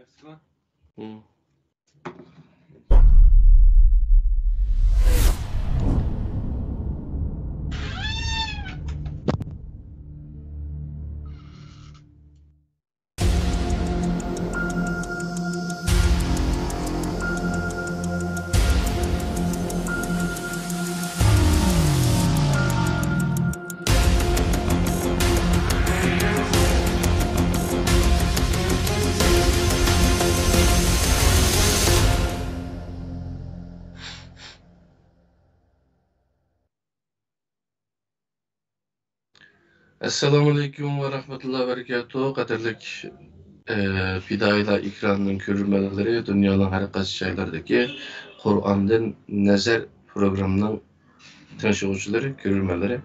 Hmm. Assalamualaikum warahmatullahi wabarakatuh. Qadirlik Fidayla ekranının görülmeleri dünyanın her qaysı şeylerdeki Kur'an'dan Nezer programının tanışıqçıları, görülmeleri.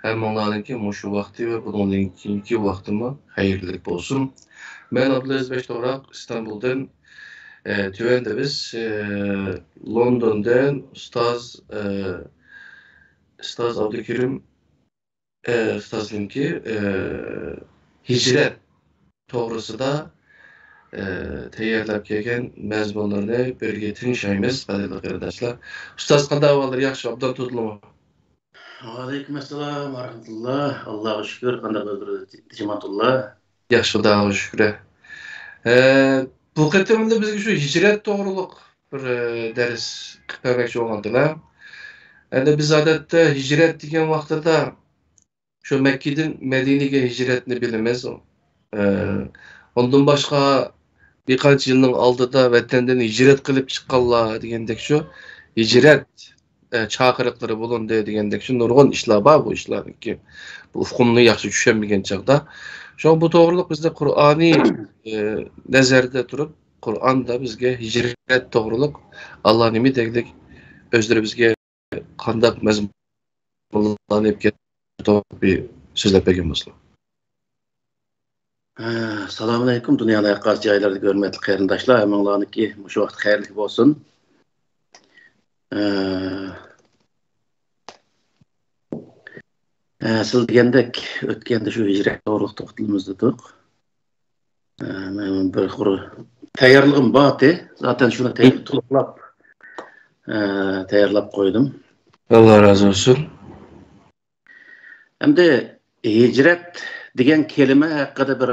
Hem onlarınki muşu vakti ve bununki vaktime hayırlılık olsun. Ben Abdülaziz Beştorak, İstanbul'dan tüvende biz London'dan Ustaz Abdülkerim Ustaz'ınki hicret toğrusu da tayyorlab kelgan mazmunlarni birga tinglashamiz, qadrli qarindoshlar. Ustoz qanday ahvollar? Yaxshi, obdan tutilmi? Aleyküm selam ve rahmetullah. Allah'a şükür. Kandırılır. Ticamatullah. Yaxshi, Xudoga shukr. Bu qatimda bizga shu hijrat to'g'riliq bir dars qilmoqchi bo'lgandilar. Endi biz odatda hijrat degan vaqtida shu Makkadan Madinaga hijratni bilamiz. Ondan boshqa bir qancha yilning oldida vatandan hijrat qilib chiqqanlar degandek shu hijrat chaqiriqlari bo'lindi degandek shu nurg'un ishlar bor bu ishlarniki. Bu hukmni yaxshi tushunmagan chaqda. Shu bu to'g'riliq bizda Qur'oniy nazarda turib, Qur'onda bizga hijrat to'g'riliq Alloh nima deglik o'zlari bizga qanday mazmunlarni bir so'zlab bergan bo'lsa. Selamun aleyküm. Dünyanın her qaysı yerlerde görmekli qarindoshlar. Hemenlarınki şu vakit hayırlı olsun. Siz degandek o'tganda shu hijrat to'g'riliq to'xtalimiz dedik. Men bir quru tayyorligim bordi. Zaten shuni to'liqlab tayyorlab qo'ydim. Allah razı olsun. Endi hijrat degan kelime haqida bir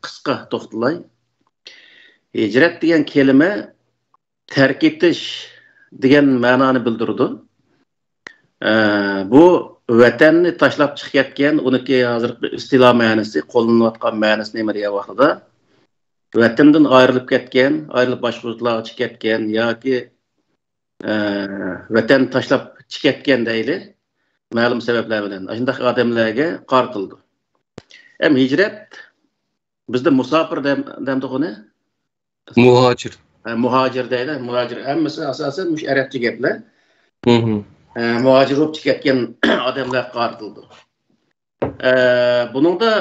qisqa to'xtalay. Hijrat degan kelime terk etish degan ma'noni bildirdi. Bu vatanni tashlab chiqayotgan, uniki hozirgi istiloh ma'nosi, qo'llanayotgan ma'nosi nima degan vaqtida vatandan ayrilib ketgan, ayrilib boshqa yurtlarga chiqib ketgan yoki vatan tashlab chiqayotgan deyli, ma'lum sabablar bilan shunday odamlarga qartildi. Hem hicret bizde musafir demdik onu. Muhacir. Muhacir deydi. Muhacir. Hemmisi asasen muş Arapça gaplar. Muhacir olup çıkayotgan odamlar qartildi. Bunun da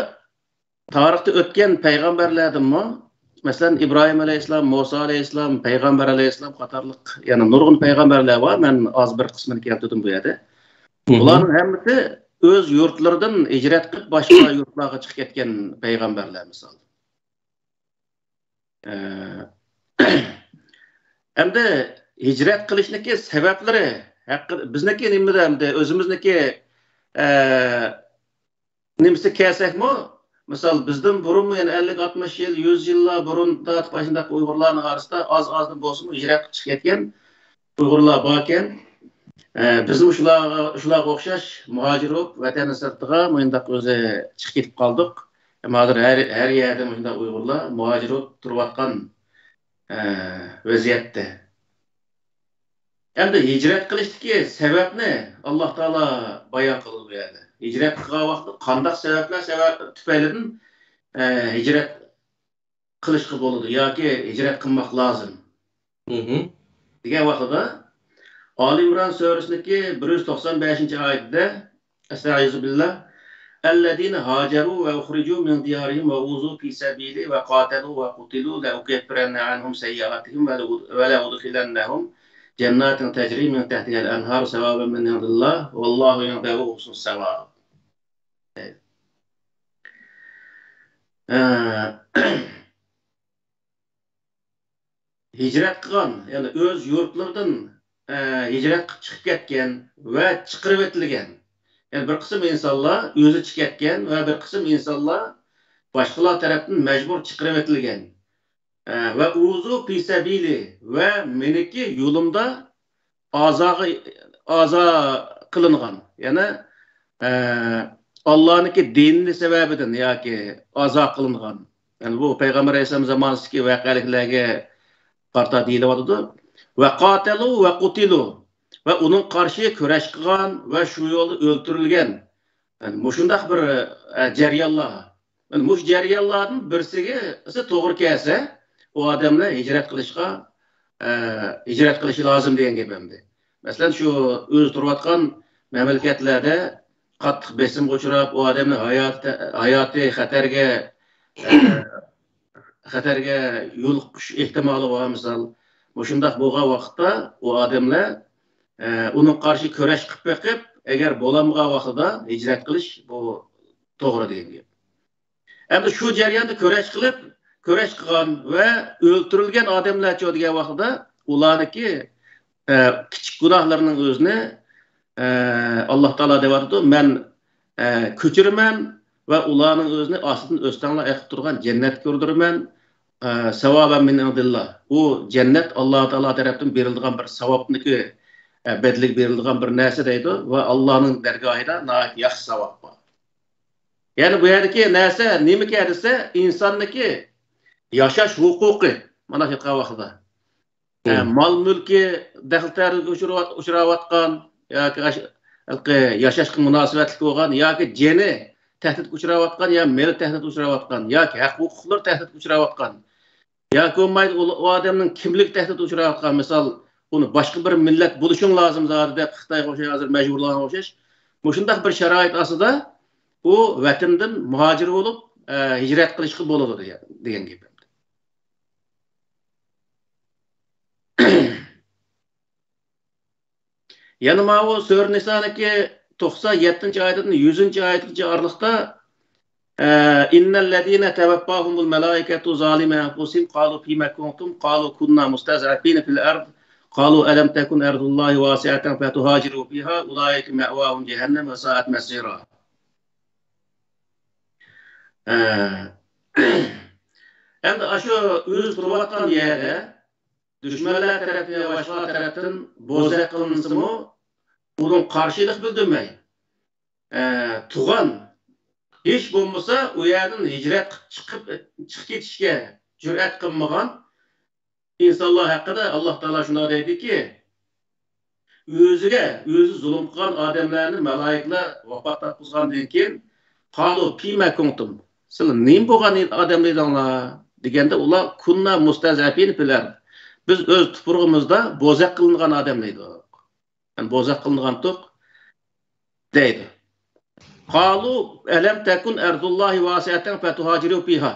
tarixte o'tgan payg'ambarlardanmi? Masalan İbrahim aleyhisselam, Musa aleyhisselam, Peygamber aleyhisselam qatorliq yana nurg'un payg'ambarlar var. Men az bir qismini keltirdim bu yerda. Bularning hammasi öz yurtlardan hicret qilib boshqa yurtlarga chiqib ketgan payg'ambarlar misol. Endi hicret qilishning sabablari haqida bizniki nimada endi o'zimizniki nimasi kelsakmi? Misol bizdan burun yani 50-60 yil, 100 yillar burun da başında Uyg'urlarning orasida az-azdan bo'lsin hicret chiqib ketgan Uyg'urlar bor ekan. Bizim şularga o'xshash muhojir bo'lib vatanning sirtiga mundaq o'zi chiqib ketib qoldik. Hozir har yerda mundaq Uyg'urlar muhojir bo'lib turayotgan vaziyatda. Endi hijrat qilishdagi sababni Alloh taolo bayon qilib berdi. Hijrat qilgan vaqtda qanday sabab tufaylidan hijrat qilishga bo'ladi yoki hijrat qilmoq lozim. Degan vaqtda Ali İmran suresindeki 195. ayette Estaizu billah اَلَّذ۪ينَ هَاجَرُوا وَاُخْرِجُوا مِنْ دِيَارِهِمْ وَاُوذُوا فِي سَب۪يلِي وَقَاتَلُوا وَقُتِلُوا لَأُكَفِّرَنَّ عَنْهُمْ سَيِّئَاتِهِمْ وَلَأُدْخِلَنَّهُمْ جَنَّاتٍ تَجْرِي مِنْ تَحْتِهَا الْأَنْهَارُ ثَوَابًا مِنْ عِنْدِ اللّٰهِ وَاللّٰهُ يَعْلَمُ حُسْنَ الثَّوَابِ. hicret qilgan, ya'ni o'z yurtlaridan hicret chiqib ketgan va chiqarib etilgan. Yani bir qism insonlar o'zi chiqib ketgan va bir qism insonlar boshqalar tarafdan majbur chiqarib etilgan. Ve uzu fi sabili ve meniki yo'limda aza kılıngan. Yani Allah'ınki dinini sebebinden yoki aza kılıngan. Yani bu Peygamber Aleyhisselam zamanındaki vakaliklerge qarta deyilyapti. Ve qatelu ve qutilu ve onun karşıya köreş kılgan ve şu yolu öldürülgen. Yani muşundaq bir jaryanlar. Yani muş jaryanlardan birisiga to'g'ri kelsa, o adamlar hicret qilishi lazım degan gapimdi. Masalan, şu o'z turayotgan mamlakatlerde qattiq besimga uchrab, o adamning hayoti xatarga yo'liqish ehtimoli bor. Misol, mushundaq bo'lgan vaqtda o adamlar onun qarshi kurash qilib beqib, agar bo'lamgan vaqtida hijrat qilish bu to'g'ri degan gap. Endi shu jarayonda kurash qilgan va o'ldirilgan odamlar degan vaqtda ularniki kichik gunohlarining o'zini Alloh taolo deyapti, men ko'chiraman va ularning o'zini ostidan o'stanglar aqib turgan jannat ko'rdiraman. Savoban min indillah. U jannat Alloh taolo tarafdan berilgan bir savobniki bedlik berilgan bir narsa deydi ve Allah'ın dergahida nayet yaxshi savob bor. Yani bu yerdeki narsa nima desa, insonniki yashash huquqi mana shu vaqtda. Mal mulki daxllarga uchrayotgan yoki yashashga munosabatli bo'lgan yoki jeni tahdidga uchrayotgan yo meli tahdidga uchrayotgan yoki huquqlar tahdidga uchrayotgan yoki o odamning kimlik tahdidga uchrayotgan, misol onu başka bir millet buluşun lazım zaten deb Xitoyga o'xshash hozir majburlangan o'xshash. Mushundaq bir sharoit ostida u vatandan muhojir bo'lib hijrat qilishga bo'ladi degan gap. Yana ma o Sura Nisa'niki 97-oyatdan 100-oyatgacha aralıqda innellezina tawaffahumul malaikatu zalimi anfusihim qalu fima kuntum qalu kunna mustaz'afina fil ard قالوا ألم تكن أرض الله واسعة فتهاجروا فيها أولئك مأواهم جهنم وساءت مصيرا. Endi aşu öz turvatkan yerde düşmanlar tarafından ve başkalar tarafından bozak kılınsımı onun karşılık bildirmeyi. Tuğan hiç bulmasa o yerden hicret çıkıp ketişke cüret kılmagan İnsanlar hakkında Allah Teala şuna dedi ki, özü zulüm kılan adamlarını melekler vefat etmişlerden keyin, "Qalu fima kuntum?" Sizlar nima bo'lgan odamlaringlar deganda ular kunna mustazafin fil ard. Biz öz tupurg'imizda bozak qilingan odamlar edik. Yani bozak qilingan to'q deydi. "Qalu alam takun ardullahi wasi'atan fatuhajiru fiha."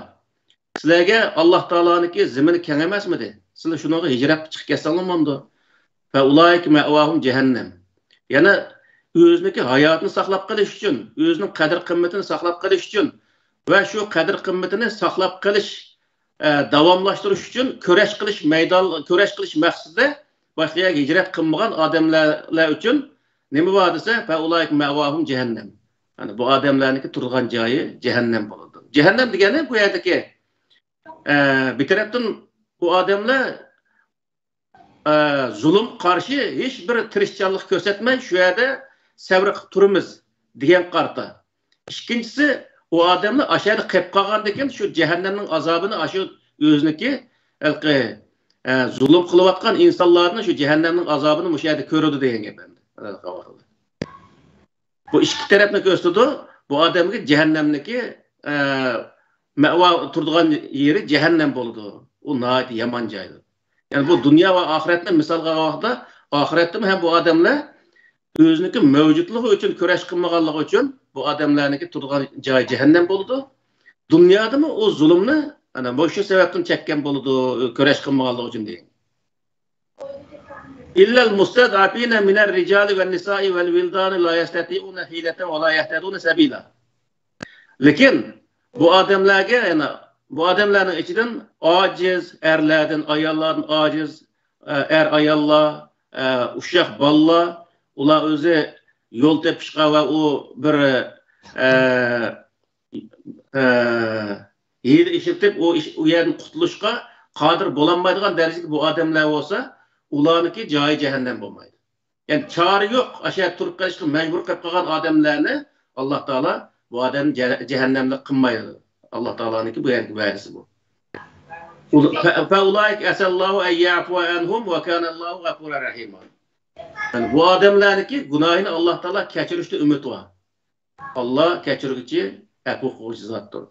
Sizlarga Alloh taoloniki zimini keng emasmidi? Sizlar shunga hijrat chiqib ketsanlarmamdi. Fa ulaik ma'wahum jahannam. Yana o'ziniki hayotini saqlab qolish uchun, o'zining qadr qimmatini saqlab qolish uchun va shu qadr qimmatini saqlab qolish, davomlashtirish uchun kurash qilish maqsadida boshqa hijrat qilmagan odamlar uchun nima bor desa, fa ulaik ma'wahum jahannam. Yani bu odamlarniki turgan joyi jahannam bo'ladi. Jahannam degani bu yerdagi bir tarafdan bu adamlar zulüm karşı hiçbir tirishchanlik ko'rsatmay shu yerda sabr qilib turimiz degan qarta. İkincisi o adamlar aşağıda qilib qolgandan keyin shu jahannamning azobini ashu o'ziniki zulüm qilayotgan insonlarning shu jahannamning azobini shu yerda ko'radi degan gap endi. Bu ikki tarafni ko'rsatdi. Bu odamga jahannamniki ma'va turadigan yeri cehennem bo'ladi. O nəhayət yaman joydir. Yani bu dünya ve ahiretni misalga olganda, ahiretde hem bu adamlar o'ziniki mavjudligi uchun kurash qilmaganligi uchun bu odamlarniki turgan joy cehennem bo'ladi. Dunyoda o zulmni ana shu sababdan chekkan bo'ladi, kurash qilmaganligi uchun degan. İllal mustad'afina minar rijali ven nisa'i vel wildani la yastati'una hilatan ve la yahtaduna sabila. Lekin bu adamlarga yani bu adamların içinden aciz erlerden, ayallardan aciz ayallar, uşaq ballar, ular özü yol tepişqa ve o bir hiyli işitip o yerden qutuluşqa qadir bolanmaydigan derecede bu adamlar olsa, ularniki cayı cehennem olmaydı. Yani çare yok. Aşağı turup kalışkı mecbur kılıp kalgan adamlarını Allah Teala bu adamı cehennemde kılmaydı. Allah Teala'nınki bu verisi bu. فَاُولَٰئِكَ اَسَلَّهُ اَنْ يَعْفُوَ اَنْهُمْ وَكَانَ اللّٰهُ غَفُورًا رَحِيمًا. Yani bu adamlarniki günahını Allah Teala keçirişte ümit var. Allah keçirgici, hukuk kılıcı zattır.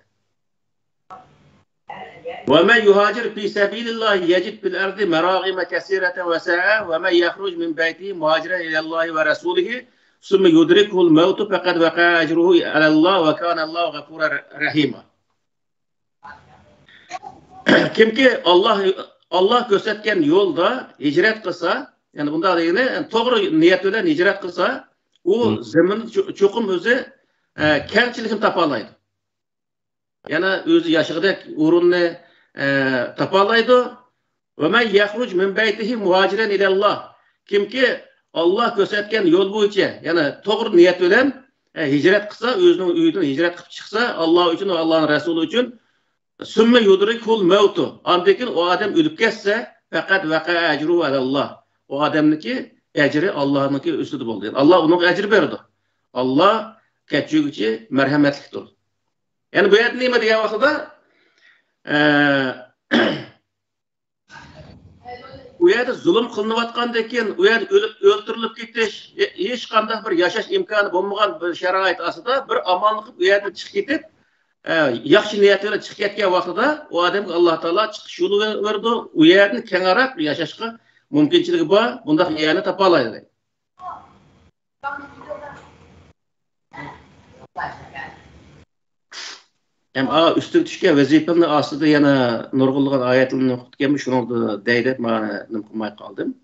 وَمَنْ يُهَاجِرْ فِي سَبِيلِ اللّٰهِ يَجِدْ فِي الْأَرْضِ مَرَاغِمَ كَثِيرَةً وَسَعًا وَمَنْ يَخْرُجْ مِنْ بَيْتِهِ مُهَاجِرًا إِلَى اللّٰهِ وَرَسُولِهِ ثُمَّ يُدْرِكْهُ الْمَوْتُ فَقَدْ وَقَعَ أَجْرُهُ عَلَى اللّٰهِ وَكَانَ اللّٰهُ غَفُورًا رَحِيمًا. Kimki Allah gösterken yolda hicret kılsa, yani bunda da yine doğru niyet ile hicret kılsa, o zemin çokum özü kemçilikin tapalaydı. Yani özü yaşadık uğrunu tapalaydı. Ve men yahruc min beytihi muhaciren ilallah. Kimki Allah gösterken yol boyunca, yani doğru niyet ile hicret kılsa, özünün üyüdün hicret kılıp çıksa, Allah için, Allah'ın Resulü için, sümme yudrikul mevtu. Andekin o adam ölüp geçse fakat vaka ecru alallah. O adamniki ecri Allah'ınki üstüdür oldu. Yani Allah onun ecri verdi. Allah keçiği merhametliktir. Yani bu yerde neyme diye vaxtıda bu yerde zulüm kılınıvatqandaki, bu yerde öldürülüp gittiş, hiç kandak bir yaşaş imkanı bulmagan bir şerait asıda bir amanlık bu yerde çıkıp gidip yaxşı niyetiyle çıkıp ketken vaxtıda o adam Allah Teala çıkış yolu verdi. O yerden kenarak yaşaşqa mümkünçiligi var. Bunda yerini tapalaydı. Hem üstü düşken vazifemni aslında yana nurgulgan ayetlerini okutken şunu da deyip bana nimkumay kaldım.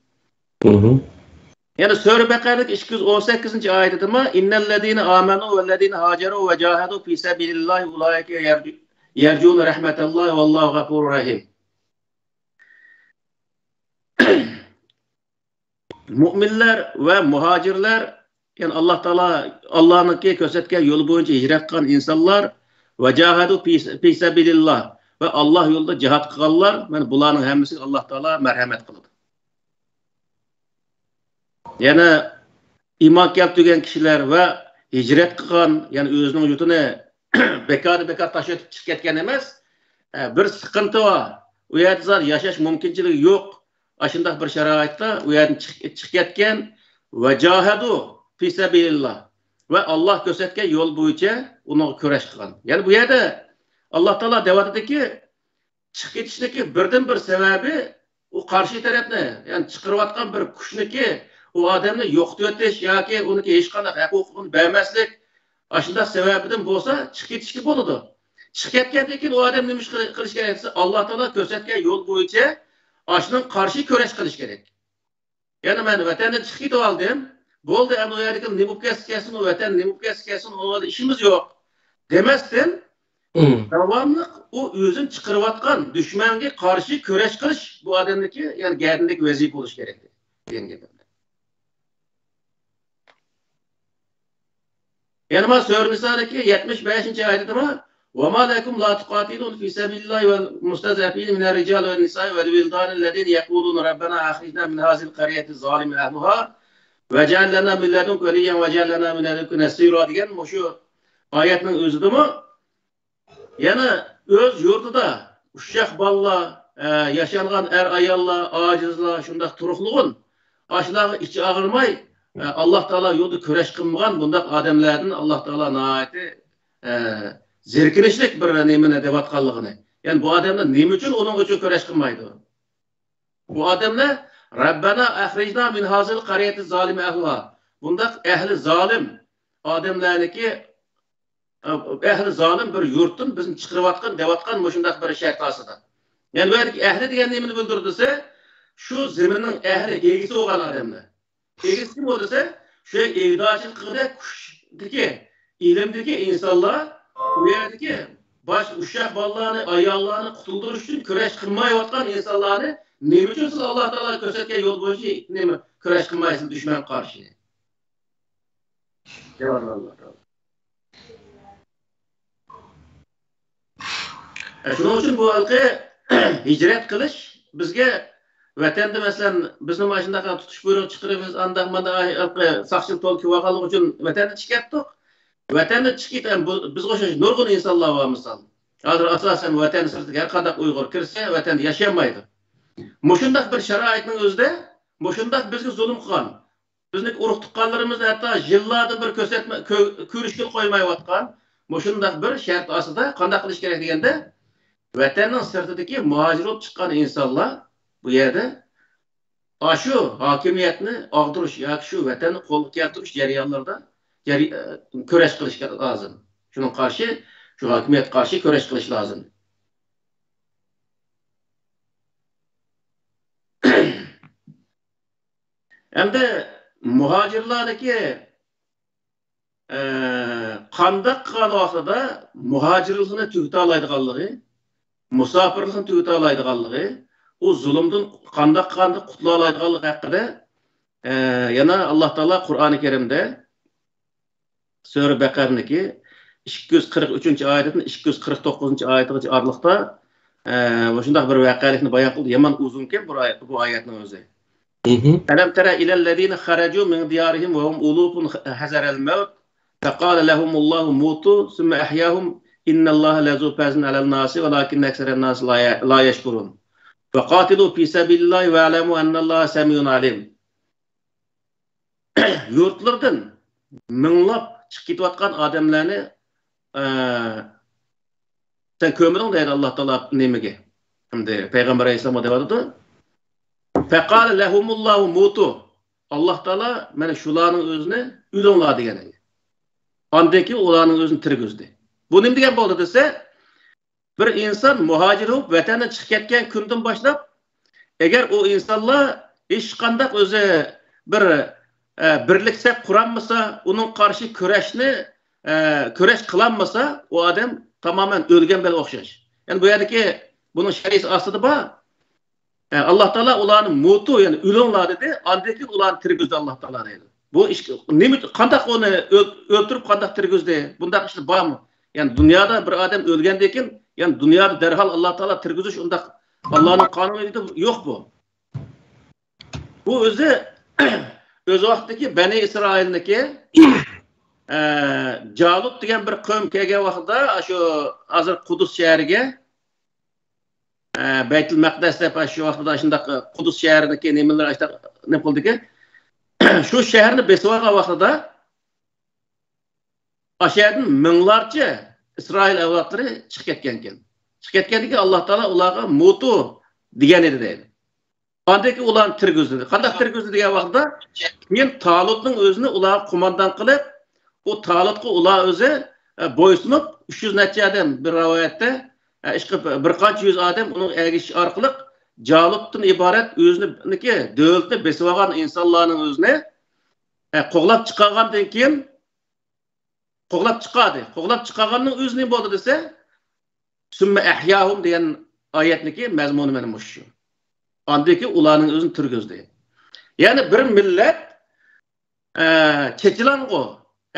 Yani Sure Bekara'daki 218. ayette de innellezine amenu vellezine haceru ve cahadu fi sabilillahi ulaike yercun rahmetallahi vallahu gafurur rahim. Müminler ve muhacirler, yani Allah Teala Allah'ınki gösterken yolu boyunca hicret kılan insanlar ve cahadu fi sabilillah ve Allah yolunda cihat kılanlar, yani bunların hemisi Allah Teala merhamet kıldı. Yani iman keltirgen kişiler ve hicret kılan, yani özünün yurtunu bekar taşıyıp çıkıp ketken emas, bir sıkıntı var. O yerde yaşaş mümkünçiligi yok. Aşındak bir şeraitda o yerden çıkıp ketken ve cahadu fi sabilillah ve Allah gösterken yol boyunca onu köreş kılan. Yani bu yerde Allah Teala devatideki çıkıp ketişdeki birden bir sebebi o karşı tarafne, yani çıkırıvatkan bir kuşniki o adamni yo'qitib o'tish yoki uniki hech qanday huquqini bermaslik ashunday sababidan bo'lsa chiqib ketishga bo'ladi. Chiqib ketgandan keyin u odam nima qilish kerak desa, Alloh taolo ko'rsatgan yo'l bo'yicha ashunga qarshi kurash qilish kerak. Ya'ni men vatandan chiqib ketib oldim, bo'ldi, ana u yerga nima bo'lib ketsin, u vatan nima bo'lib ketsin, o'da ishimiz yo'q demasdan, davomli u o'zini chiqarayotgan dushmanga qarshi kurash qilish bu odamniki, ya'ni gardindek vazifa bo'lish kerak degan gap. Yani ma Sure Nisa'daki 75. ayette var. وَمَا لَكُمْ لَا تُقَاتِلُونَ فِي سَبِيلِ اللّٰهِ وَالْمُسْتَضْعَفِينَ مِنَ الرِّجَالِ وَالنِّسَاءِ وَالْوِلْدَانِ الَّذِينَ يَقُولُونَ رَبَّنَا أَخْرِجْنَا مِنْ هَٰذِهِ الْقَرْيَةِ الظَّالِمِ أَهْلُهَا وَاجْعَلْ لَنَا مِنْ لَدُنكَ وَلِيًّا وَاجْعَلْ لَنَا مِنْ لَدُنكَ نَصِيرًا degan şu ayetning o'zidimi? Yani öz yurtida uşaq ballar, yaşangan er ayollar, acizlar, shunday turuqlig'in ashlarga ichi ag'irmay Allah Teala yolda köreş kılmagan bundak adamlardan Allah Teala naati zerkinişlik bir nemine devatkanlığını. Yani bu adamlar nemi için onun için köreş kılmaydı. Bu adamlar Rabbena ahricna min hazil qariyeti zalimi ehla. Bundak ehli zalim adamlarniki ehli zalim bir yurtun bizim çıkırıvatkan devatkan muşundak bir şartasıda. Yani böyle ehli diyen nemini bildirdiyse şu zeminin ehli egisi olan adamlar. Egisi kim olursa şu evdaşılıkta kuşdaki, ilimdeki insanlar bu yerdeki baş uşak ballarını, ayallarını kutuldurmuş için küreş kılmayotgan insanlarını ne için siz Allah Teala kösetken yol boyunca ne mi küreş kılmayasın düşman karşı? Eyvallah Allah Teala. Şunun için bu halkı hicret kılış bizge vatanda mesela bizim başında tutuş buyruğu çıkarıyoruz andak manda sakçıl tol ki vakalık için vatanda çıkarttık. Vatanda çıkıp biz koşuyoruz nurgun insanlar var misal. Hazır asasen vatanda sırtı her kadar Uygur kirse vatanda yaşayamaydı. Muşundak bir şeraitinin özde muşundak bizge zulüm kılan. Bizning urug' tuqqanlarimizni hatto yillardir bir ko'rsatma ko'rishga qo'ymayotgan muşundak bir shart ostida qanday qilish kerak deganda vatanning sirtidagi muhojir bo'lib chiqqan insonlar bu yerda shu hokimiyatni og'dirish yoki shu vatanni qo'lga keltirish jarayonlarida kurash qilish lozim. Shuning qarshi shu hokimiyat qarshi kurash qilish lozim. Endi muhojirlardagi qandoq qilgan vaqtida muhojirlikni tug'ita oladiganligi, musofirlikni tug'ita oladiganligi, u zulmdan qandoq qutula oladiganligi haqida yana Alloh taolo Qur'oni Karimda Sura Baqarniki 243-oyatdan 249-oyatgacha oraliqda shunday bir voqealikni bayon qildi. Yaman uzunken bu oyatning o'zi. ألم ترى إلى الذين خرجوا من ديارهم وهم ألوف حذر الموت فقال لهم الله موتوا ثم أحياهم إن الله لذو فضل على الناس ولكن أكثر الناس لا يشكرون وقاتلوا في سبيل الله واعلموا أن الله سميع عليم. Yurtlardan minglab chiqib ketayotgan odamlarni sen ko'mding deydi Alloh taolo nimaga? Endi payg'ambar alayhisalom deyapti. Faqala lahumullahu mutu. Allah taala mana shularning o'zini o'linglar degan. Andaki ularning o'zini tirgizdi. Bu nima degan bo'ldi desa, bir inson muhojir bo'lib vatandan chiqib ketgan kundan boshlab, agar u insonlar hech qanday o'zi bir birlik sep quranmasa, uning qarshi kurash qilanmasa, u odam tamamen o'lgan bilan o'xshash. Ya'ni bu yerdagi buning shariat ostida bor. Allah Teala ularni mutu yani ölünglar dedi. Andaki ularni tirgizdi Allah Teala dedi. Bu iş nima qanday onu öldürüp qanday tirgizdi? Bundaq ish bormi? Yani dünyada bir adam ölgenden keyin yani dünyada derhal Allah Teala tirgizish undaq Allah'ın kanunuydu yok bu. Bu o'zi vaqtdagi Bani İsrailniki Jalut degan bir qavm kelgan vaqtda shu hozir Qudus shahriga Beytul Maqdis'te şu vaqtda shundaq Qudus shahridagi nimalar ne qildiki? Shu shaharni besvagan vaqtida ashadin minglarcha Isroil avlodlari chiqib ketgan ekan. Chiqib ketganiki Alloh taolo ularga mutu degan edi deydi. Qandaki ularni tirgizdi. Qanday tirgizdi degan vaqtda men Talutning o'zini ular qo'mondan qilib, u Talutga ular o'zi bo'ysunib 300 necha odam bir rivoyatda bir qancha yüz adam onun ergish orqali Jalutdan iborat o'ziniki davlatni besib olgan insonlarning o'zini qo'g'lab chiqargandan keyin qo'g'lab chiqadi. Qo'g'lab chiqarganning o'zi nima bo'ldi desa, summa ahyahum degan oyatniki mazmuni mana shu. Andaki ularning o'zini turgizdi. Ya'ni bir millat chechilango,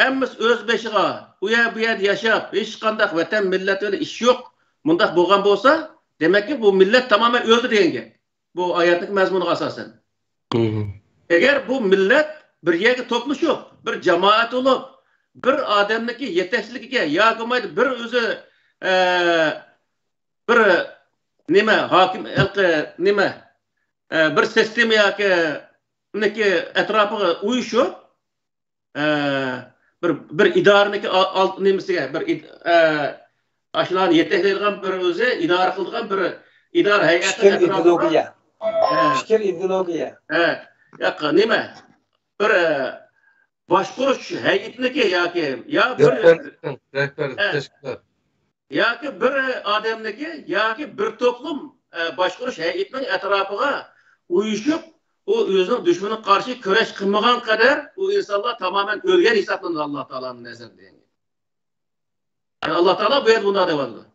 hammasi o'z beshiga u yerda yashab, hech qanday vatan millat o'li ish yo'q. Mundaq bo'lgan bo'lsa, demak ki bu millet tamamen öldü degan. Bu oyatning mazmuniga asosan. Agar bu millet bir yerga to'plashib, bir jamoat bo'lib, bir odamniki yetakchiligiga yoki bir o'zi bir nima hokim nima bir sistema yoki niki atrofiga uyushib bir idoraniki alt nimasiga bir aşılarını yetekleyen bir özü, idare kıldıgan bir idare heyeti. Fikir ideologiya. Ya nima? Bir başkuruş heyetniki ya bir rehber yoki bir odamniki yoki bir to'plum başkuruş heyetinin etrafıga uyushib, o o'zining düşmanına qarshi kurash qilmagan qadar u insonlar tamamen o'lgan hisoblanadi Alloh taolaning nazarida. Yani Allah Teala bu yer bunda devalı.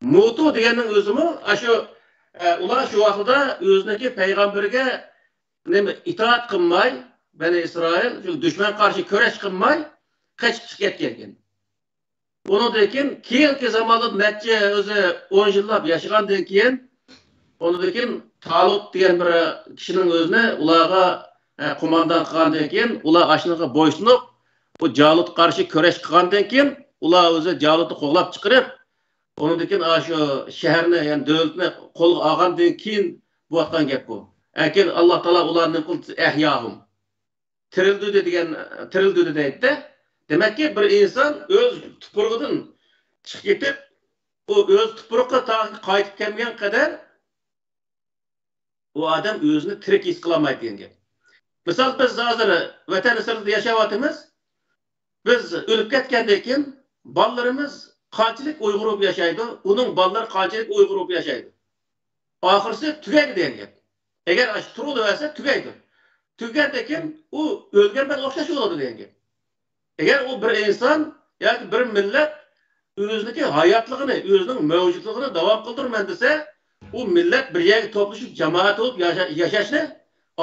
Mutu deganning o'zimi shu ular shu vaqtda o'ziniki payg'ambarga nima itoat qilmay, Bani Isroil shu dushman qarshi kurash qilmay qochib chiqib ketgan. Ondan keyingi zamonda necha o'zi 10 yillab yashagandan keyin ondan Talut degan bir kishining o'zini ularga qo'mondan qilgandan keyin ular ashnaqa bo'ysunib bu Jalut qarshi kurash qilgandan keyin ular o'zi Jalutni qo'g'lab chiqarib ondan keyin shu shaharni, ya'ni davlatni qo'lga olgandan keyin bo'tgan gap bu. Lekin Alloh taolo ularni ahyahum tirildi deydi. Demakki bir inson o'z tupurug'idan chiqib ketib, u o'z tupurug'iga qaytib kelmagan qadar u odam o'zini tirik his qilolmaydi degan gap. Misol biz hozir vatan sirida yashayapmiz. Biz o'lib ketgandan keyin bolalarimiz qanchalik Uyg'ur bo'lib yashaydi, uning bolalari qanchalik Uyg'ur bo'lib yashaydi. Oxirisi tugaydi degan gap. Agar shu turib olsa tugaydi. Tugagandan keyin u o'lgan bilan o'xshash bo'ladi degan gap. Agar u bir inson yoki bir millat o'zining hayotligini, o'zining mavjudligini davom qildirman desa, u millat bir yerga to'plashib jamoat bo'lib yashashni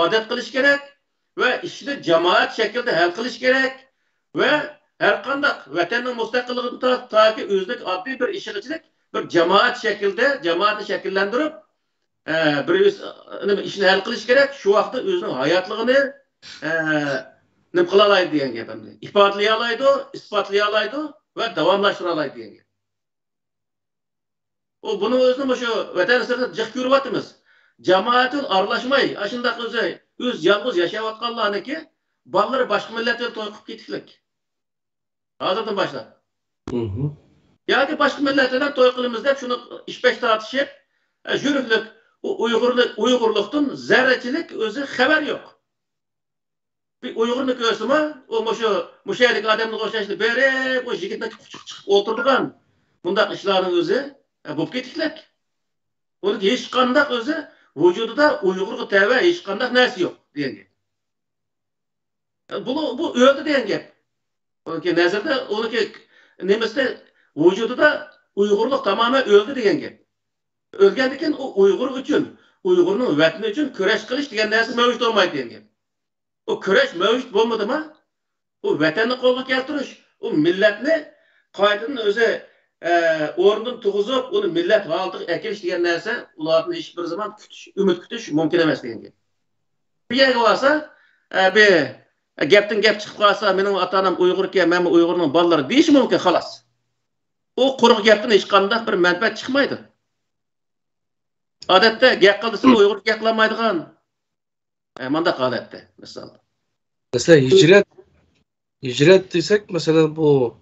odat qilish kerak va ishni jamoat shaklida hal qilish kerak va har qanday vatanning mustaqilligini toki o'zining oddiy bir ishchilik bir jamoat shaklida jamoatni shakllantirib bir ishni hal qilish kerak. Shu vaqtda o'zining hayotligini nima qila oladi degan gapimni. Ifodalay oladi, isbotlay oladi va davomlashtira oladi degan gap. O bunu o'zini shu vatan sirida jiq ko'ryapmiz. Jamoatning aralashmay, shunday o'z yolg'iz yashayotganlarniki bolalar boshqa millatga to'y qilib ketishlik. Hozirdan boshlab. Yoki boshqa millatlardan to'y qilamiz deb shuni ish-pash tortishib, juruklik, Uyg'urlikdan zarrachilik o'zi xabar yo'q. Bir Uyg'urni ko'rsam, u mushaylik odamni o'xshashni berib, o yigitni chiqib o'tirgan bundaq ishlarning o'zi bo'lib ketishlik. Uning hech qanday o'zi vujudida Uyg'urga tava hech qanday narsa yo'q degan gap. Bu o'ldi degan gap. Uniki nazarda uniki nemisda vujudida Uyg'urlik tamoman o'ldi degan gap. O'lgandan keyin u Uyg'ur uchun, Uyg'urning vatani uchun kurash qilish degan narsa mavjud bo'lmaydi degan gap. O kurash mavjud bo'lmadimi? U vatanni qo'lga keltirish, u millatni qaytadan o'zi o'rnidan tug'izib, uni millat holatiga akilish degan narsa ularni hech bir zaman umid kutish mumkin emas degan gap. Bir yerga olsa, gapdan gap chiqib qolsa, mening ota-onam Uyg'ur ekan, men Uyg'urning bolalari deyish mumkin xolos. U quruq gapdan hech qanday bir manfaat chiqmaydi. Odatda gap qilsa Uyg'ur gap qilmaydigan manda holatda misol. Mesela hicret desek mesela bu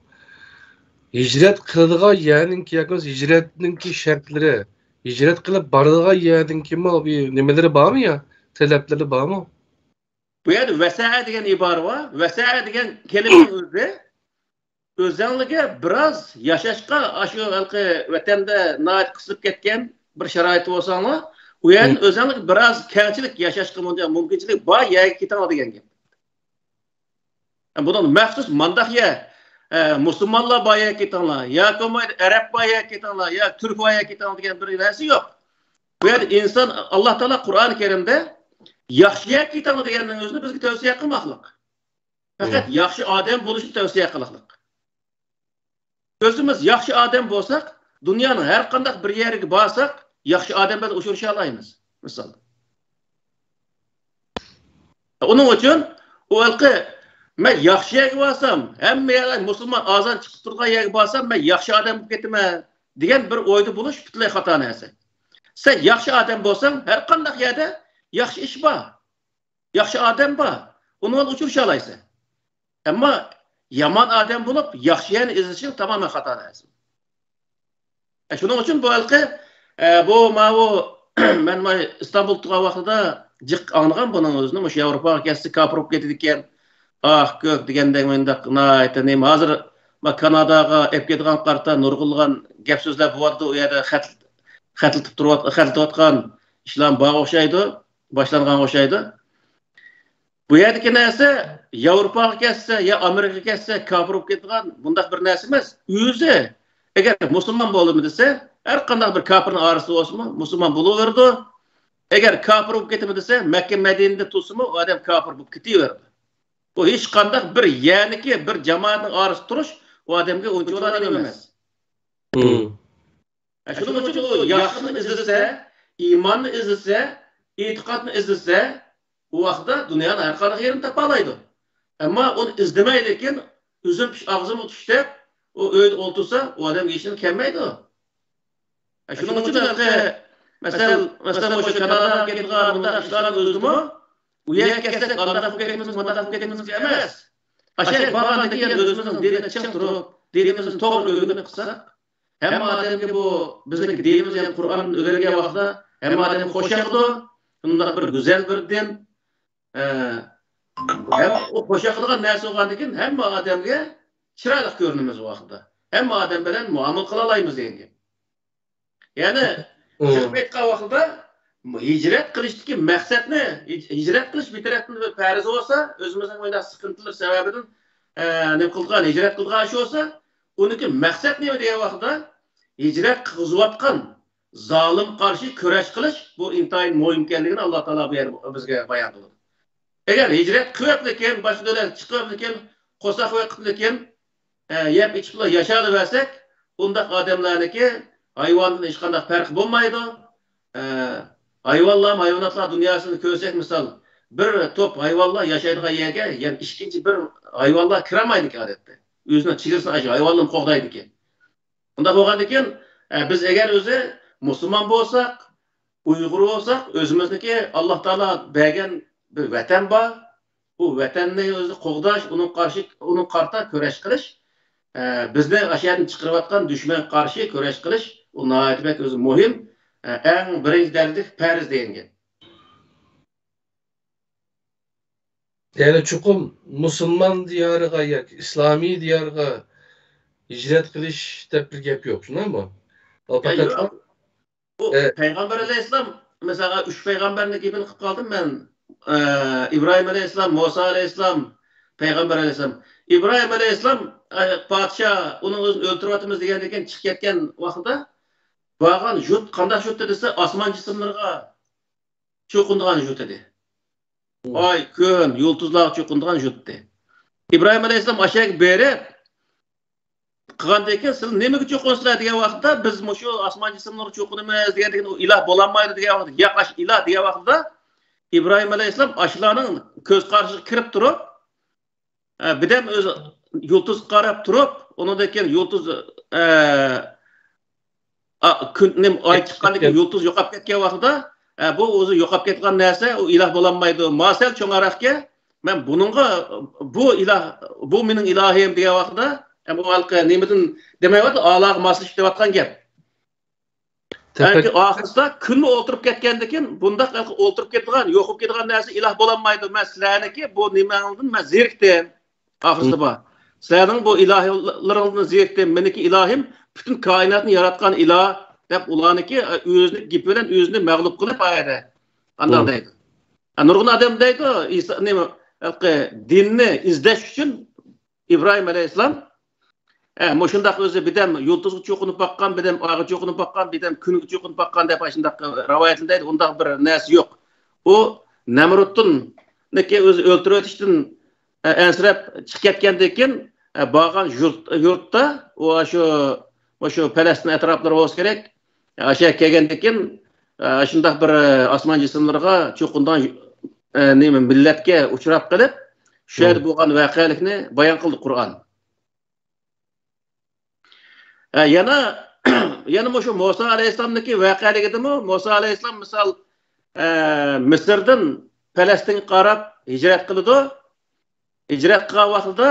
hicret kıldığı yerninki yakın hicretninki şartları hicret kılıp bardığı yerdinki mi bir nemeleri var mı ya? Talepleri var mı? Bu yerde vesa'a degan ibora var. Vesa'a degan kelime o'zi o'zanligi biraz yashashga shu halqi vatanda noat qisilib ketgan bir sharoit bo'lsa-mu, u yerning o'zanligi biraz kengchilik yashashga mumkinchilik bor yerga ketadi degan gap. Bundan maxsus mandaq musulmonlar boya ketanlar, ya Arab boya ketanlar, ya Türk boya ketanlar degan bir narsa yo'q. Bu yerda inson Alloh taolo Qur'oni Karimda yaxshiga ketanlar deganning o'zini bizga tavsiya qilmoqlik. Faqat yaxshi odam bo'lishni tavsiya qilmoqlik. O'zimiz yaxshi odam bo'lsak, dunyoning har qanday bir yeriga borsak, yaxshi odam bilan uchrasha olamiz. Misol. Uning uchun u men yaxshi yerga borsam, hamma yerga musulmon azon chiqib turgan yerga borsam, men yaxshi odam bo'lib ketaman degan bir o'yda bo'lish butunlay xato narsa. Sen yaxshi odam bo'lsang, har qanday yerda yaxshi ish bor. Yaxshi odam bor. Uni bilan uchrasha olasan. Ammo yomon odam bo'lib, yaxshi yerni izlashing tamoman xato narsa. Shuning uchun bu men İstanbul turgan vaqtida jiq anglagan buning o'zini o'sha Yevropaga kelsa kapirib ketdi ekan. Ko'k degandek mendaq aytanim. Hozir Kanadaga olib ketgan qarta nurg'ilgan gap so'zlar bo'lardi. U yerda xatlatib ishlar bor o'xshaydi, boshlangan o'xshaydi. Bu yerdagi narsa Yevropaga kelsa, ya Amerikaga kelsa kapirib ketgan bundaq bir narsa emas. O'zi Eğer Müslüman bolum dese, her kandak bir kafirin arası olsun mu, Müslüman buluverdi. Eğer kafir olup ketimi dese, Mekke Medine'de tutsun mu, o adam kafir olup ketiverdi. Bu hiç kandak bir yani bir cemaatin arası turuş, o adamga uncha olan emas. Şunun için o yaxşını izlese, imanını izlese, itiqadını izlese, o vaqtda dünyanın her qanday yerini tapalaydı. Ama onu izlemeydikin, üzüm piş ağzımı tuşlayıp, o öyle oltursa, o adam işini kelmeydi o. Şunun için mesela şu Kanada'dan kettiğin bunda işlerin öldü mü, uyak kessek, Allah'da hükmetimiz, Mada'da hükmetimiz emez. Aşağı bağlandaki yer özümüzün dinine çık durup, dinimizin doğru ögünü kısak, hem ademki bu bizdeki dinimiz yani Kur'an'ın öğrenge vaqtda hem adem hoşaqdı, bunda bir güzel bir din. Hem o hoşaqlığa näse bolgandyken hem ademge chiroyli görünümüz vaqtda. Hem adem bilen muamele kıla alaymiz degan. Yani şirketga vaqtda hicret qilishki maqsadni hicret qilish bitiraqni farz olsa, özümüzün oyda sıkıntılar sebebinden ne qilgan hicret qilgan ish olsa, uniki maqsad nima degan vaqtda hicret qilib zalim karşı köreş kılış bu intayin muhimkenliğini Allah Teala bizge bayan kıldı. Eğer hicret kıyıplıken, başında çıkıplıken, kosak vakıplıken, yap içipla yaşadı versek, bunda ademlerdeki hayvanın hiç kadar farkı bulmaydı. Hayvanatlar dünyasını köysek misal, bir top hayvanlar yaşaydığı yerge, yani ikinci bir hayvanlar kıramaydı ki adette. Yüzüne çıkırsın aşağı, hayvanlığın qoğdaydı ki. Bunda boğandıken, biz eğer özü Müslüman bolsak, Uygur olsak, özümüzdeki Allah Teala bergen bir vatan var. Bu vatanni özü qoğdaş, onun karta köreş kılış. Bizde aşağıdan çıkarıvatkan düşman karşı köreş kılış. O nihayet özü muhim. En birinci derdik farz deyengen. Yani çukum Müslüman diyarıga, İslami diyarıga hicret kılış dep bir gap yok, şuna mı? Bu Peygamber Aleyhisselam mesela 3 peygamberin gibini kılıp kaldım ben. İbrahim Aleyhisselam, Musa Aleyhisselam, Peygamber Aleyhisselam. İbrahim Aleyhisselam padişah onu öldürüvatımız degen çıkıp ketken vaqtda bağan jut qanday jut dedisi asman cisimlerga çoqunduğan jut dedi. Ay gün yulduzlar çoqunduğan jut dedi. İbrahim Aleyhisselam aşağı berip qilgandeken siz nimaga cho'qinsizlar degan vaqtda biz shu asman jismlarga cho'qinamiz degan o iloh bo'lanmaydi degan vaqtda yaqash iloh degan vaqtda İbrahim Aleyhisselam ashlarning ko'z qarshiga kirib turib birdan o'zi yulduz qarab turib undan keyin yulduz ay chiqqandan keyin yulduz yo'qolib ketgan vaqtda bu o'zi yo'qolib ketgan narsa u iloh bo'lanmaydi masal cho'ngaroqga men buningga bu iloh bu mening ilohim degan vaqtda bu halka nimadan demayapti Allohga moslashib deyotgan gap. Belki ahirda kunni o'tirib ketgandan bunda o'tirib ketgan, yo'qib ketgan narsa iloh bo'lanmaydi. Men sizlarniki bu nimangdan men zerikdim. Ahirda bor. Sizlarning bu ilohlaringizdan zerikdim. Meniki ilohim bütün koinotni yaratgan iloh deb ularniki o'zini gap bilan o'zini mag'lub qilib ayadi. Anday deydi. Nurg'un odam deydi, İsa nima dinni izlash uchun İbrahim Aleyhisselam Moşundaq özü birden yulduzga çoqunup baqqan, birden ayga çoqunup baqqan, birden kunga çoqunup baqqan dep aşındaq rivayetindeydi. Undaq bir näse yok. O Nemrut'un neke özü öldürüp ötüşdün ensirep çıkıp ketkendekin bağan yurtda o şu Palestin etrafları olsa gerek. Aşağı kelgendekin aşındaq bir asman cisimlerga çoqundan neme milletke uçurap qilib, şu yerdə bolğan vaqealikni bayan qıldı Qur'an. Yana şu Musa Aleyhisselam'daki vaqealigidi mi? Musa Aleyhisselam misal Mısır'dan Palestin qarab hicret qildi. Hicret qilgan vaqtida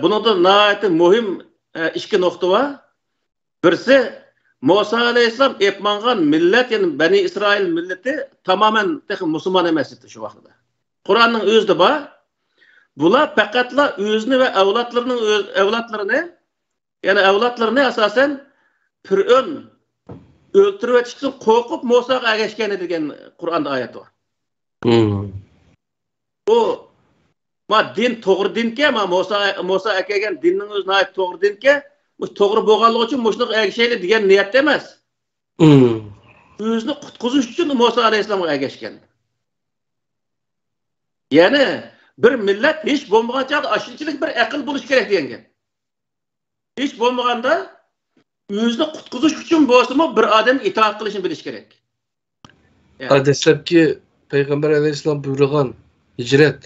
buningda nihoyat muhim ikki nuqta bor. Birisi Musa Aleyhisselam epmangan millet yani Bani İsrail milleti tamamen Müslüman emas edi şu vaqtida. Qur'onning o'zida bor. Bular faqatla o'zini va avlodlarini yani evlatlarını esasen Fir'ön öldürüp etişsin korkup Musa'ya ergeçken edilen Kur'an'da ayet var. O din doğru din ki ama Musa erkegen dininin özüne ait doğru din ki to'g'ri bo'lganligi uchun mushunaq ergashayli degan niyatda emas. O'zini qutqizish uchun Musa alayhissalomga ergashgan. Ya'ni bir millat hech bo'lmagan chog'da ashunchalik bir aql bo'lish kerak degan gap. Hech bo'lmaganda o'zini qutqizish uchun bo'lsa-mu bir odam itoat qilishni bilish kerak. Dastlabki Payg'ambar alayhissalom buyurgan hijrat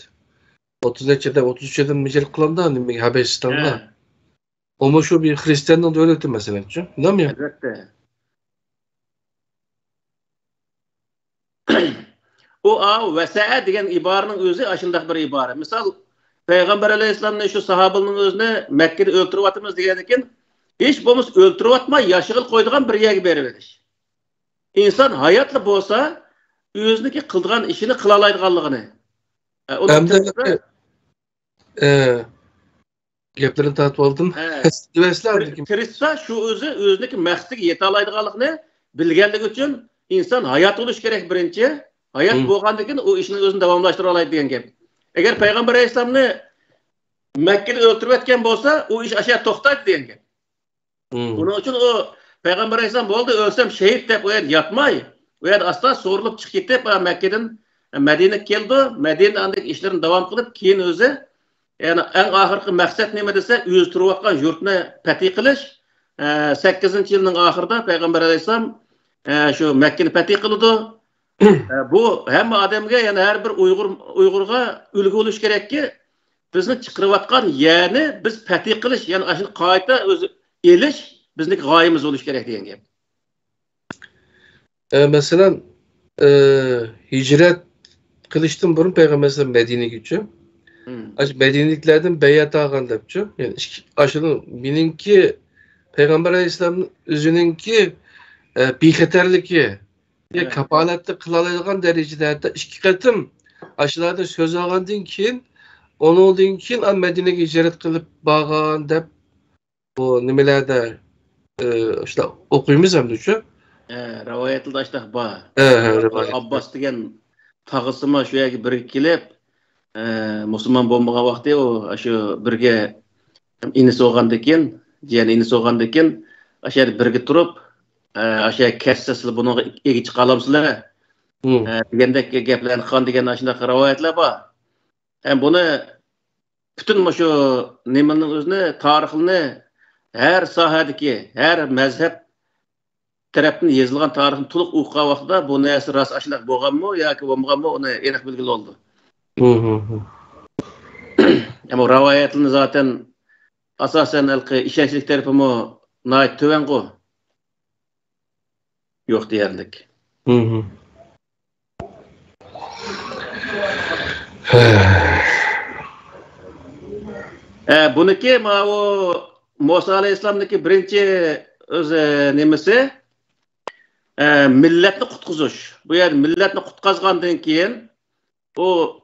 33'den hijrat qilindi nimaga Habasistonga. Ama şu bir Hristiyanlık devleti meselesi. Değil mi? Elbette. O vesa'a degan ibarenin özü aşındaq bir ibare. Misal Peygamber Aleyhisselam'ın şu sahabenin özünü Mekke'de öldürüp atımız degandikin hiç bo'lmasa öldürüp atmay yaşıgıl koyduğun bir yerge berip ediş. İnsan hayatlı bolsa özüneki kıldığan işini kılalaydıganlığını. Geplerini tartib aldım. Tirishsa şu özüneki maqsadiga yeta oladiganligini bilganligi uchun inson hayot bo'lish kerak birinchi. Hayot bo'lgandan keyin o ishni o'zini davomlashtira oladi degan gap. Agar Payg'ambar alayhisalomni Makkada o'ltirib atgan bo'lsa, o ish asha to'xtaydi degan gap. Buning uchun o Payg'ambar alayhisalom bo'ldi, o'lsam shahid deb o'yad yatmay, o'yad asta so'rilib chiqib ketib Makkadan Madinaga keldi. Madinadagi ishlarini davom qilib, keyin o'zi yani en ahırkı maksat nima desa, o'z turayotgan yurtni fatih qilish. 8-yilning oxirida Payg'ambar alayhisalom shu Makkani fatih qildi. Bu hamma odamga, yani har bir Uyg'urga ulgu bo'lish kerakki, bizni chiqirayotgan yani biz fatih qilish, yani ashuni qayta o'zi elish bizning g'oyamiz bo'lish kerak degan gap. Masalan, hicret qilishdan burun Payg'ambar alayhisalom Madinaga uchib Medineliklerden beyat ağan depçi. Yani aşının bininki Peygamber Aleyhisselam'ın özününki bixeterliki kapaletli kılalaydıgan derecelerde iki katım aşılarda söz ağandın ki onu olduğun ki Medine'ye hicret kılıp bağan dep bu nimelerde işte okuyumuz hem düşü. Rivayetli daştaq ba. Abbas degen tağısıma şu yerge bir kelip Müslüman bo'lmagan vaqtda o shu birga inisi olgandan keyin, yani inisi olgandan keyin aşağı birga turib, aşağı kassasizlar buni ega chiqa olamsizlar degandek gaplarni qilgan degan shunday rivoyatlar bor. Ham buni butun shu nimaning o'zini, tarixini har sohadagi, har mazhab tarafdan yozilgan tarixni to'liq o'qigan vaqtda bu narsa rost ashliq bo'lganmi yoki bo'lmaganmi uni aniq bilgili oldi. Ama rivayetini zaten asasen işençlik tarafı mı nait töven ko yok diyerlik. Buniki ma o Musa Aleyhisselam'daki birinci öz nemesi milletni qutqizish. Bu yer milletni qutqazgandan keyin o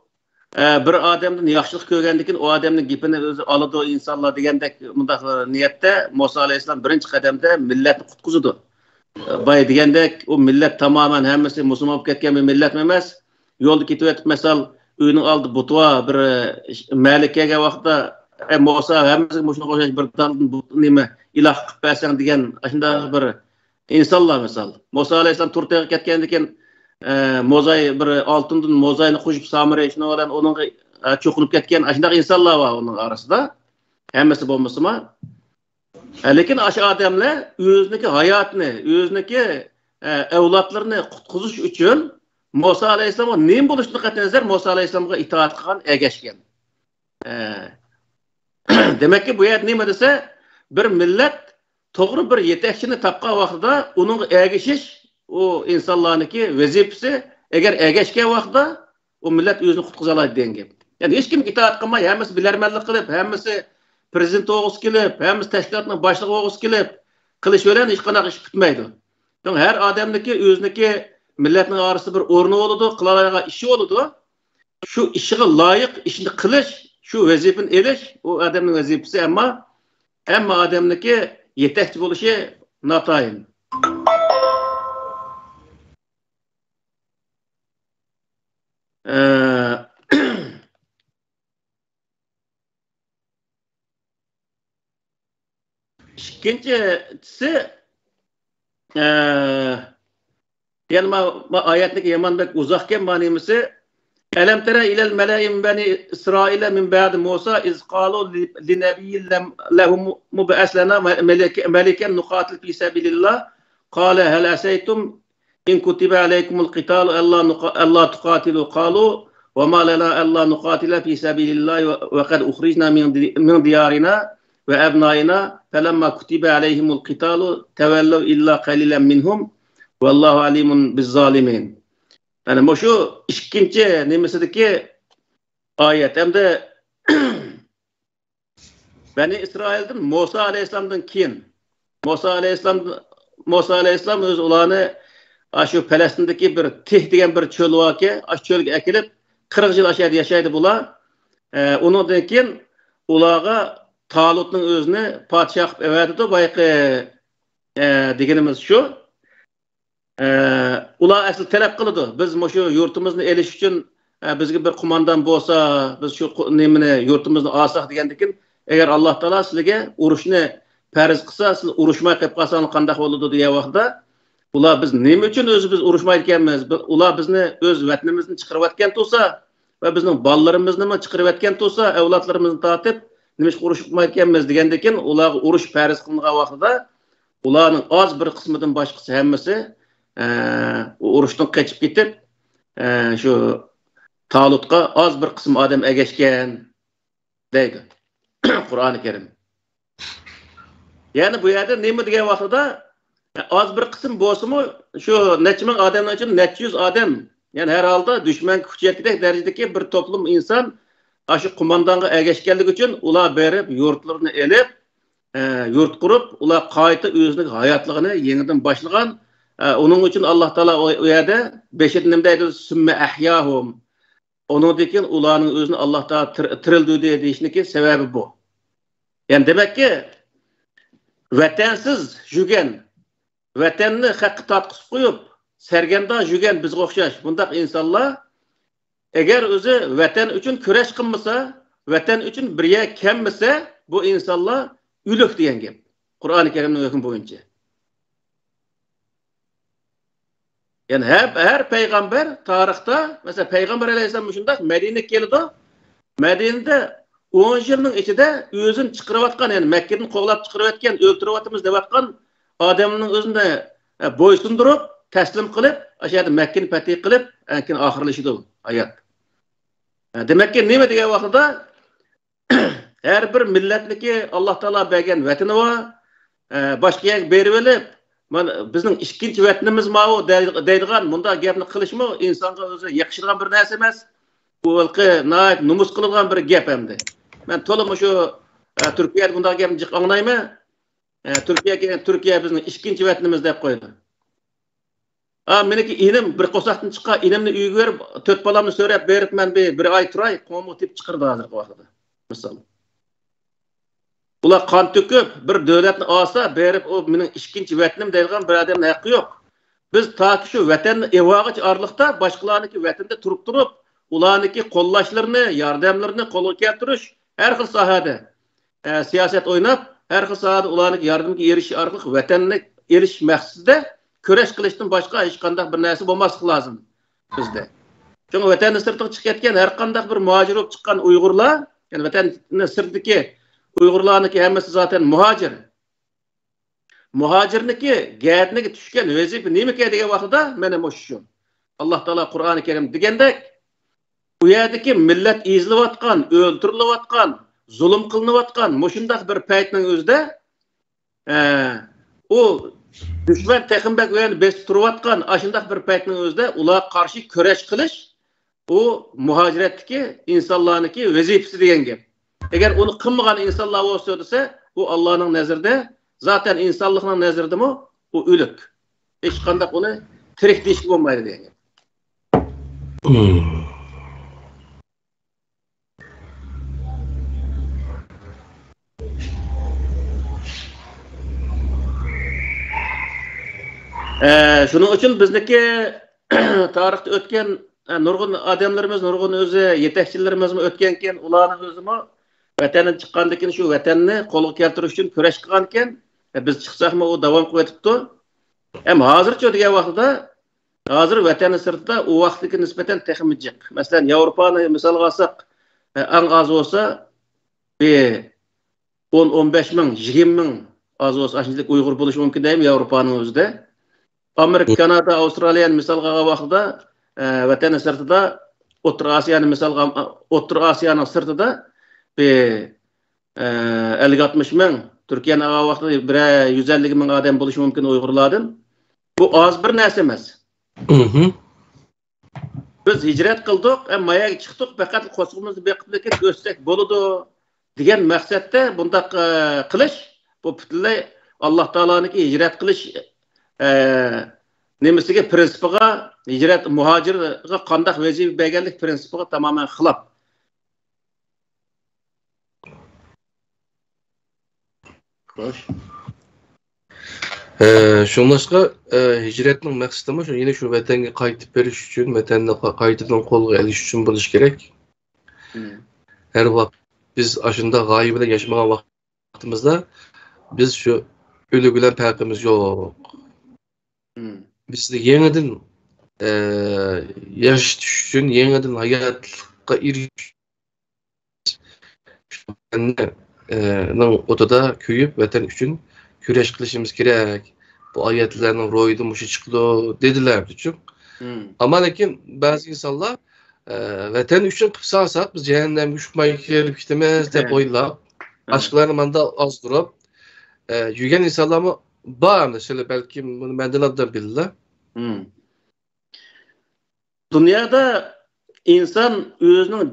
bir adamdan yaxshilik ko'rgandan keyin o adamning gapini o'zi oladi insonlar degandek bundaq niyatda Musa alayhissalom birinchi qadamda millatni qutqizdi. Bay degandek o millat tamoman hammasi musulmon bo'lib ketgan bir millat emas. Yo'lda ketib o'tib, masal uyning oldi butva bir malikaga vaqtda Musa hammasi mushuna qo'shash bir nima iloh qilib bersang degan shunday bir insonlar misol. Musa alayhissalom Turkiyaga ketgandan keyin mo'zay bir oltindan mo'zayni qo'shib samira ishni bilan uningga cho'qilib ketgan shunday insonlar bor uning orasida. Hammasi bo'lmasa-mu, lekin o'sha odamlar o'ziniki hayotini, o'ziniki avlodlarini qutqizish uchun Musa alayhissalomga nima bo'lishini qat'iy nazar Musa alayhissalomga itoat qilgan, ergashgan. Demakki bu yer nima desa, bir millat to'g'ri bir yetakchini topgan vaqtida uning ergashish o insonlarniki vazifasi, agar ergashgan vaqtda o millat o'zini qutqiza oladi degan gap. Ya'ni hech kim itoat qilmay, hammasi bilarmonlik qilib, hammasi prezident o'g'isi kelib, hammasi tashkilotning boshlig'i o'g'isi kelib, qilish bilan hech qanaqa ish bitmaydi. Donc har odamniki o'ziniki millatning orasida bir o'rni bo'ladi, qilaoladigan ishi bo'ladi. Shu ishiga loyiq ishni qilish, shu vazifani elish o odamning vazifasi, ammo hamma odamniki yetakchi bo'lishi notayin. ikkinchisi yani ayetlik Yamanbek uzakken manimisi Elem tere ilel meleğin beni İsrail'e min ba'di Musa iz qalu li nebiyyin lehum mub'as lana meliken nuqatil fi sabilillah qala hel asaytum in kutiba aleykumul qitalu alla tuqatilu qalu ve ma lana alla nuqatila fi sabilillah ve kad ukhrijna min diyarina ve ebnaina felemma kutiba aleyhimul qitalu tevellev illa qalilan minhum vallahu alimun biz zalimin. Yani şu ikinci nimesideki ayet hem de Beni İsrail'den Musa Aleyhisselam'dan keyin Musa Aleyhisselam öz ulanı şu Palestin'deki bir Tih degan bir çöl vaki aş çölge ekilip 40 yıl aşağıda yaşaydı bular. Ondan keyin ulağa Talut'un özünü padişah everdi bayqı degenimiz şu. Ular asıl talep kıldı. Biz şu yurtumuzni elish için bizge bir kumandan bolsa, biz şu nemini yurtumuzni alsak degendikin, eğer Allah Taala sizge urushni farz qilsa, siz urushmay qilib qalsangiz qanday bo'ladi degan vaqtda, ular biz nima uchun o'zimiz urushmaydi ekanmiz? Ular bizni o'z vatanimizni chiqarib atgan bo'lsa va bizning bolalarimizni ham chiqarib atgan bo'lsa, avlodlarimizni tortib, nima ish urushmaydi ekanmiz degandikin, ular urush farz qilingan vaqtida ularning az bir qismidan boshqasi hammasi urushdan kaçıp gitip şu Talut'a az bir kısım adam egeşken deydi. Kur'an-ı Kerim. Yani bu yerde neymi diye vaqtida az bir kısım bolsa mı şu neçe ming adamlar için neçe yüz adam yani herhalde düşman küçültecek derecedeki bir toplum insan aşı kumandanga egeşkenlik için ular berip yurtlarını elip yurt kurup ular qayta özünün hayatlarını yeniden başlagan. Onun için Allah Taala o yerde 5-nimde deydi sümme ahyahum. Onun dikin ulanın özünü Allah Taala tirildi diye deyişniki sebebi bu. Yani demek ki vatansiz jügen, vatanni haqqı tatqıs koyup sergenda jügen bizga o'xshash bundaq insonlar eğer özü vatan üçün kurash qilmasa, vatan üçün birga kelmasa, bu insonlar ülük degan gap. Qur'oni Karimning hukmi bo'yicha. Yani her peygamber tarihte mesela Peygamber Aleyhisselam şundak Medine'ye geldi. Medine'de 10 yılın içinde özün çıkarıvatkan yani Mekke'den kovlap çıkarıvatken öldürüvatımız devatkan adamının özünde boysundurup teslim kılıp aşağıda Mekke'nin fetih kılıp enkin ahirleşidir hayat. Demek ki nime diye vaxtida her bir milletniki Allah Taala bergen vatani var. Başka yer berip elip bizning ikkinchi vatanimiz ma'u deydigan bunda gapni qilishmi insonga o'zi yakışırgan bir narsa emas. Bu xalqi numus qilingan bir gap hamda. Men to'liq shu Turkiyada bunday gapni anglayman. Turkiya bizning ikkinchi vatanimiz deb qo'ydi. Meniki inim bir qo'saqdan chiqqan inimni uyga berib, 4 bolamni so'rab beribman bir oy turay, qo'mib tip chiqirdi hozirgi vaqtda. Misol. Ular qon to'kib bir davlatni olsa, berib o mening ikkinchi vatanim deydigan bir odamning haqqi yo'q. Biz toki shu vatanni evog'ich orliqda boshqalarniki vatanda turib, ularniki qo'llashlarini, yordamlarini qo'lga keltirish har xil sohada siyosat o'ynab, har xil sohada ularniki yordamga erishish orqali vatanni erish maqsadida kurash qilishdan boshqa hech qanday bir narsa bo'lmasligi lozim bizda. Chunki vatanni sirtiga chiqib ketgan har qanday bir muhojir bo'lib chiqqan Uyg'urlar, ya'ni vatanni sirtidagi Uyg'urlarniki hammasi zaten muhacir. Muhacirniki gayatniki tushgan vazifa nimaki degan vaqtida mana shu. Alloh taolo Qur'oni Karim degandek, u yerdagi millat ezilayotgan, o'ltirilayotgan, zulm qilinayotgan mushundaq bir paytning o'zida u dushman taqinbak o'yini besib turayotgan ashundaq bir paytning o'zida ular qarshi kurash qilish u muhojiratdagi insonlarniki vazifasi degan gap. Eğer onu qilmagan insonlar bo'lsa desa, bu Allohning nazarida, zaten insonlikning nazaridami, u o'lik. Hech qanday uni tirik deyish bo'lmaydi degan. Shuning uchun bizniki tarixda o'tgan nurg'un odamlarimiz, nurg'un o'zi yetakchilarimiz o'tganken, ularning o'zimi vatandan chiqqandan keyin shu vatanni qo'lga keltirish uchun kurash qilgan ekan, Biz çıksakmı o davam kıvetipti. Hem hazırca diye vaxtda hazır vatani sırtda o vaxtdaki nispeten teximicik. Mesela Avrupa'nı misal alsak en az olsa bir 10-15 min, 20 min az olsa aşınçılık Uygur buluş mümkün değil mi Avrupa'nın özde? Amerika, Kanada, Avustraliya'nın misal vaxtda vatani sırtda Otur Asya'nın misal Otur Asya'nın sırtda bir 50-60 min, Türkiye'nin ağa vaxtda bir 150 min adam buluş mümkün Uygurlardan. Bu az bir narsa emas. Biz hicret kıldık, maya çıktık, fakat koşumumuzu bekledik, görsek boludu degan maqsadda bundaq qilish, bu butunlay Alloh taoloning hicret qilish nemasiga prinsipiga, hicret muhojirga qandaq vazifa berganlik prinsipiga tamoman xilof. Xo'sh. Şunlaşqa hicretning maqsadi shu, yine şu vatanga qaytib berish uchun, vatanni qaytadan qo'lga olish uchun bo'lish kerak. Her vaqt biz aşında g'oyibida yaşamagan vaqtimizda biz şu ölü bilan farqimiz yo'q. Bizda yangidan yashash uchun, yangidan hayotga erishish o'tida kuyib vatan uchun kurash qilishimiz kerak. Bu ayetlerinin roydu muşu çıktı dediler çünkü. Ama lakin bazı insanlar vatan üçün kıpsarsak biz cehennem düşmeye gelip gitmez de oyla. Aşklarını manda az durup yügen insanlar mı bağımlı şöyle belki bunu benden addan bilirler. Dünyada insan özünün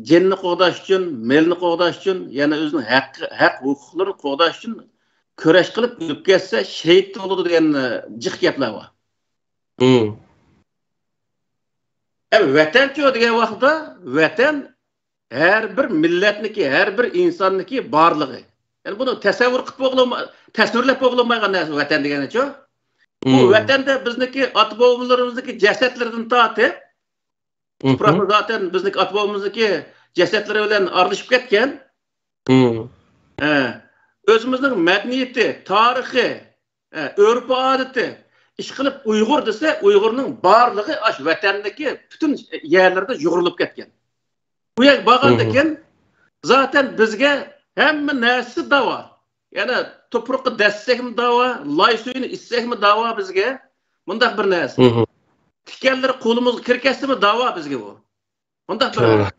cenni qoğdaş üçün, melini qoğdaş üçün, yani özünün hak hukuklarını qoğdaş üçün köreş kılıp ölüp geçse şehit olur degan jiq gaplar var. Vatan degan vaqtda vatan her bir milletniki, her bir insanniki barlığı. Yani bunu tasavvurlab bo'lmaydigan narsa vatan degani-chi. Bu vatanda bizniki ata-bobolarimizniki jasadlaridan tortib, tuproqda zaten bizniki ata-bobomizniki jasadlari bilan aralashib ketgan. Özümüzün medeniyeti, tarihi, örfü adeti, iş kılıp Uygur dese Uygur'un barlığı aş vatandaki bütün yerlerde yoğrulup ketken. Bu yer bağırdıkken zaten bizge hem nersi dava. Yani toprağı dessek mi dava, lay suyunu içsek mi dava bizge. Bundak bir nersi. Tikerleri kolumuz kirkesi mi dava bizge bu. Bundak bir nersi.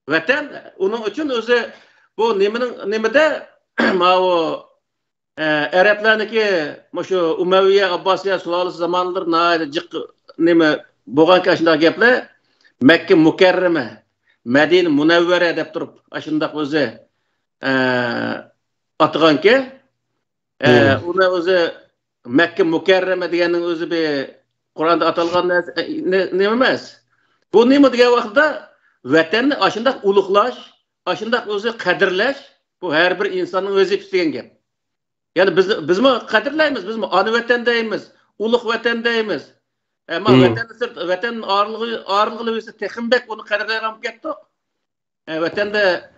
Vatan onun için özü bu nemede o Araplarniki şu Umayye Abbasiye sulalası zamanlar naide cık neme boğan kaşında gaplar Mekke Mukerreme Medine Munevvere dep turup aşındaq özü atıgan ki ona özü Mekke Mukerreme degenin özü bir Kur'an'da atalgan ne emas. Bu neme degan vaqtda vatanni aşındaq uluqlash, aşındaq özü qadirlash bu her bir insanın vazifesi degan gap. Yani biz mi qadirlaymiz, biz mi ana vatandaymiz, ulug' vatandaymiz. Ama vatan ağırlığı ise teximbek bunu qadirlaygan ketdik.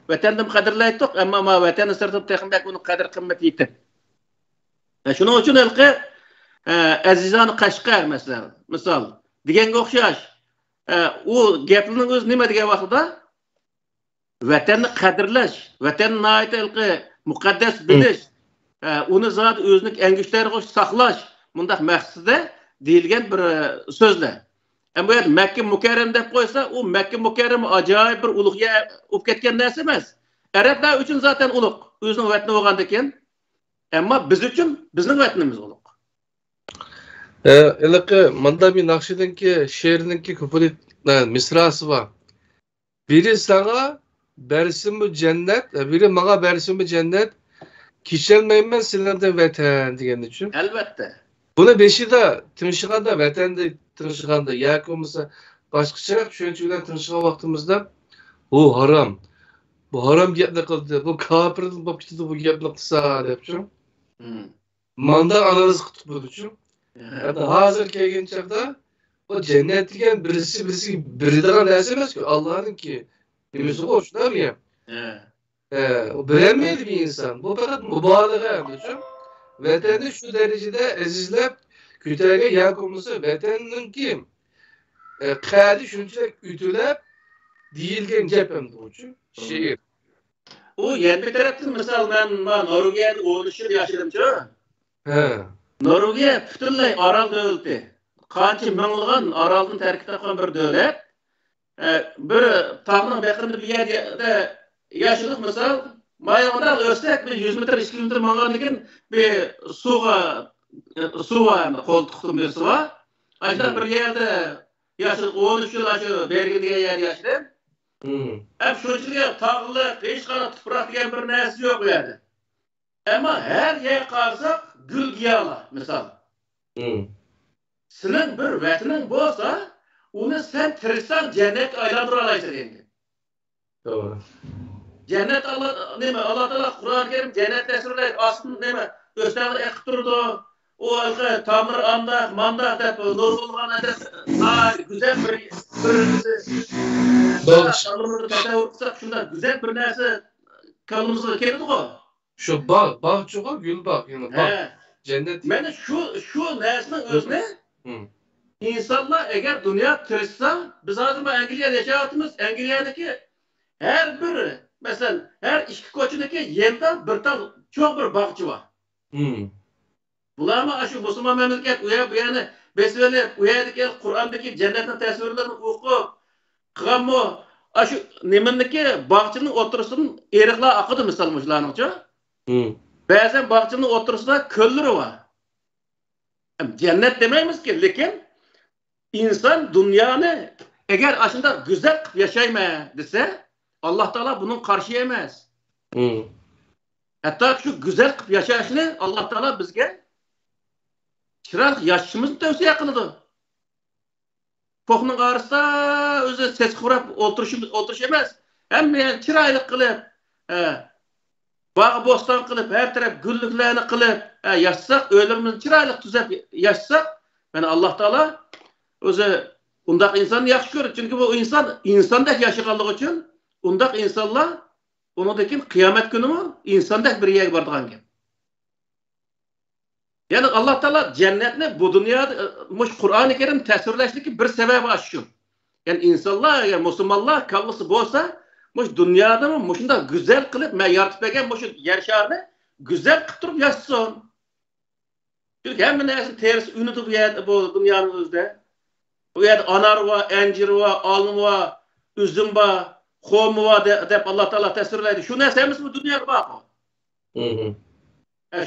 Vatanda qadirlaydik, ama vatanni sirtib teximbek bunu qadir qimmat yetib. Shuning uchun ilqi Azizani Qashqar misal deganga o'xshash. U gapining o'zi nima degan vaqtda vatanni qadrlash, vatanni aytilqi muqaddas bilish, uni zot o'zining engishlarga qo'shib saqlash, bundaq maqsadda deyilgan bir so'zlar. Ama bu Mekke Mukarrem deb qo'ysa, u Mekke Mukarrem ajoyib bir ulug'ga o'p ketgan narsa emas. Arablar uchun zaten ulug', o'zining vatani bo'lganda ekan. Ammo biz uchun bizning vatanimiz ulug'. Ilaqi manda bir Naqshbandki she'rininki kuplet misrasi var. Biri sana bersin bu cennet, biri bana bersin bu cennet. Kişelmeymen silahda vatan degan için. Elbette. Buna beşi de tınışıqanda, vatanda tınışıqanda, yaki olmasa başqaçarak düşünceler tınışıqa vaqtimizda bu haram. Bu haram gapni qildi, bu kafirlik bo'lib ketdi, bu gapni qilsa debchi. Manda analiz qilib bo'ldi-chi. Endi hozir kelgan chaqda bu jannat degan birisi biridigan narsa emas-ku, Allohninki. Nimasi bu, shundaymi? Bilemeydi bir insan. Bu fakat mübalağa için. Vatani şu derecede ezizlep kütege yankımlısı vatanının kim? Kadi şunçalik ütülep deyilgen gepim bu için. Şiir. O yer bir taraftan misal ben Norvegiýada 13 ýyl ýaşadym-çy. Norvegiýa bütünlej aral döwleti. Kança miňligen araldan terkip etken bir döwlet. Bir tağnyň bekirinde bir ýerde ýaşadyk misal, maýagynda örsek bir 100 metr 200 metr maňgandyken bir suwa koltukdym bir suwa. Aýda bir ýerde ýaşadyk 13 ýyl aşy bergi diýen ýerde ýaşadym. Şunçalyk tağlyk, hiç kana tuprak diýen bir näse ýok bu ýerde. Ama her ýere qarsak gül giýala misal. Senin bir wetiniň bolsa, onu sen tirsan cennet aylandyra alaýsyn endi. Doğru. Cennet Allah Taala Kur'an-ı Kerim cennet tesirler aslında neme östäňe ekip durdy. O alga tamir anda manda dep nur bolgan edep güzel bir Allah'ın tasavvur kılsak şunda güzel bir nerse kalımızda keldi go. Şu bağ çoğu gül bağ yani bağ. Cennet. Mene şu nersinin özüne insanlar eğer dünya tırışsa biz hazır bu Angliýada yaşayatımız Angliýadaki her biri mesela her iki koçundaki yenda bir tal çok bir bağçı var. Bular mı şu Müslüman memleket uya bu yani besbelli uyadaki Kur'an'daki cennetin tasvirlerini okup kıgamı şu nemindeki bağçının oturusunun erikler akıdı misal muşlarınca. Bazen bağçının oturusunda kölleri var. Cennet demeyimiz ki lekin insan dünyanı eğer aslında güzel yaşaymaya dese Allah Teala bunun karşı yemez. Hatta şu güzel yaşayışını Allah Teala bizge çırak yaşımızı tavsiye kıldı. Koknun ağrısa özü ses kurap oturuşamaz. Hem yani çıraylık kılıp bağı bostan kılıp her taraf güllüklerini kılıp yaşsak ölümümüzü çıraylık tüzep yaşsak yani Allah Teala özü undak insanı yaxşı görür. Çünkü bu insandaki yaşaganlık için undak insanlar onudaki kıyamet günü mü insandaki bir yer bardığan gibi. Yani Allah Teala cennetini bu dünyada Kur'an-ı Kerim tesirleşteki bir sebebi aşıyor. Yani insanlar, yani Müslümanlar kavgası bolsa dünyada mı şunda güzel kılıp yaratıp eken yer şarını güzel kıtırıp yaşasın. Çünkü hem neresi terisi ünüdü bu dünyanın özde. Bu yerde anar var, encir var, alım var, üzüm var, homu var deyip Allah Teala tesirledi. Şu nesemiz bu dünyada bak.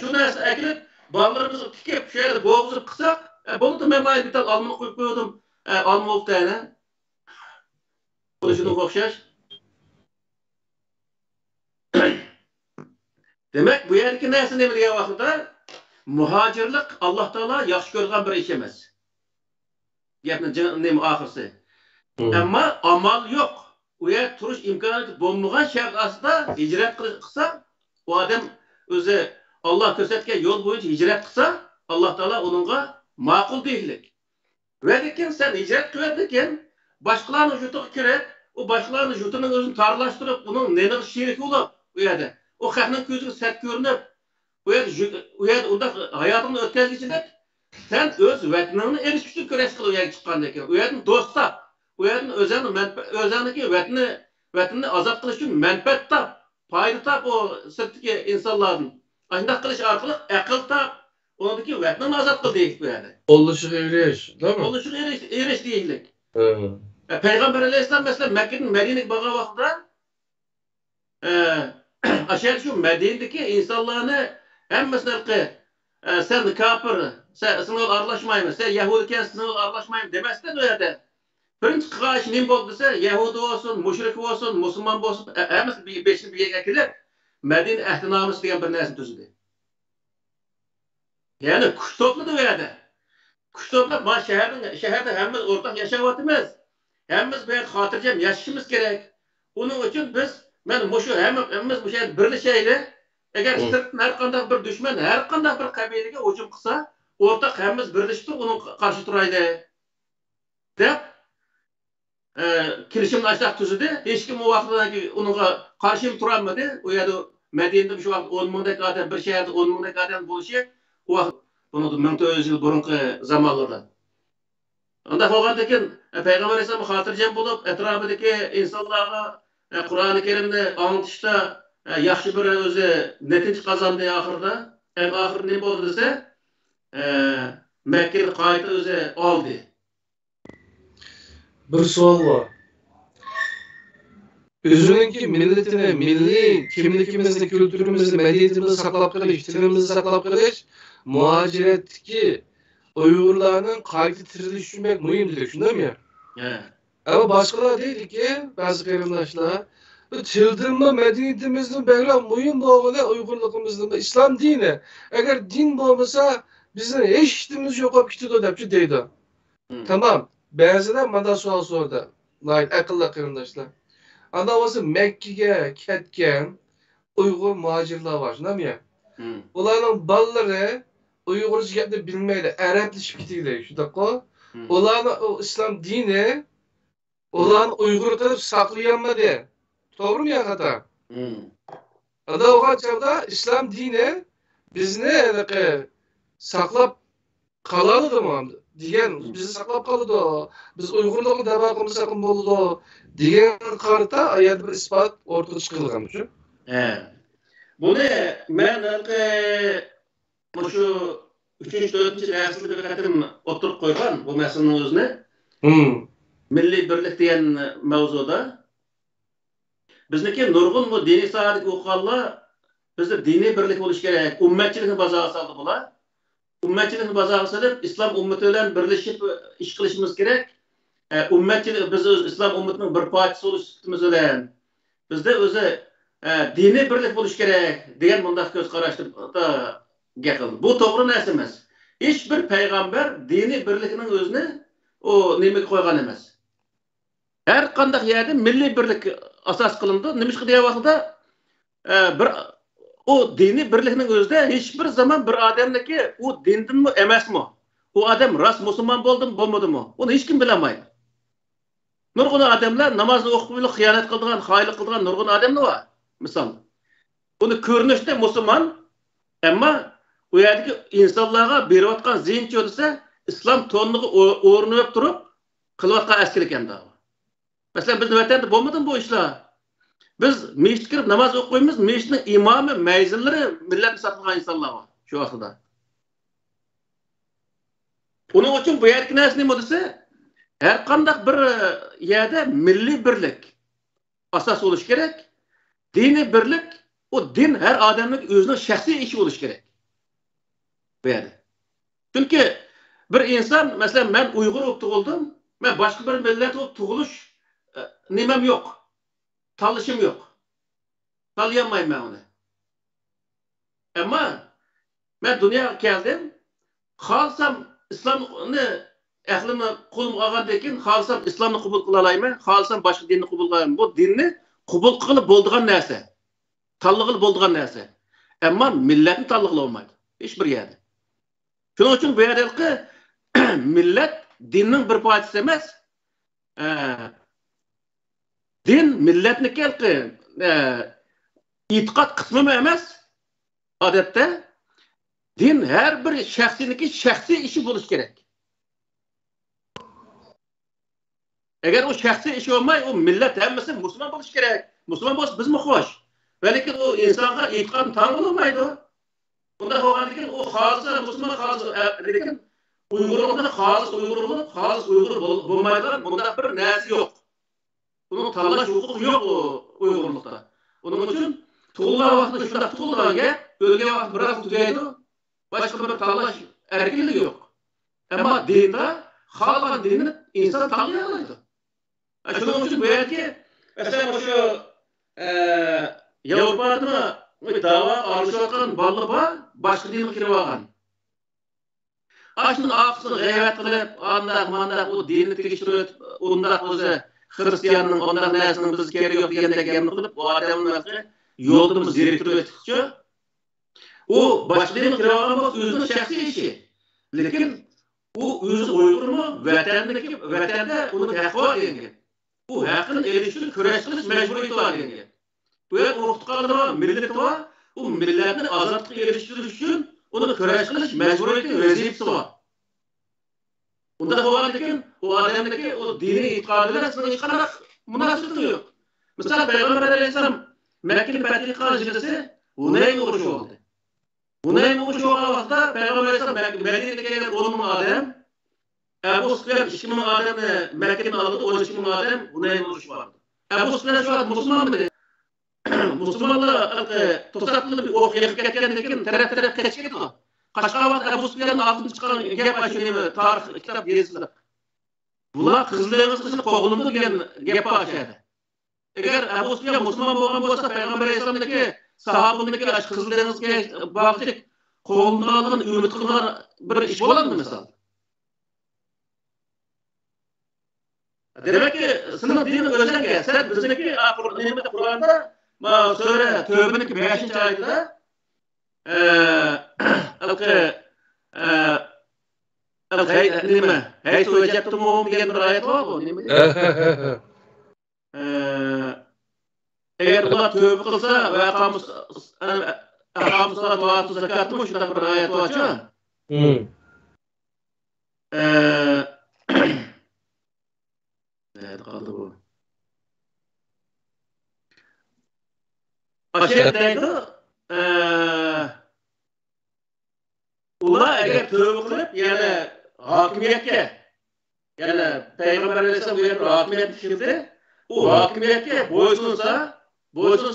Şu nesi ekilip bağlarımızı tikip şöyle boğuzup kısak, bunu da memayı bir tal almanı koyup koydum. Alma oldu yani. Bu şunu kokşaş. Demek bu yerdeki nesi ne biliyor vaxtında? Muhacirlik Allah Teala yaxşı görgen bir iş emez. Yapın ahırsı. Ama amal yok. O yer turuş imkanı bulunmayan şart aslında hicret kılsa o adam özü Allah kösetken yol boyunca hicret kılsa Allah Teala onunla makul değillik. Ve dekin sen hicret kılarken başkalarının jutuğu kirep o başkalarının jutuğunun özünü tarlaştırıp bunun nenek şeriki olup o yerde o kalkının gözü sert görünüp o yerde onda hayatını ötkazgıcılık sen öz vatanını erişmişsin köreş kılıp yer çıkandayken o yerden dostlar o yerden özendeki vatanını azat kılış için menfaat tap payda tap o sırttaki insanların ancak kılış arkalı akıl tap onundaki vatanını azat kıl deyik bu yerde. Oluşuk eriş, değil mi? Oluşuk eriş deyiklik. Peygamber Aleyhisselam mesela Mekke'nin Medine'lik bağı vaxtında aşağı şu Medine'deki insanlarını hem mesela ki sen kapır, sınavla arlaşmayın, sen Yahudiken sınavla arlaşmayın demezsen o yerde. Birinci kıkaş neyim oldu dese Yahudi olsun, müşrik olsun, Müslüman olsun, hem beşli bir yere gelir Medine ehtinamısı diyen bir nesin tüzüdü. Yani kuş topladı o yerde. Kuş topladı, şehirde hemiz ortak yaşavatımız. Hemiz böyle hatırcam yaşamımız gerek. Onun için biz, hemiz bu şeyde birli şeyle, eğer sırtın her kandak bir düşman, her kandak bir kabilege ucum kısa, ortak hemiz birleşti, onun karşı duraydı. Deyip, kelishimni aşağı tüzüdü. Hiç kim o vaqtdagi onunğa qarşı turamadı. O yerda Medine'de şu vaqt 10 mingdek adam, bir şehirde 10 mingdek adam bolışı o vaqt bunu 1400 yıl burunqi zamanlarda. Onda bolğandan keyin Peygamber Aleyhisselam hatırjam bolup etrafındaki insanlarga Kur'an-ı Kerimni anlatışda yaxshi bir o'zi netinch qazandı ahirda. En ahir ne bo'ldi desa, Mekke'ni qayta o'zi oldi. Bir savol var. Özününki milletini, milli kimlikimizni, kültürümüzni, medeniyetimizni saqlab qolish, tilimizni saqlab qolish muhaciretdeki Uygurlarning qayta tirilishi uchun muhim dedik, shundaymi? Ama başkalar deydi ki, bazı qarindoshlar, bu tildirme medeniyetimizin böyle muhim bo'lgani Uygurligimizning İslam dini. Eğer din bo'lmasa, bizning hech ishimiz yo'qolib ketadi deb deydi. Tamam. Ba'zilar mana savol so'radi. Aqlli qarindoshlar. Anda bo'lsa Mekke'ga ketgan Uyg'ur muhojirlar var, shundaymi? Ularning bolalari Uyg'urcha gapni bilmaydi, arablashib ketadi, shundaqo. Ularning islom dini ularni Uyg'ur qilib saqlayolmadi. To'g'rimi yo xato? Anda o'g'achada islom dini bizni saqlab qoladimi degan, bizni saqlab qoladi. Biz Uyg'urlikni da'vo qilmasak bo'ladi degan qarata ayat bir isbot o'rtaga chiqilgan-ku. Buni men shu 3-4 asrda bir qatim o'tirib qo'ygan bu masalani o'zini. Milliy birlik degan mavzuda bizniki nurg'un bu diniy sohadagi o'qiganlar bizda diniy birlik bo'lish kerak, ummatchilikni bazaga soldi bular. Ummatchilikni bazaga solib, islom ummati bilan birlashib ish qilishimiz kerak. Ummatchilik biz o'z islom ummatining bir parchasi bo'lishimiz bilan bizda o'zi diniy birlik bo'lish kerak degan bunday ko'z qarashda gapildi. Bu to'g'ri narsa emas. Hech bir payg'ambar diniy birlikning o'zini o nimaga qo'ygan emas. Her qanday yerda milliy birlik asos qilindi. Nima ish degan vaqtda bir o diniy birlikning o'zida hech bir zaman bir odamniki u dindanmi emasmi? U odam rost musulmon bo'ldimi, bo'lmadimi? Uni hech kim bilmaydi. Nurg'un odamlar namozni o'qib bilib xiyonat qilgan, xoinlik qilgan nurg'un odamlar bor. Misol, uni ko'rinishda musulmon, ammo u yerdagi insonlarga berayotgan ziynchi desa, islom to'nliga o'rnab turib qilayotgan askarlik endi. Mesela biz vatanda bo'lmadimi bu ishlar? Biz meshitga kirib namoz o'qiymiz, meshitning imomi, mayzillari millatni saqlagan insonlar bor shu vaqtda. Uning uchun bu yerki narsa nima desa, har qanday bir yerda milliy birlik asos bo'lish kerak. Diniy birlik, o din her odamning o'zining shaxsiy ishi bo'lish kerak. Bu yerda. Chunki bir inson, mesela men Uyg'ur bo'lib tug'ildim, men boshqa bir millat bo'lib tug'ilish nimam yo'q. Tanlışım yok. Tanlayamayım ben onu. Ama ben dünyaya geldim. Halsam İslam'ı aklımı kulum ağandayken halsam İslam'ı kabul kılalayım. Halsam başka dinini kabul kılalayım. Bu dinini kabul kılıp bolduğun neyse. Tanlıqlı bolduğun neyse. Ama milletin tanlıqlı olmaydı. Hiçbir yerde. Şunun için bu yerde millet dininin bir parçası emez. Din milletniki itiqat qismi emas. Odatda din har bir shaxsiniki shaxsiy ishi bo'lish kerak. Agar o shaxsiy ishi bo'lmay, o millat hammasi musulmon bo'lish kerak. Musulmon bo'lsa bizmi xo'sh. Lekin o insonga itiqatni tanlolmaydi. Bunda bo'lgandan keyin o xolis musulmon xolis lekin Uyg'urlikda xolis Uyg'ur bo'lmaydigan bunda bir narsa yo'q. Bunun tanlash huquqi yo'q Uyg'urlikda. Onun uchun tug'ilgan vaqtida shunda tug'ilganga, o'lgan vaqt biroz tugaydi. Boshqa bir tanlash erkinligi yo'q. Ammo dinda xohlagan dinni inson tanlay oladi. Shuning uchun bu yerga masalan o'sha Yevropada da'vo olishayotgan bolalar boshqa dinga kirib olgan. Ashning aqsini g'ayrat qilib, andaq u dinni tekshirib, undaq o'zi Hristiyanның ondan nəsinin biz keri yox deyəndə gəmini qılıb, o adamın yolduğumuz direktörü etdikçe, o başlayın kiravan bu özünün şəxsi işi. Lakin o özü Uygurmu, vətəndə onun həqqi var deyildi. bu haqqını eriştirib kurash qilish majburiyati bor degan. Bu yer urug'liqlarda millati bor, u millatni ozodlikka erishtirish uchun uni kurash qilish majburiyati vazifasi bor. Unda bo'lgandan u odamniki o diniy e'tiqodi bilan hech qanday munosabati yo'q. Misol Payg'ambar alayhisalom Makka fath qilgan yilisi Hunayn urushi bo'ldi. Hunayn urushi bo'lgan vaqtda Payg'ambar alayhisalom Madinaga kelgan 10 ming odam, Abu Sufyan 2 ming odamni Makkadan oldi, 12 ming odam Hunayn urushi bo'ldi. Abu Sufyan shu musulmonmi? Musulmonlar to'satlanib o'q yiqib ketgandan keyin taraf-taraf qochib ketdi. Qashqabat Abu Sufyanning oldidan chiqqan gap ashuni tarix kitob yozildi. Bular qizlarimiz qilib qo'g'limdi degan gap ashadi. Agar Abu Sufyan musulmon bo'lgan bo'lsa, Payg'ambar alayhisolamniki sahobalarniki ash qizlaringizga bag'ishlik qo'g'limdan umid qilgan bir ish bo'ladimi misol? Demek ki sınıf dini özellikle sen bizdeki Kur'an'da sure Tövbe'nin 5. ayetinde Haythu vecebtumuhum diyen bir ayet var mı? Eğer ular tövbe kılsa ve akamus salat ve atu zakatı mı? Şurada bir ayet var açı? Nerede kaldı bu? Aşağıdaydı. Ular eğer tövbe kılıp yani hakimiyetke yani Peygamber Aleyhisselam bu yerde hakimiyet düşürdü. O hakimiyetke boysunsa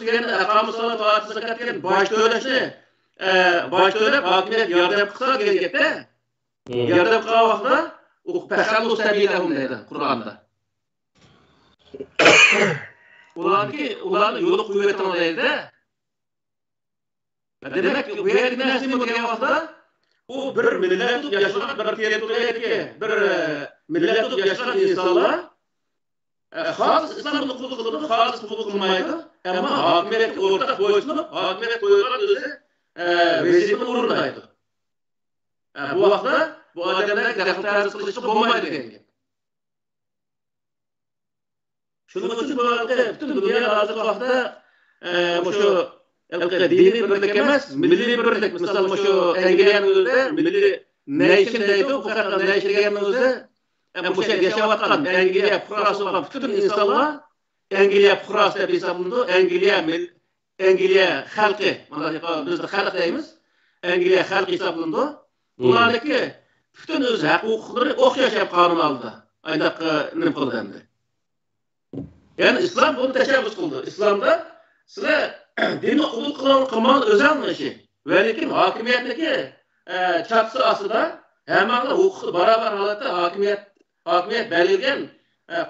yani akamu salat ve atı zakat yani başta öyleyip hakimiyet yardım kısa gelecekte. Yardım kısa vakta o peşallu sebilehum dedi Kur'an'da. Ularni yo'li qo'yayotgan deydi. Demak, bu yerda nima degan vaqtda u bir millat tut yashagan bir territoriyaga bir millat tut yashagan insonlar xolis islomni qabul qiladi, xolis qabul qilmaydi, ammo hokimiyatga o'rtaq bo'ysunib, hokimiyat qo'ygan o'zi rejimni o'rnaydi. Bu vaqtda bu odamlarga daxl qilishga bo'lmaydi degan. Şunun için bu bütün dünya hazır vaqtda şu dini birlik emas, milliy birlik. Misal şu Angliyaning o'zida milliy nation deydi, bu faqat nation deganning o'zi bu şey yashayotgan Angliya fuqarosi bo'lgan bütün insonlar Angliya fuqarosi deb hisoblanadi. Angliya xalqi, mana bizda xalq deymiz. Angliya xalqi hisoblanadi. Ularniki bütün o'z huquqlari o'xshash qonun oldi. Aytaq nima qildi? Yani İslam bunu teşebbüs kıldı. İslam'da sizler dini kabul kılman özel işi. Ve lakin hakimiyetteki çatısı aslında hemen hukuku beraber halatta hakimiyet belirgen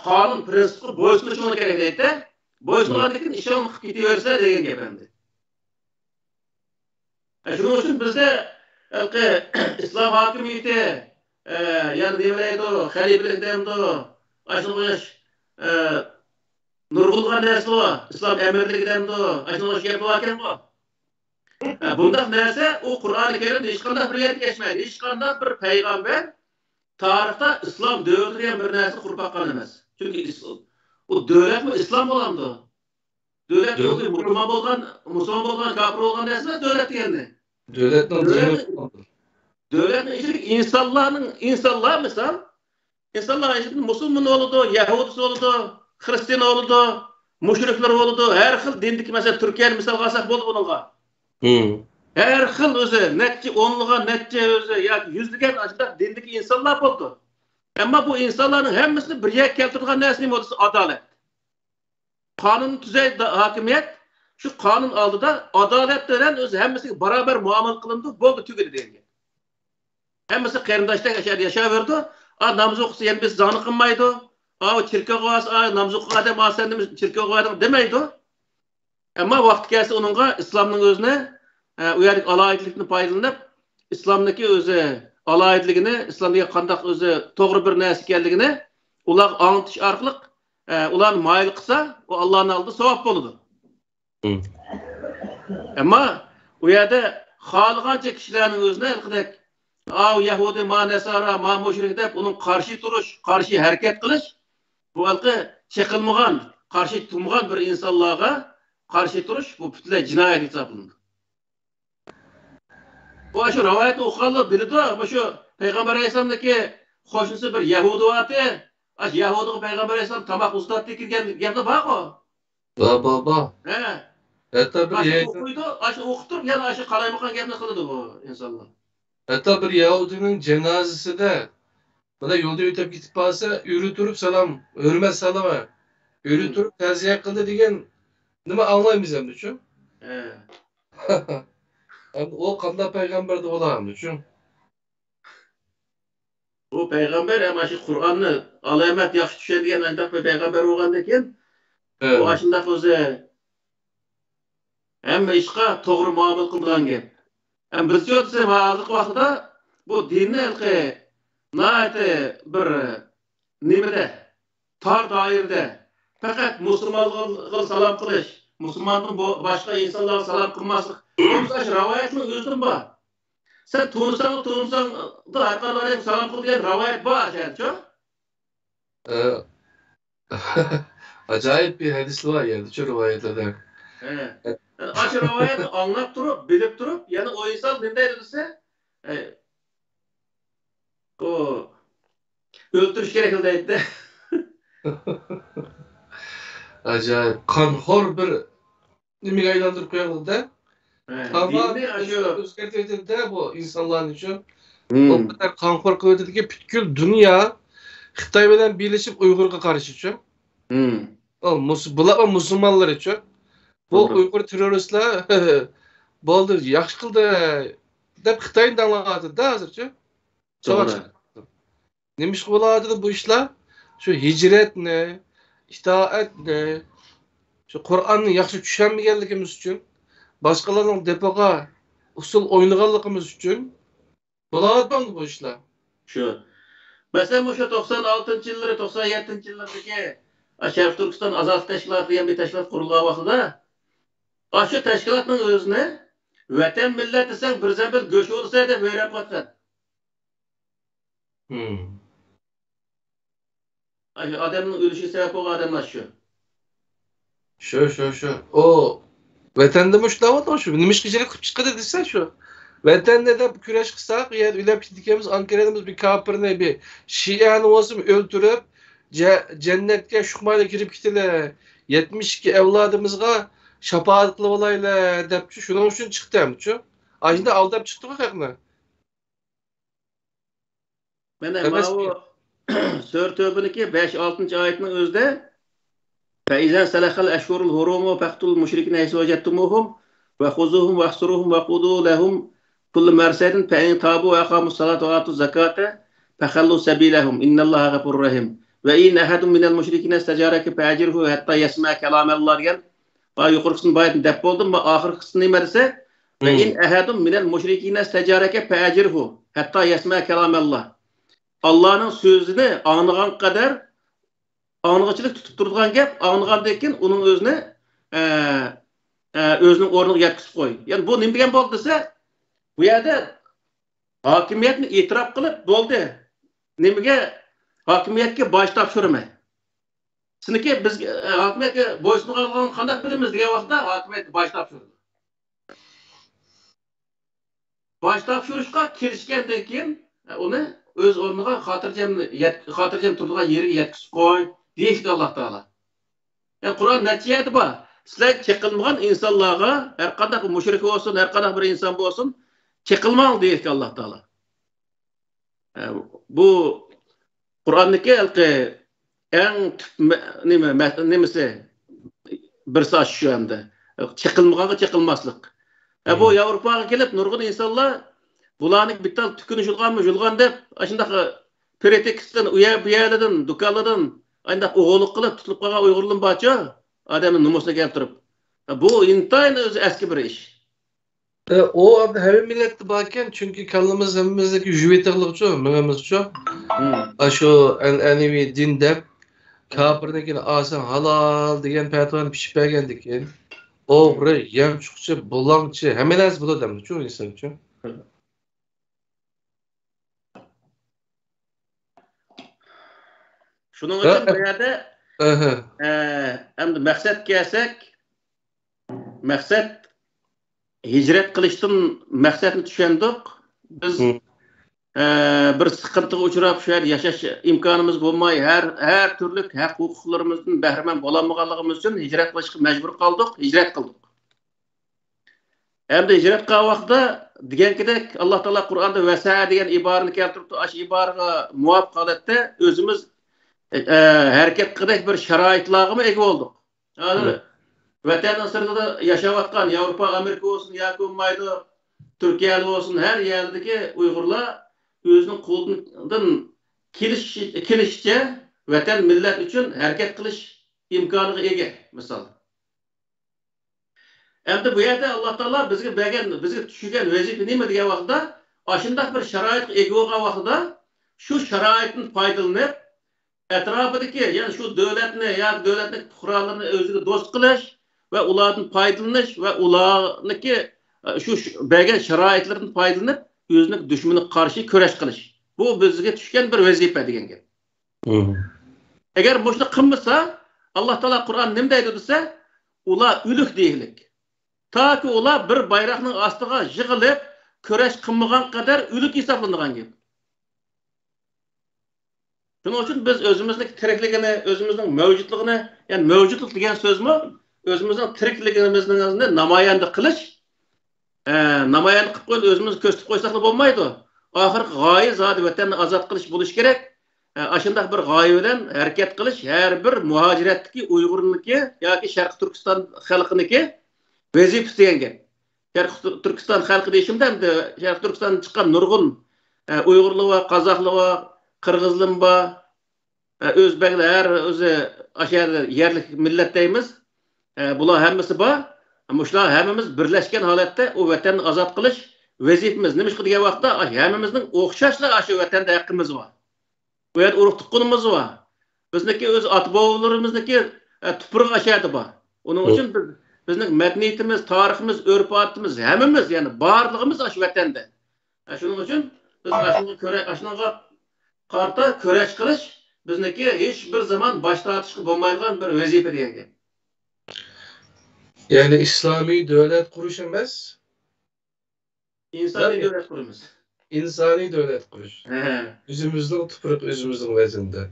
kanun prensibi boysunuşunu gerek deydi. Boysunlarındaki işe gidiyorsa degen gependi. Şunun için bizde İslam hakimiyeti yani demeleydi o, halifelik deyimdi o, aşılmış nurgulgan narsa var. İslam emirligidan da aşılmış gap var ekan bu. Bunday narsa u Qur'oni Karimda hech qanday bir yerga geçmaydi. Hech qanday bir payg'ambar tarixda islom davlati degan bir narsa qurib boqqan emas. Chunki u davlatmi islom bo'lamdi. Davlat musulmon bo'lgan, kafir bo'lgan narsa davlat deganda. Davlatning ichida insonlar misol insonlar ichida musulmon bo'ladi, yahudisi bo'ladi, Hristiyan oldu, müşrikler oldu, her xil dindik mesela Türkiye'nin misal alsak bo'ldi bununla. Her xil o'zi, netçe onluğa, netçe o'zi, yoki yüzlügen açıdan dindik insanlar bo'ldi. Ama bu insanların hemmisini bir yer keltirgan narsa bo'ldi, adalet. Kanun tüzey hakimiyet, şu kanun aldıda adalet bilen o'zi hemmisiga beraber muamele kılındı, bo'ldi tugedi degan. Hemmisi qarindoshlar yaşayverdi, namaz o'qisa ham biz zani qilmaydi. Çirkek oğaz, namazı adam asendimiz çirkek oğaz demeydi. Ama vakti gelse onunla İslam'ın özüne uyarık alayetlikini paylanıp İslam'daki özü alayetlikini, İslam'daki kandak özü doğru bir nesi geldiğini ular anlatış arkalık ular mayıl kısa o Allah'ın aldığı sevap oludu. Ama uyarda halıganca kişilerin özüne Yahudi, Nesara, Müşrik deyip onun karşı duruş, karşı hareket kılış Bu halkı çekilmeyen, karşı durmayan bir insanlığa karşı duruş bu bütün cinayet hesaplandı. Bu şu rivayet okuyanlar bildi ama şu Peygamber Aleyhisselam'daki hoşnusu bir Yahudi vardı. Aş Yahudi Peygamber Aleyhisselam tamak ustad dikilgen geldi bak o. Ba. He. Hatta bir Aşı okuydu, aşı okutup yani aşı kalaymakan geldi kıldı bu insanlar. Hatta bir Yahudinin cenazesi de bana yolda ötüp gitip alsa yürütürüp salam, hürmet salama, yürütürüp terziye kıldı diyen nima anlaymayız hem de şu. He. O kanda peygamber de olamıyor şu. Bu peygamber ama şu Kur'an'ı alamet yaxşı düşen ancak bir peygamber olgandaki bu Evet. aşındaki o'zi hamma ishga to'g'ri muomala qilgan gap. Ham biz yo'tsam hozirgi vaqtda bu dinni ilqi naati bir nimada tor doirada faqat musulmonga salom qilish, musulmondan boshqa insonlarga salom qilmaslik. Bu rivoyatni o'zidan bor. Sen Tunis'tan da arkalarına salam kıl diyen rivayet var şu. Acayip bir hadis var yani şu rivayetlerde. Evet. Yani aşı rivayeti anlap durup, bilip durup, yani o insan ne derse o öldürüş gerekli deydi. Acayip kanhor bir nimeye aylandırıp koyalım da. Tamam, Dinni aşı. özgertildi de bu insanların için. O Hmm. kadar kanhor kuvveti ki bütkül dünya Xitay bilen birleşip Uygur'a karşı için. Bular Müslümanlar için. Bu Doğru. Uygur teröristler boldu, yaxşı kıldı dep Xitay'ın danladı da hazırca. Savaş. Neymiş buladı bu işler? Şu hicret ne? İtaat ne? Şu Kur'an'ı yaxşı düşenmegenligimiz için, başkalarının depoga usul oynaganligimiz için buladı bu işler. Şu. Mesela bu şu 96 yılları, 97 yıllardaki Şerif Türkistan Azad Teşkilatı diye bir teşkilat kurulduğu vaxtda aşı teşkilatın özüne vatan millet desen bir zembel göç olsa da öğrenip atkan. Adamın ölüşü sebep olan adamlar şu. Şu. O vatanda muşlavat o şu. Nimiş kişilik çıkıdı desen şu. Vatanda da küreş kısak ya ülep gittikimiz Ankara'mız bir kapırını bir Şia'nı olsun öldürüp cennetke şukmayla girip gittiler. 72 evladımızga şapaatlı olayla depçi şunun için çıktı hem şu. Ajda aldap çıktı mı kakına? Mene bu Sör Tövbe'deki 5-6. ayetinin özde فَاِذَا سَلَخَ الْاَشْهُرُ الْهُرُومُ فَاقْتُلُوا الْمُشْرِكِينَ حَيْثُ وَجَدتُّمُوهُمْ وَخُذُوهُمْ وَاحْصُرُوهُمْ وَقُعُودُوا لَهُمْ كُلَّ مَرْصَدٍ فَاِنْ تَابُوا وَأَقَامُوا الصَّلَاةَ وَآتُوا الزَّكَاةَ فَخَلُّوا سَبِيلَهُمْ إِنَّ اللّٰهَ غَفُورٌ رَحِيمٌ وَاِنْ أَحَدٌ مِنَ الْمُشْرِكِينَ اسْتَجَارَكَ فَأَجِرْهُ حَتَّى يَسْمَعَ كَلَامَ اللّٰهِ diyen yukarı kısmını bayatını dep oldum ve ahir kısmını neyme dese وَاِنْ أَحَدٌ مِنَ الْمُشْرِكِينَ اسْتَجَارَكَ فَأَجِرْهُ حَتَّى يَسْمَعَ كَلَامَ اللّٰهِ Allah'ın sözünü anlayan kadar anlıqçılık tutup durduğun gap, anlığandan keyin onun özüne özünün ornuga yetkizip koy. Yani bu nima degan bo'ldi desa, bu yerda hokimiyatni e'tirof qilib bo'ldi. Nimaga hokimiyatga bosh topshirma. Sizniki biz hokimiyatga bo'ysunganligini qanday bilamiz degan vaqtda hokimiyatga bosh topshirdi. Bosh topshirishga kirishgandan keyin uni o'z o'rniga xotirjam turadigan yeriga yetkizib qo'y deydi Alloh taolo. Yani Kur'an neticede bu. Sizler çekilmeyen insanlara, her kadar müşrik olsun, her kadar bir insan olsun, çekilmeyen diyor ki Allah Teala. Yani bu Kur'an'daki en nemesi bir saç şu anda. Çekilmezlik. Bu Avrupa'ya gelip nurgun insanlar bulanık bittal tükünüşülgan mı, julgan deyip, aşındaki preteksten, uyarlardan, dukalardan, ayında oğulluk kılıp tutulup kalan Uygurluğun bahçe adamın numusuna geltirip. Bu intayın özü eski bir iş. O adı her millette bakken çünkü kallımız hemimizdeki hüviyetlik çok, mümemiz çok. Şu enevi dinde kapırdaki asan halal diyen petvanı pişip geldik yani. Oğru, yemçukçu, bulancı, hemen az bu da demiş çoğu insan için. Şunun için bu yerde endi maksat kelsak, maksat hicret qilishdan maksatni tushundik. Biz bir sıkıntıga uçurab şu yer yaşaş imkanımız bo'lmay, her türlük hak hukuklarımızdan bahramand bo'lolmaganligimiz uchun hicret qilishga majbur qoldik, hicret qildik. Endi hicret qilgan vaqtda degandek Alloh taolo Qur'onda vasa degan iborani keltiribdi. Ash iboraga muvofiq holatda o'zimiz harakat qildik bir sharoitlarga ega bo'ldik. Hozir vatandan sirtida yashayotgan Yevropa, Amerika olsun, yoki bo'lmaydi Türkiye'li olsun her yerdeki Uygurlar özünün qo'lidan kelishcha vatan millat uchun harakat qilish imkoniga ega misol. Endi bu yerda Alloh taolo bizga bergan, bizga tushgan vazifa nima degan vaqtda, ashunday bir sharoitga ega bo'lgan vaqtda shu sharoitdan foydalanib atrofidagi, ya'ni shu davlatni yoki davlatning fuqarolarini o'ziga do'st qilish va ulardan foydalanish va ularniki şu bergen şaraitlerden faydalanıp özünün düşmanına karşı köreş kılış. Bu bizge düşen bir vazife degan gap. Eğer boşuna kılmasa Allah Teala Kur'an nem deydi dese ula ülük deylik. Ta ki ula bir bayrağının astıga jığılıp köreş kılmagan kadar ülük hesaplanıgan gap. Şunun için biz özümüzdeki tirikligini, özümüzün mevcutluğunu, yani mevcutluk degan söz mü? Özümüzün tirikligimizin namayanda kılış. Namayan qilib qo'yib o'zimiz ko'rsatib qo'ysak bo'lmaydi. Oxirgi g'oya zodi vatanni ozod qilish bo'lish kerak. Ashunday bir g'oya bilan harakat qilish har bir muhojiratdagi Uyg'urniki yoki Sharq Turkiston xalqiniki vazifasi degan gap. Sharq Turkiston xalqi deyishimda endi Sharq Turkistondan chiqqan nurg'un Uyg'urlar va Qozoqlar va Qirg'izlar va O'zbeklar har o'zi ashar yerlik millat deymiz. Bular hammasi bor. Ama şular hemimiz birleşken halette o vatanı azat kılış vazifemiz. Neymiş ki diye vakti hemimizin okşaşla aşı vatanda hakkımız var. Bu yer uruk tıkkınımız var. Bizdeki öz atbağlarımızdaki tupuruk aşağıda var. Onun için bizning medeniyetimiz, tariximiz, örf adetimiz hemimiz yani bağırlığımız aşı vatanda. Şunun için biz aşınıga karta köreş kılış bizdeki hiçbir zaman başta atışkı bulmayacağın bir vazife diye. Yani İslami devlet kuruş emas. İnsani devlet kurumuz. İnsani devlet kuruş. Özümüzün tupuruk, özümüzün vezinde.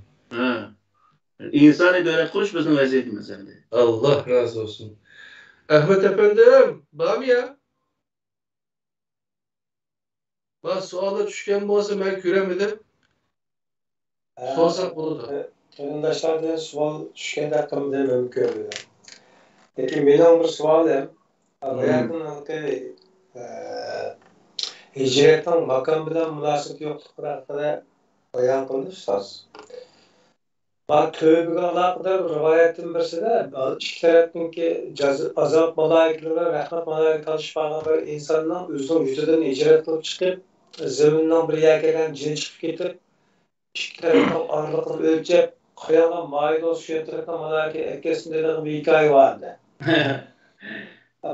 İnsani devlet kuruş bizim vaziyetimiz endi. Allah razı olsun. Ahmet efendim, var mı ya? Bak suala düşken bolsa ben göremedim. Sorsak bulurdu. Qarindoshlardan savol tushganda haqqimda men ko'rdim. Lekin mening bir savolim, bu yaqin hijratning makon bilan munosabati yo'qligi haqida bayon qildi ustoz. Bak tövbega aloqador rivoyatning birisida ikki tarafniki azob malaikalar va rahmat malaika talishmagan bir insonning o'zining yuzidan hijrat qilib chiqib, zaminning bir yerga jin chiqib ketib, ikki tarafning oraliqini o'lchab, qo'ygan mayda shu tarafdan malaika ekkasidan bir hikoya vardı.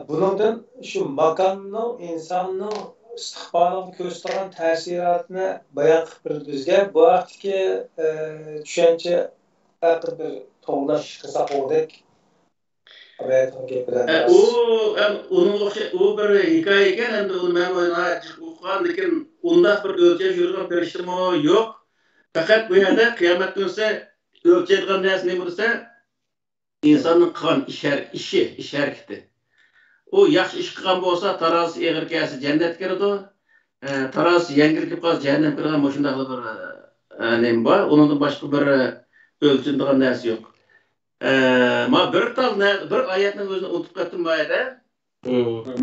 Bundan şu makonning insonning istiqbolini ko'rsatgan ta'siratini bayon qilib bizga bu vaqtdagi tushuncha haqida bir to'g'rilash qilsak o'rdak. O bir hikoya ekan, endi uni men o'qigan, lekin unda bir o'lchash yurgan perishtim yo'q. Faqat bu yerda qiyomat kunsa o'lchaydigan narsa nima bo'lsa, insonning qilgan ish harakati. O yaxshi ish qilgan bo'lsa, tarozi eg'ir kelsa jannatga kiradi. Tarozi yengil kelib qolsa jahannamga kirgan shunday bir nima bor. Undan boshqa bir o'lchinadigan narsa yo'q. Ma bir oyatning o'zini unutib ketdim bu yerda.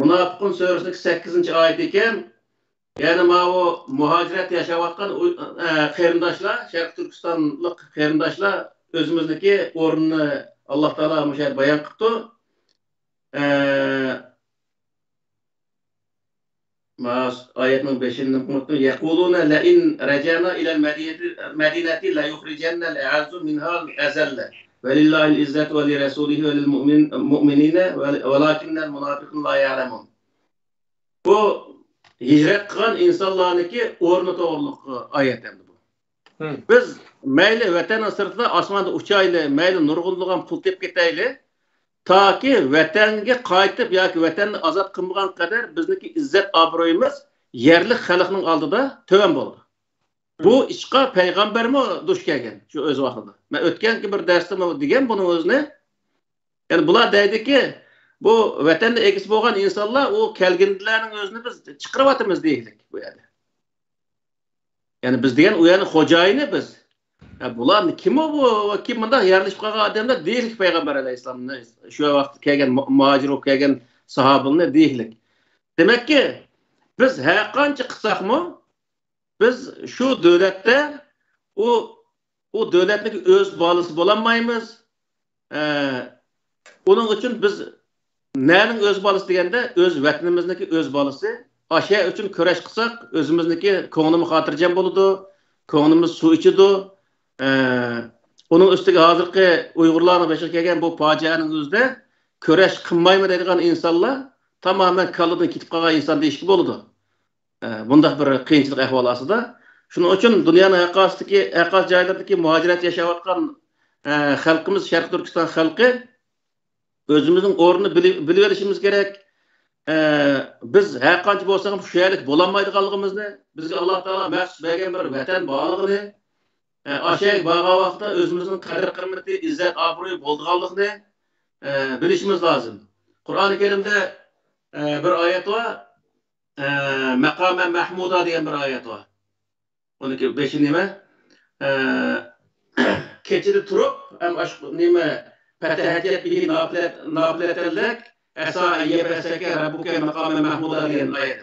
Munofiqun surasining 8-oyat ekan. Yani o muhacirat yaşayotgan qarindoshlar, Sharq Turkistonlik qarindoshlar o'zimizniki o'rnini Alloh taolo mushar bayon qildi. Ayetning 5-punktida yaquluna la in rajana ila al-madinati la yukhrijanna al-a'azzu minha al-azalla. Velillahi al-izzatu ve li rasulihi ve lil mu'minina velakinna al-munafiqun la ya'lamun. Bu hicret kılan insanlarınki o'rni to'g'riliq ayet endi bu. Biz mayli vatan sirtida osmonda uchayli, mayli nurg'unlagan pul tep ketayli, taki vatanga qaytib yoki vatanni ozod qilmagan qadar bizniki izzat obro'yimiz yerli xalqning oldida to'van bo'ldi. Bu ishqa payg'ambarmi duch kelgan shu o'z vaqtida. Men o'tganki bir darsda degan buni o'zini. Yani bular deydiki, bu vatanda egisi bo'lgan insonlar u kelganlarning o'zini biz chiqaryapmiz deylik bu yerda. Yani biz degan u yerning xo'jayini biz. Ya bular kim o bu? Kim bunda yerleşip kalgan adamlar deylik Peygamber Aleyhisselam'ın şu vaqt kelgan muhacir olup kelgan sahabalar deylik. Demek ki biz her qancha qilsakmi biz şu devletde o devletdeki öz balası bo'lamaymiz. Onun için biz nenin öz balası degende öz vatanimizdeki öz balası aşağı için köreş qilsak özümüzdeki ko'nglimiz xotirjam bo'ladi, ko'nglimiz suv ichidi. Onun üstüge hazırki Uygurlarına başa kelgan bu facianın özde köreş qilmaymi deydigan insonlar tamamen kalıdan ketip kalgan insan deyishki bo'ladi. Bundaq bir qiyinchilik ahvol ostida. Shuning uchun dunyoning aqas joylardagi muhojirat yashayotgan xalqimiz Sharq Turkiston xalqi o'zimizning o'rnini bilib olishimiz kerak. Biz har qancha bo'lsak ham shu yerlik bo'lolmaydiganligimizni, bizga Alloh taolo maxsus bergan bir vatan borligini aşağı bağa vaqtda özümüzün qadr qimmatı, izzat, obro'y bo'lganligini bilishimiz lazım. Qur'oni Karimda bir oyat var. Maqama Mahmuda degan bir oyat var. 12 nima? Kechida turib, ham aşk nima fatahiyat bihi nafilatalak asa ayyabasaka rabbuka maqama Mahmuda degan oyat.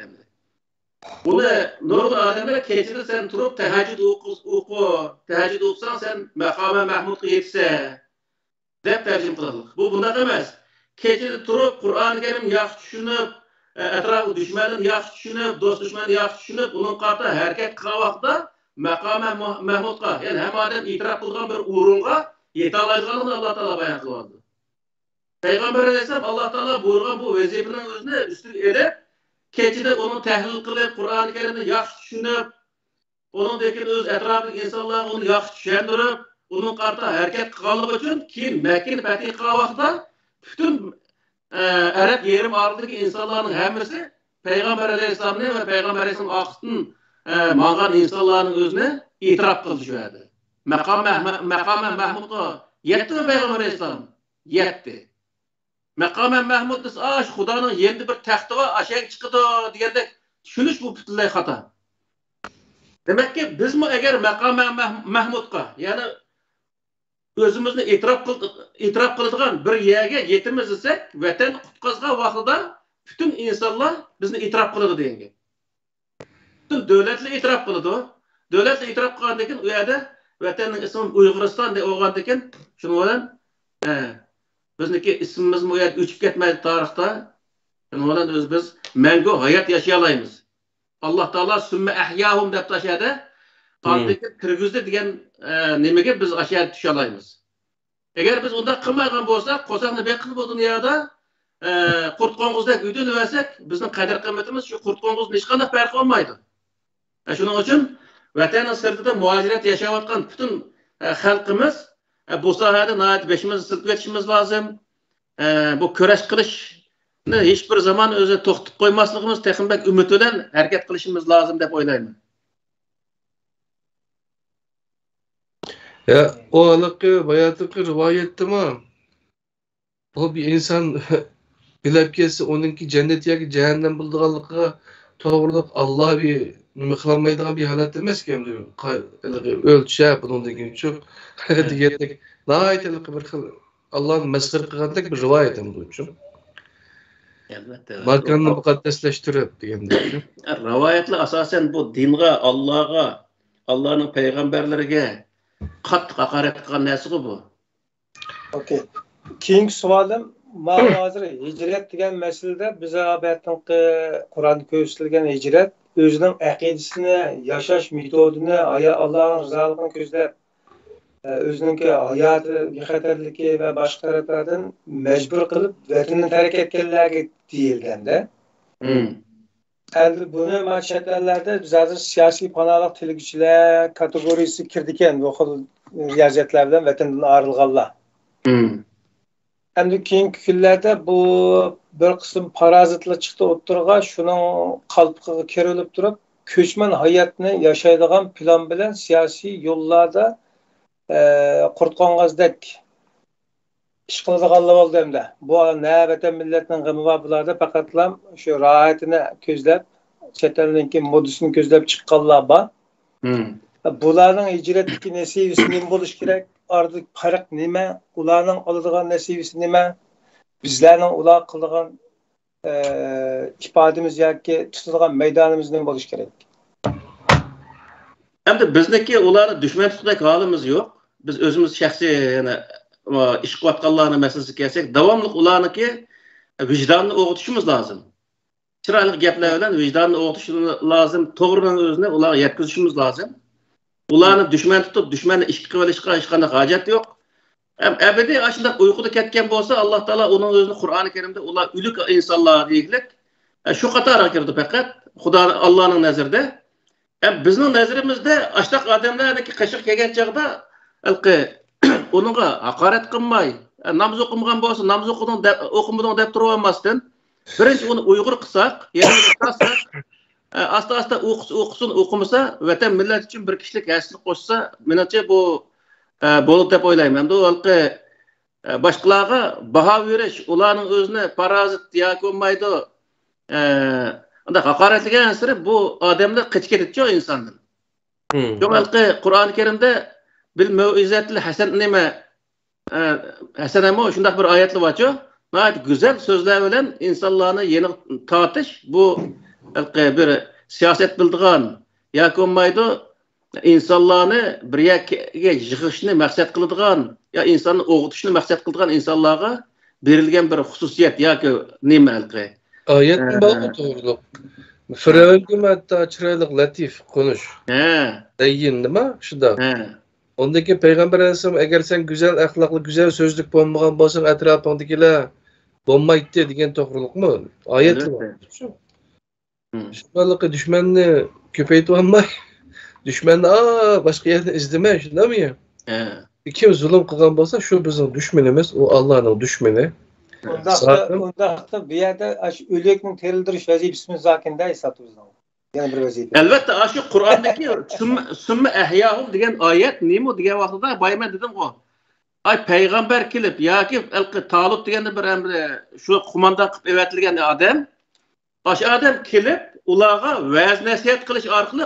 Bunu nurg'un odamlar kechida sen turib tahajjud o'qisan sen maqama Mahmudga yetsa deb tarjima qildik. Bu bunday emas. Kechida turib Qur'oni Karim yaxshi tushunib, atrof dushmanni yaxshi tushunib, do'st dushmanni yaxshi tushunib, uning qarta harakat qilgan vaqtda maqama Mahmudga, ya'ni hamma odam e'tirof qilgan bir o'ringa yeta oladiganligini Alloh taolo bayon qildi. Payg'ambar alayhisalom Alloh taolo buyurgan bu vazifaning o'zini ustiga elib kechida onu tahlil qilib, Qur'oni Karimni yaxshi tushunib, uningdagi o'z atrofidagi insonlarga uni yaxshi tushuntirib, uning qarta harakat qilganligi uchun keyin Makka fath qilgan vaqtda butun Arab yerim oralidagi insonlarning hammasi Payg'ambar alayhisalomni va Payg'ambar alayhisalom oqsidan ma'ngan insonlarning o'zini e'tirof qildi shu yerda. Maqama Mahmudga yetdi Payg'ambar alayhisalom? Yetdi. Maqama Mahmud aş Xudoning yendi bir taxti va aşağı chiqdi degandek tushunish bu butunlay xato. Demek ki biz mi eğer Maqama Mahmudga, ya'ni o'zimizni e'tirof qiladigan bir yerga yetimiz desek, vatan qutqazgan vaqtida bütün insonlar bizni e'tirof qiladi degan. Bütün davlatlar e'tirof qiladi. Davlatlar e'tirof qilgandan keyin u yerda vatanning ismi Uyg'uriston deb olgandan keyin shuning bilan bizniki ismimiz bu yerda o'chib ketmaydi tarixda. Shuning bilan biz mangu hayot yashay olamiz. Alloh taolo summa ahyahum deb tashadi. Altdagi kirgizdi degan nimaga biz ashar tusha olamiz. Agar biz unda qilmagan bo'lsak, qo'saqni beqilib bu dunyoda qurt qo'ng'izdek uyda olsak, bizning qadr qimmatimiz shu qurt qo'ng'izdan hech qanday farq olmaydi. Shuning uchun vatanning sirtida muhojirat yashayotgan bütün xalqimiz bu sohada nəhayət beşimizi silkib etishimiz lazım. Bu köreş qilishni hech bir zaman o'zi to'xtatib qo'ymasligimiz, texnik umid bilan harakat qilishimiz lazım deb o'ylayman. Ya o halakı bayatıkı rivayettima o bir insan bilip kelse onunki cennet ya ki cehennem bulduğalıkı doğruluk Allah bir mıklanmaydığı bir halat demez ki ölçü bunun degin çok diyetek nahayetlik bir Allah'ın mezkır kıgandak bir rivayetim bu için. Makanını mukaddesleştirip diyelim. Rivayetler asasen bu dinga, Allah'a, Allah'ın peygamberlerine qattiq haqorat qilgan narsa bu. Okey. Keyingi savolim hozir hijrat degan masalada biz albatta Qur'onda ko'rsatilgan hijrat o'zining aqidasini, yashash metodini, Allohning rizoligini ko'zlab o'zining hayoti bexatarligi va boshqa taraflardan majbur qilib vatanni tark etganlarga deyilganda. Endi buni mana chet ellarda biz hozir siyosiy panohlik tilaguvchilar kategoriyasi kirdikan bu xil vaziyatlardan vatandan ayrilganlar. Endi keyingi kunlarda bu bir qism parazitlar chiqdi o'ttirg'a, shuning qalpiqiga kerilib turib, ko'chman hayotni yashaydigan plan bilan siyosiy yo'llarda qurtqongazdek ish qiladiganlar bo'ldi endi. Bu vatan millatning g'ami va bularda faqatlam shu rohatini ko'zlab, chet elninki modusini ko'zlab chiqqanlar bor. Bularning hijratdagi nasibasi nima bo'lish kerak? Aradagi farq nima? Ularning oladigan nasibasi nima? Bizlarning ular qiladigan ifodamiz yoki tutadigan maydonimiz nima bo'lish kerak? Endi bizniki ularni dushman tutmak holimiz yo'q. Biz o'zimiz shaxsiy yana ish qilayotganlarni masalasiga kelsak, davomli ularniki vijdonni o'g'itishimiz lozim. Chiroyli gaplar bilan vijdonni o'g'itishimiz lozim. To'g'rining o'zini ularga yetkazishimiz lozim. Ularni dushman tutib, dushmanni ish qilib olishga hech qanday hojat yo'q. Abadiy ashunda uyquda ketgan bo'lsa, Alloh taolo uning o'zini Qur'oni Karimda ular ulug' insonlar deylik. Shu qatorga kirdi faqat Xudo Allohning nazarida. Bizning nazarimizda ashtaq odamlarniki qashiq kelgan chog'da uningga haqorat qilmay, namoz o'qimagan bo'lsa, namoz o'qimadan deb turib olmasdan, birinchi uni Uyg'ur qilsak, yana asta-asta o'qisin, o'qimasa, vatan millat uchun bir kishilik haslik qo'shsa, menimcha bu bo'ladi deb o'ylayman. Endi boshqalarga baho berish, ularning o'zini parazit yoki bo'lmaydi, unda haqoratlagan siri bu odamlar qichib ketadi-ku insondan. Yo'qolqi Qur'oni Karimda bil mau'izatil hasan nima hasanamo shunday bir oyatlar bor-ku. G'ayet go'zal so'zlar bilan insonlarni yeni tortish bu bir siyoset bildigan yoki bo'lmaydi insonlarni bir yerga yig'ishni maqsad qiladigan yo insonni o'g'itishni maqsad qiladigan insonlarga berilgan bir xususiyat yoki nima alqi. Ayetning bor to'g'riliq. Firavunga hatta chiroyli latif konuş. Deyin nima shunda? Ondaki Peygamber Aleyhisselam eğer sen güzel ahlaklı, güzel sözlük bo'lmagan bo'lsang atrofingdagilar bo'lmaydi degan to'g'riliq mu? Ayet var. Shundaqa düşmanni ko'paytirib olmay, düşmanni boshqa yerda izlama, shundami? Kim zulm qilgan bo'lsa, shu bizning dushmanimiz, u Allohning dushmani. Undaqda bu yerda o'likning terildirish vazifasini zakinde esatibizdan. Yana bir vazifa. Albatta, shu Qur'ondagi summa ahyahum degan oyat nima degan vaqtida bayman dedim-ku. Ay payg'ambar kelib yoki Talut deganda bir shu qo'mondan qilib evatilgan odam, o'sha odam kelib ularga va'z nasihat qilish orqali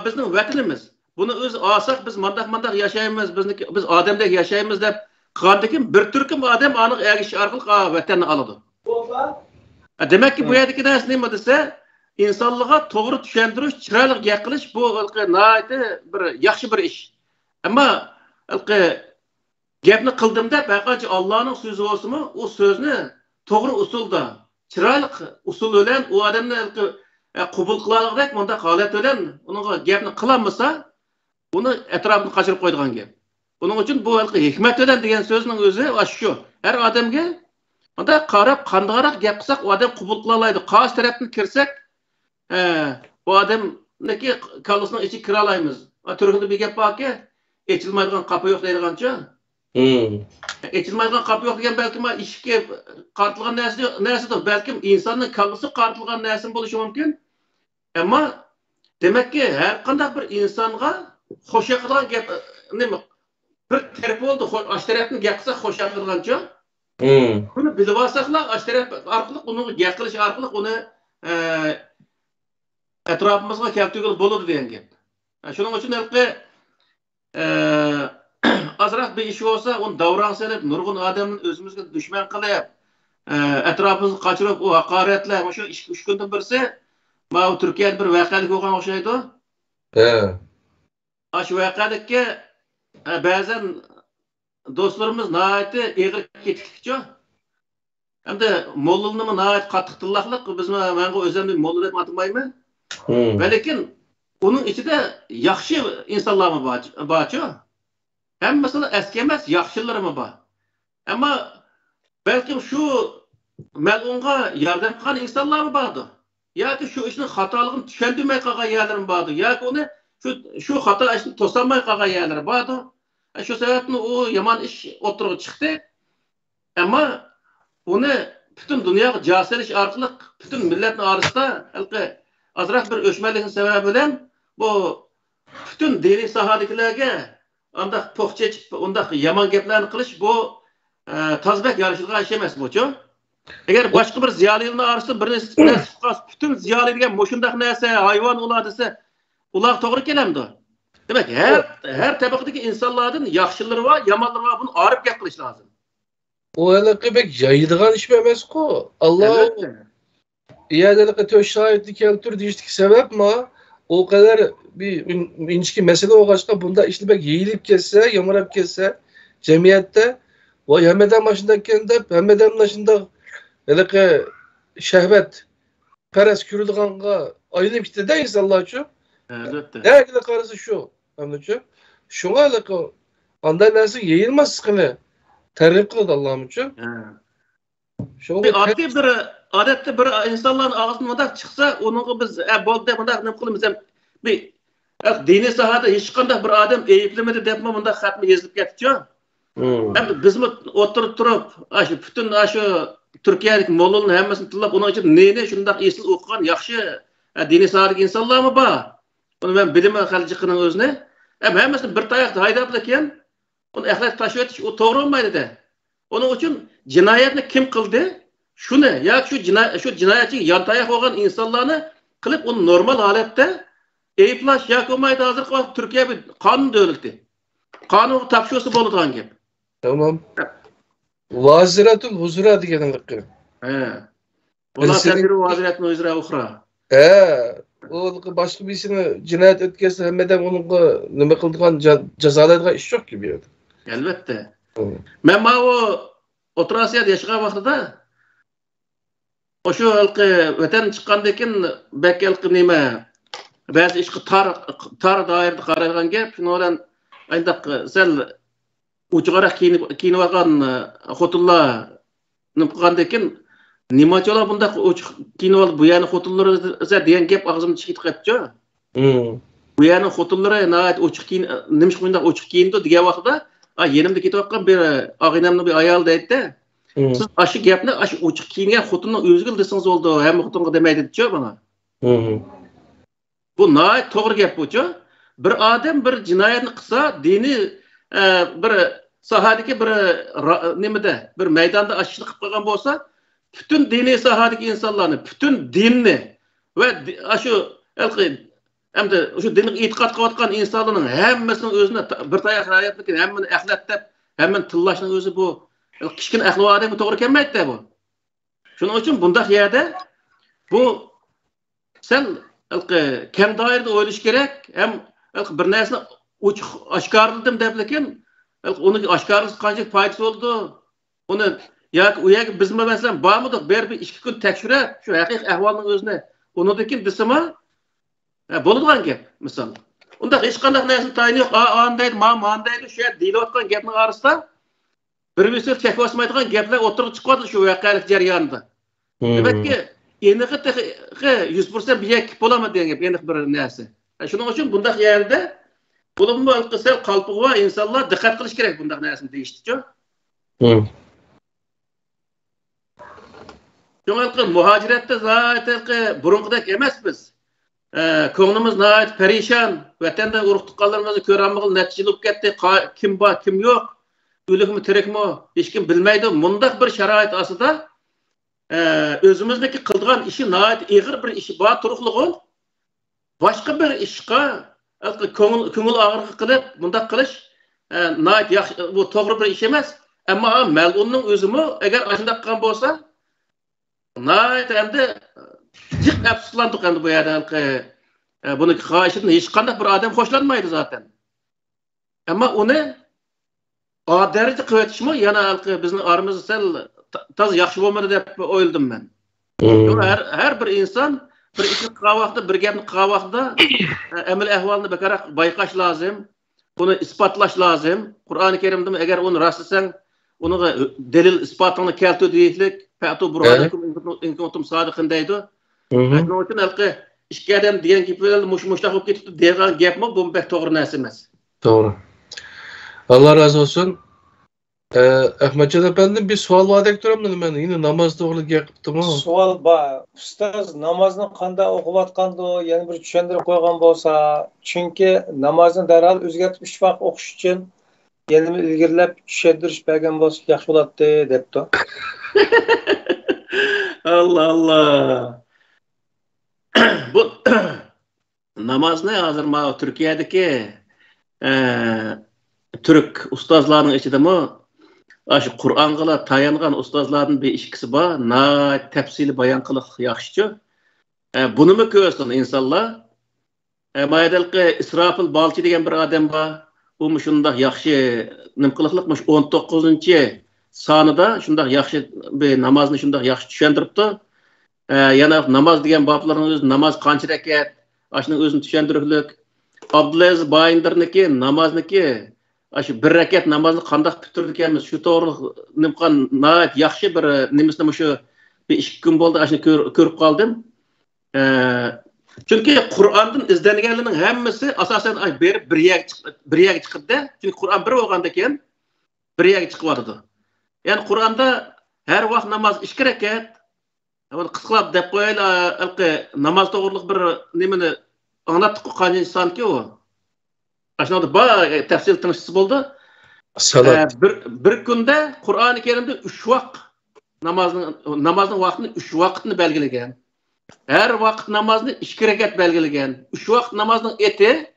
bizning vatanimiz. Buni o'z olsak biz mandaq yashaymiz, biz odamdek yashaymiz deb qilgandan bir turkum odam aniq ergish orqali vatanni oladi. Demakki bu yerdagi narsa nima desa, insonlarga to'g'ri tushuntirish, chiroyli gap qilish bu nihoyatda bir yaxshi bir ish. Ammo gapni qildimda faqat Allohning so'zi bo'lsa-mu, u so'zni to'g'ri usulda, chiroyli usul bilan u odamni qabul qiladigandek bunda holat bilan unga gapni qilolmasa, uni atrofini qachirib qo'ydigan gap. Buning uchun bu hikmat bilan degan so'zning o'zi shu. Har odamga unda qarab qandoqroq gap qilsak, u odam qabul qila oladi. Qarshi tarafdan kirsak, bu odamniki kallasining ichiga kira olamiz. Turg'unda bir gap borki, echilmaydigan qapı yo'q deydigancha. Echilmaydigan qapı yo'q degan balkim ishga qartilgan narsadir. Balkim insonning kallasi qartilgan narsa bo'lishi mumkin. Ammo demakki, har qanday bir insonga xo'sh qilgan gap nima? Bir taraf bo'ldi, ash tarafni gap qilsa xo'sh qilgancha. Buni bilib olsaqlar, ash taraf orqali uni gap qilish orqali uni atrofimizga keltirib bo'ladi degan gap. Shuning uchun azroq bir ish bo'lsa, uni davron solib, nurg'un odamni o'zimizga dushman qilib, atrofimizni qochirib, u haqoratlar, o'sha 3 kundan birisi mana Turkiyada bir voqelik bo'lgan o'xshaydi. Shu voqelikka ba'zan do'stlarimiz nihoyatda eg'ir ketdikchu. Hamda mollani nihoyat qattiq tillaqliq biz menga o'zimni molla deb atamayman. Lekin uning ichida yaxshi insonlar bor-ku. Hammasida eski emas, yaxshilarimi bor. Ammo balkim shu mal'unga yordam qilgan insonlar bordir. yoki shu ishning xatoligini tushundirmay qolgan yerlarim bordi, yoki uni shu xato ishni to'solmay qolgan yerlari bordi. Shu sababdan u yomon ish o'tirib chiqdi. Ammo uni butun dunyoga jasilish orqali butun millatning orasida azroq bir o'chmanlikning sababi bilan bu butun diniy sohadagilarga undaq po'xchechib, undaq yomon gaplarni qilish bu tozbek yarışılgan iş emas bu-chu. Eğer başka bir ziyolilarning orasida bir narsa butun ziyoli degan mo'shundaq narsa hayvon ular desa, ular to'g'ri kelamdi. Demak, her tabaqadagi insonlardan yaxshilari va yomonlari va buni orib gap qilish lozim. O anaqa bek yaydigan ish emas-ku. Alloh iyadalik to'shaytni keltir deyishlik sababmi? O kadar bir inchki mesele olğaçqa bunda ishni bek yeyilib ketsa, yamarab ketsa, jamiyatda va hammadan mashindakanda, hammadan mashunda anaqa shahvat paras ko'rilganga aylanib ketdi-da insonlar uchun. Albatta. Nega qarasa shu, hammachu. Shunga anaqa anday narsa yeyilmasligini targ'ib qiladi Allohim uchun. Odatda bir insonlarning og'zidan mundaq chiqsa, uningga biz bo'ldi mundaq nima qilamiz ham bir diniy sohada hech qanday bir odam ayiblamadi deb mundaq xatni yozib ketdi-ku. Endi bizmi o'tirib turib, shu butun shu Turkiyadagi mo'llarning hammasini tillab, uning uchun neni shundaq esil o'qigan yaxshi diniy sohadagi insonlarmi bor? Buni men bilaman xaljiqining o'zini. Hammasini bir tayoqda haydab ekan, uni axlat tashib o'tish u to'g'ri bo'lmaydi-da. Uning uchun jinoyatni kim qildi? Shuni yoki shu jinoyatchiga yantayoq bo'lgan insonlarni qilib uni normal holatda ayiblash yoki bo'lmaydi. Hozirgi vaqt Turkiya bir qonun davlati. Qonun topshirsa bo'ladigan gap. Tamam. Vaziratul huzura deganlik. Ular tabiru vaziratni huzura uxra. O başka birisini cinayet etkisi hemmeden onun nima qildigan jazolaydigan ish yo'q gibi. Albatta. Men o Oturasiyada yaşagan vaqtida o'sha vatan chiqqandan keyin bakkalqi nima ba'zi ishga tar doirada qaragan gap, shuni bilan ayndaq sal uchiqaroq kiyinib olgan xotinlar nima qilgandan keyin nimachalar bundaq kiyinib olib bu yana xotinlari degan gap og'zimdan chiqib ketdi-ku. Bu yana xotinlari ochiq kiyin nima shunday ochiq kiyindi degan vaqtda yenimda ketayotgan bir og'inamning bir ayol deydi. Siz aşı gapni aşı ochiq kiyingan xotinning o'ziga desangiz bo'ldi, hamma xotinga demaydi-ku bana. Bu nayt to'g'ri gap bu-chu. Bir odam bir jinoyatni qilsa, dini bir sohadagi bir nimada, bir maydonda ashishni qilib qo'ygan bo'lsa, bütün diniy sohadagi insonlarni, bütün dinni va shu hamda o'sha dinga e'tiqod qilayotgan insonlarning hammasining o'zini bir tayoq hayotlikni hammani axlatlab, hammani tillashning o'zi bu kichkina ahli odamga to'g'ri kelmaydi-da bu. Shuning uchun bundaq yerda bu sen keng doirada o'ylash kerak, ham bir narsani ochiq oshkorladim deb lekin uni oshkorlash qancha foydasi bo'ldi? Uni yoki u yerga bizmi masalan bormidik, bir 2 kun tekshirib, shu haqiqiy ahvolning o'zini undan keyin desama bo'ladigan gap, misol. Unda hech qanday narsa tayini yo'q, andaydi, mandaydi, shu yer deyilayotgan gapning orasida bir-birisiga chekvosmaydigan gaplar o'tirib chiqadi shu voqelik jarayonida. Demakki, eniqi 100% bir yakib bo'ladi degan gap, eniq bir narsa. Shuning uchun bundaq yerda bo'limi qilsa qalpig'i va insonlar diqqat qilish kerak bundaq narsani deyishdi-ku. Şoňa muhaciratda zaten burunqidek emas biz. Ko'nglimiz nəhayət perişan, vatanda uruq tuqqanlarımızı ko'ranmag'il natijali bo'lib ketdi. Kim bor, kim yo'q, o'likmi, tirikmi, hech kim bilmaydi. Mundaq bir sharoit ostida o'zimizniki qilgan ishi nəhayət ig'ir bir ishi bor turiblig'i boshqa bir ishqa ko'ngil og'rig'i qilib mundaq qilish nəhayət yaxshi, bu to'g'ri bir ish emas. Ammo mal'unning o'zimi agar shunday qilgan bo'lsa nəhayət endi jiq afsuslandık endi bu yerda buni xohishini hech qanday bir odam xo'shlanmaydi zaten. Ammo uni darajada qilishmi yana bizning aramizda sal toz yaxshi bo'lmadi deb o'yladim men. Har bir inson bir ishni qilgan vaqtda, bir gapni qilgan vaqtda amal ahvolini beqaraq bayqash lozim, buni isbotlash lozim. Qur'oni Karimda agar uni rostlasang, uni dalil isbotini keltir deylik, fa'tu burhanakum in kuntum sodiqin deydi. Şunun üçün halkı iki adam diyen gibi muşmuşlaq olub ketibdi degan gapmi bu pek to'g'ri narsa emas. Doğru. Allah razı olsun. Ahmetcan efendim bir sual var ektiramdım ben. Yine namaz doğruluk yaptım ama. Sual var. Ustoz namozni qanday o'qiyotganda yana bir tushuntirib qo'ygan bo'lsa, chunki namozni darhol o'zgartib 3 vaqt o'qish uchun yana ilgirlab tushuntirish bergan bo'lsa yaxshi bo'ladi debdi. Allah Allah. Bu namozni hozir mana Turkiyadagi Türk ustozlarning ichidami shu Qur'onga tayangan ustozlarning bir ikkisi bor, tafsili bayon qiliq yaxshichu. Bunimi ko'rsin insonlar. Mayadalqi Isrofil Balchi degan bir odam bor. U shundoq yaxshi nim qiliqliqmish 19-sonida shundoq yaxshi bir namozni shundoq yaxshi tushuntiribdi. Yana namoz degan boblarning o'zi namoz qancha rakat, shuning o'zini tushuntiriblik. Abdulaziz Bayindirniki namozniki shu bir rakat namozni qanday bitirdi ekanmiz, shu to'g'ri nimqan nihoyat yaxshi bir nimasini shu bir 2 kun bo'ldi shuni ko'rib qoldim. Chunki Qur'ondan izlanganlarning hammasi asosan berib bir yerga chiqdi. Chunki Qur'on bir bo'lgandan keyin bir yerga chiqyapti. Ya'ni Qur'onda har vaqt namoz 2 rakat, qisqalab deb qo'yaylik, namoz to'g'riliq bir nimani anlatdik qancha sonki u. Aşağıda bayağı tefsir tanıştısı oldu. Salat. Bir günde Kur'an-ı Kerim'de 3 vakit namazın vaktini 3 vakitini belgilegen. Her vakit namazını 2 rekat belgilegen. 3 vakit namazın eti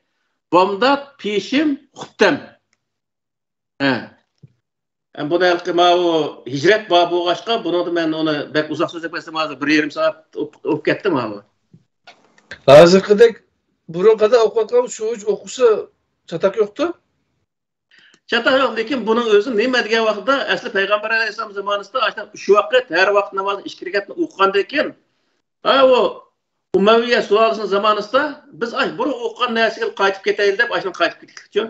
bomdat, peşim, xuttem. Bu da o hicret babı oğaşqa, bunu da ben onu bek uzak söz etmesem hazır 1,5 saat okup kettim abi. Hazırkıdek burun kadar okuyatkan şu üç okusa çatak yoktu. Çatak yok, lekin bunun özü nima degan vaqtda asli Peygamber Aleyhisselam zamanında şu vakit her vakit namazı 2 rekatni o'qigandan keyin o Umayya sulolasining zamonida biz buni o'qigan narsaga qaytib ketaylik deb ashuni qaytib ketdik-ku.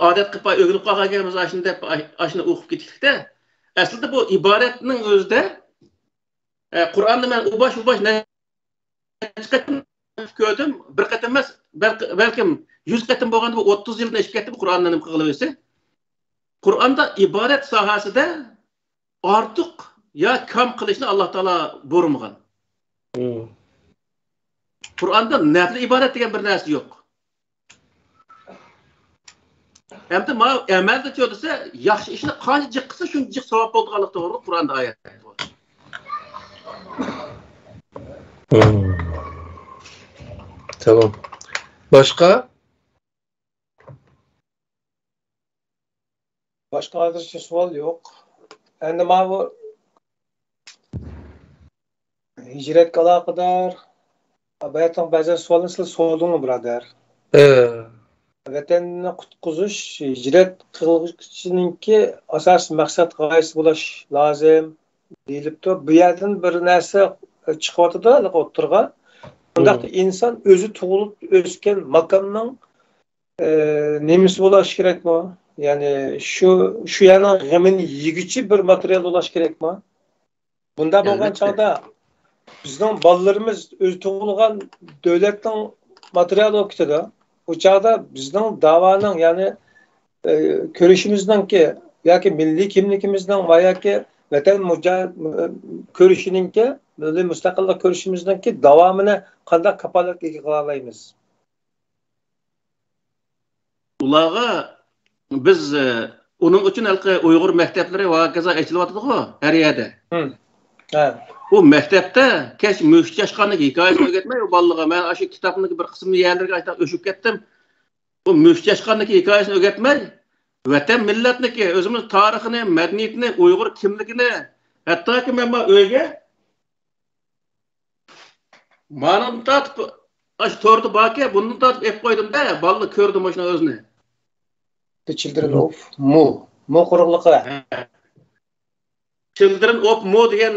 Odat qilib o'g'ilib qolganmiz ashuni deb ashuni o'qib ketdik-da. Aslida bu iboratning o'zida Qur'onni men u bosh ko'rdim, bir qatam emas, balkim 100 qatam bo'lganda bu 30 yildan ishib ketdi bu Qur'onni nim qilib o'ysa. Qur'onda iborat sohasida ortiq ya kam qilishni Alloh taolo buyurmagan. Qur'onda nafl ibodat degan bir narsa yo'q. Hamda ma amalda cho'disa, yaxshi ishni qancha jiq qilsa shuncha jiq savob bo'lganligi to'g'ri Qur'onda oyat bor. Tamam. Başka? Başka hozircha savol yo'q. Endi mana bu hijratga aloqador bayatdan ba'zan savolni siz so'radingmi, birodar? Vatanni qutqizish hijrat qiluvchininki asosiy maqsad g'oyasi bo'lish lozim deyilibdi. Bu yerdan bir narsa chiqyapti-da, o'tirgan. Bundaqda inson o'zi tug'ilib o'sgan makonning nemisi bo'lishi kerakmi? Ya'ni shu yana g'amini yegichi bir material bo'lishi kerakmi? Bunda bo'lgan chog'da bizning bolalarimiz o'zi tug'ilgan davlatning materiali bo'lib ketadi. O çağda bizning da'voning, ya'ni ko'rishimizningki yoki milliy kimligimizning va yoki vatan ko'rishiningki, milliy mustaqillik ko'rishimizningki davomini qanday kafolatga qila olamiz? Ularga biz uning uchun Uyg'ur maktablari va kaza aytilyapti-ku har yerda. Bu maktabda kesh mushtlashqanlik hikoyasini o'rgatmay, bolalarga men shu kitobning bir qismini yerlarga aytib o'shib ketdim. Bu mushtlashqanlik hikoyasini o'rgatmay, vatan millatniki, o'zimiz tarixini, madaniyatini, Uyg'ur kimligini, hattoki men o'yga ma'lum tatib shu to'rda borki, bundan tatib ep qo'ydim-da, bolalar ko'rdim o'shni o'zini. The Children of Mu quruqliqi. Children of Mu degan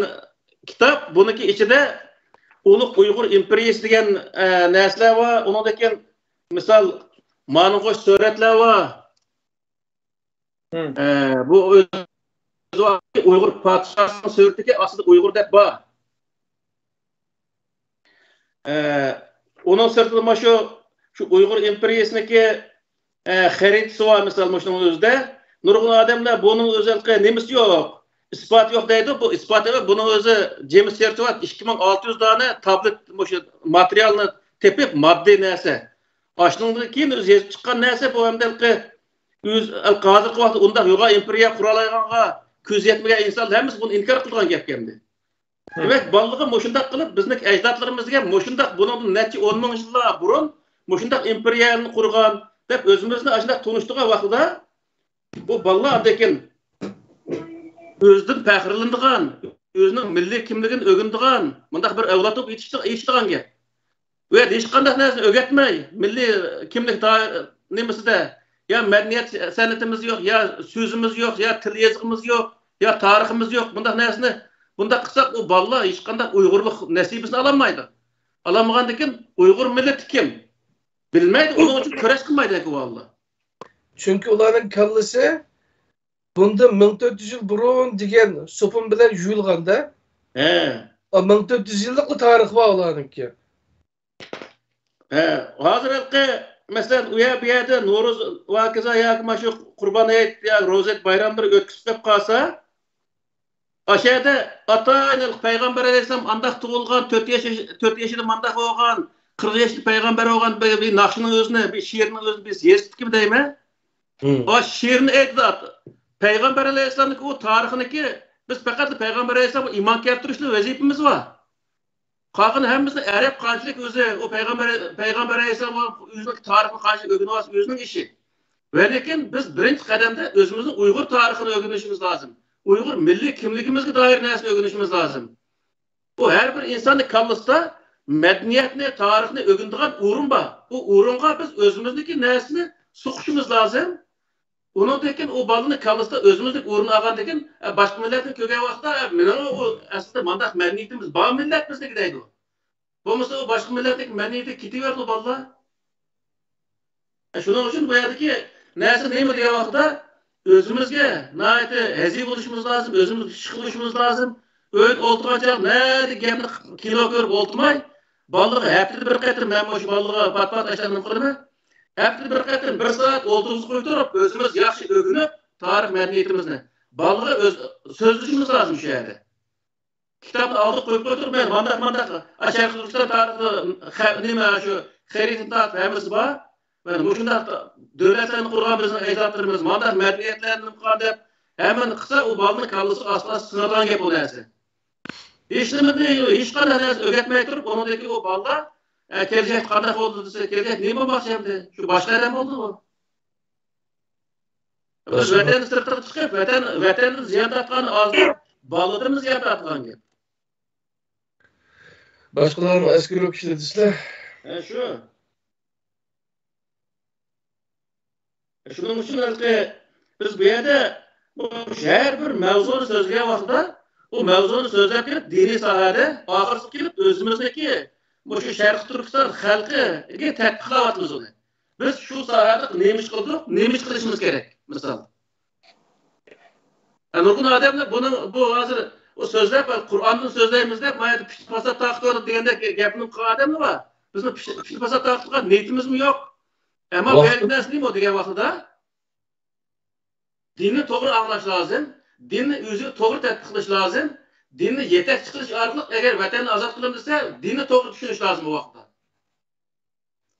kitap, buniki ichida Ulug' Uyg'ur imperiyasi degan narsalar va undan keyin misol ma'lum suratlar va bu Uyghur padişahının söyledi aslında Uyghur dep var. Onun sırtında şu Uyghur imperiyasındaki xeritisi var mesela şunun özde. Nurgun adamlar bunun özellikle nemisi yok. İspat yok deydi. Bu ispat evet. Bunun özü James Church 2600 tane tablet materyalini tepip maddi neyse. Aşınından keyin özü yazıp çıkan neyse bu hemdelikle hazırkı vaqtda unda yoga imperiya quralayğanğa köz yetmegen insan hemimiz bunu inkar qilgan gap endi. Demek ballığı moşundaq qilib bizning ajdodlarimizga moşundaq bunun neçe 10 ming yillar burun moşundaq imperiyani qurgan deb özümüzni ashunday tunishtirgan vaqtida bu ballar dekin özüdün fəxrləndiğən, özünün milli kimligini ögündiğən, bundaq bir avlad olub yetişdiğən gap. Ve hiç qandaq nərsini ögətməy, milli kimlik nemisi de ya mədəniyyət sənətimiz yok, ya sözümüz yok, ya til yazığımız yok, ya tariximiz yok. Bundaq nərsini bundaq qısaq o ballar hiç qandaq Uyğurluq nəsibisini alamaydı. Alamağandakin Uyğur milleti kim? Bilmeydi, onun için köreş qılmaydı ki vallah. Çünkü onların kallası bunda 1400 yıl burun degan sopun bilan yuyulganda. O 1400 yıllık tarix var onlarınki. Hazır mesela uya bir yerde Noruz vakiza ya şu Kurban Hayit ya Rozet bayramları ötküsüp kalsa aşağıda ata-analık Peygamber Aleyhisselam andak tuğulgan 4 yaşında mandak olgan 40 yaşında peygamber olgan bir nakşının özüne bir şiirinin özüne biz yersittik gibi değil mi? O şiirini ekdat Peygamber Aleyhisselam'ın o tarihindeki biz fakat Peygamber Aleyhisselam'a iman keltirişli vazifemiz var. Kalkın hemimizde Arap kançılık özü o Peygamber Aleyhisselam'ın özünün tarihini kançılık ögünüyoruz özünün işi. Ve lakin biz birinci kademde özümüzün Uygur tarihini ögünüşümüz lazım. Uygur milli kimligimizge dair nesini ögünüşümüz lazım. Bu her bir insanın kallısında medeniyetini, tarihini ögündüğün uğrun var. O uğrunga biz özümüzdeki nesini sokuşumuz lazım. Onun dekin o balını kallısında özümüzdeki uğrunu ağan dekin başka milletin köke vaxtda o aslında mandak medeniyetimiz bağ milletimizdeki gideydi o. Bu mesela o başka milletteki medeniyeti kitiverdi o ballar. Şunun için bu yerdeki nesi neymi diye vaxtda özümüzge naiti hezib oluşumuz lazım, özümüzge şık oluşumuz lazım. Öğüt olturacak neydi gemini kilo görüp olturmay ballığı heptide bir qaytır ben bu ballığı pat-pat aşağıdan kırımı. Heptide bir qaytır bir saat oltuğumuzu koydurup özümüz yaxşı ögünüp tarih medeniyetimizni. Ballığı sözlüşümüz lazım şu yerde. Kitabını aldık koyup koydurmayın. Mandak. Aşağı Türkistan tarihi neyme şu xeritin tarihi hemisi var. Yani bu şunda devletlerini kurgan bizim ecdatlarımız, mandak medeniyetlerini kurgan deyip hemen kısa o balının kallısı asla sınırdan gep o dersi. Hiç kadar dersi öğretmeye durup onundaki o ballar gelecek kandak oldu dese gelecek neyme bahsedeyim şu başka adam oldu mu? Biz vatanı sırtına çıkıp vatanı ziyade atkan azdı balladığımız ziyade atkan gep. Başkalarının askeri okuşlar Şu. Şunun için biz bu yerde her bir mevzunu sözlüğe vaxtda o mevzunu sözlep gelip dini sahada ahırsı gelip özümüzdeki bu şu Şərq Türkistan halkı tatbiqlavatımız onu. Biz şu sahada neymiş kıldık, neymiş kılışımız gerek misal. Nurgun adamlar bu hazır o sözlep Kur'an'ın sözlerimizde mayada pişt pasat taqtı degende gapning adamı var. Bizim pişt pasat taqtıga niyetimiz mi yok? Ama bu yerden nasıl diyeyim o diye vaxtda dinni to'g'ri anglash lazım, dinni o'zi to'g'ri tatbiqlash lazım, dinni yetakchi qilish orqali agar vatanni ozod qilamiz desa, dinni to'g'ri tushunish lazım bu vaqtda.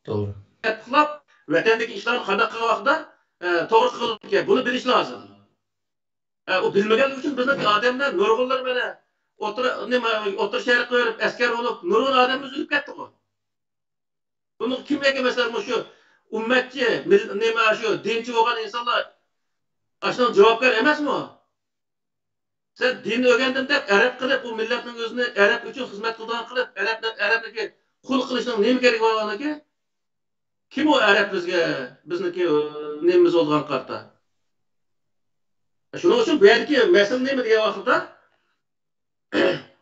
To'g'ri. Tatbiqlab vatandagi ishlarni qanday qilgan vaqtda to'g'ri qilib buni bilish lazım. O bilmagan uchun bizdagi odamlar nurg'unlar mana o'tir sharq ko'rib askar bo'lib nurg'un odam o'zilib ketdi ku. Buni kimga mesela shu ummatchi, nima shu dinchi bo'lgan insonlar aslında javobgar emasmi o? Sen dinni o'rgandim deb Arab qilib, bu millatning o'zini Arab uchun xizmat qilgan qilib, Arabniki qul qilishning nima kerak bo'lganligi? Kim o Arab bizniki nemimiz bo'lgan qarta? Shuning uchun bu yerdagi masala nima degan vaqtda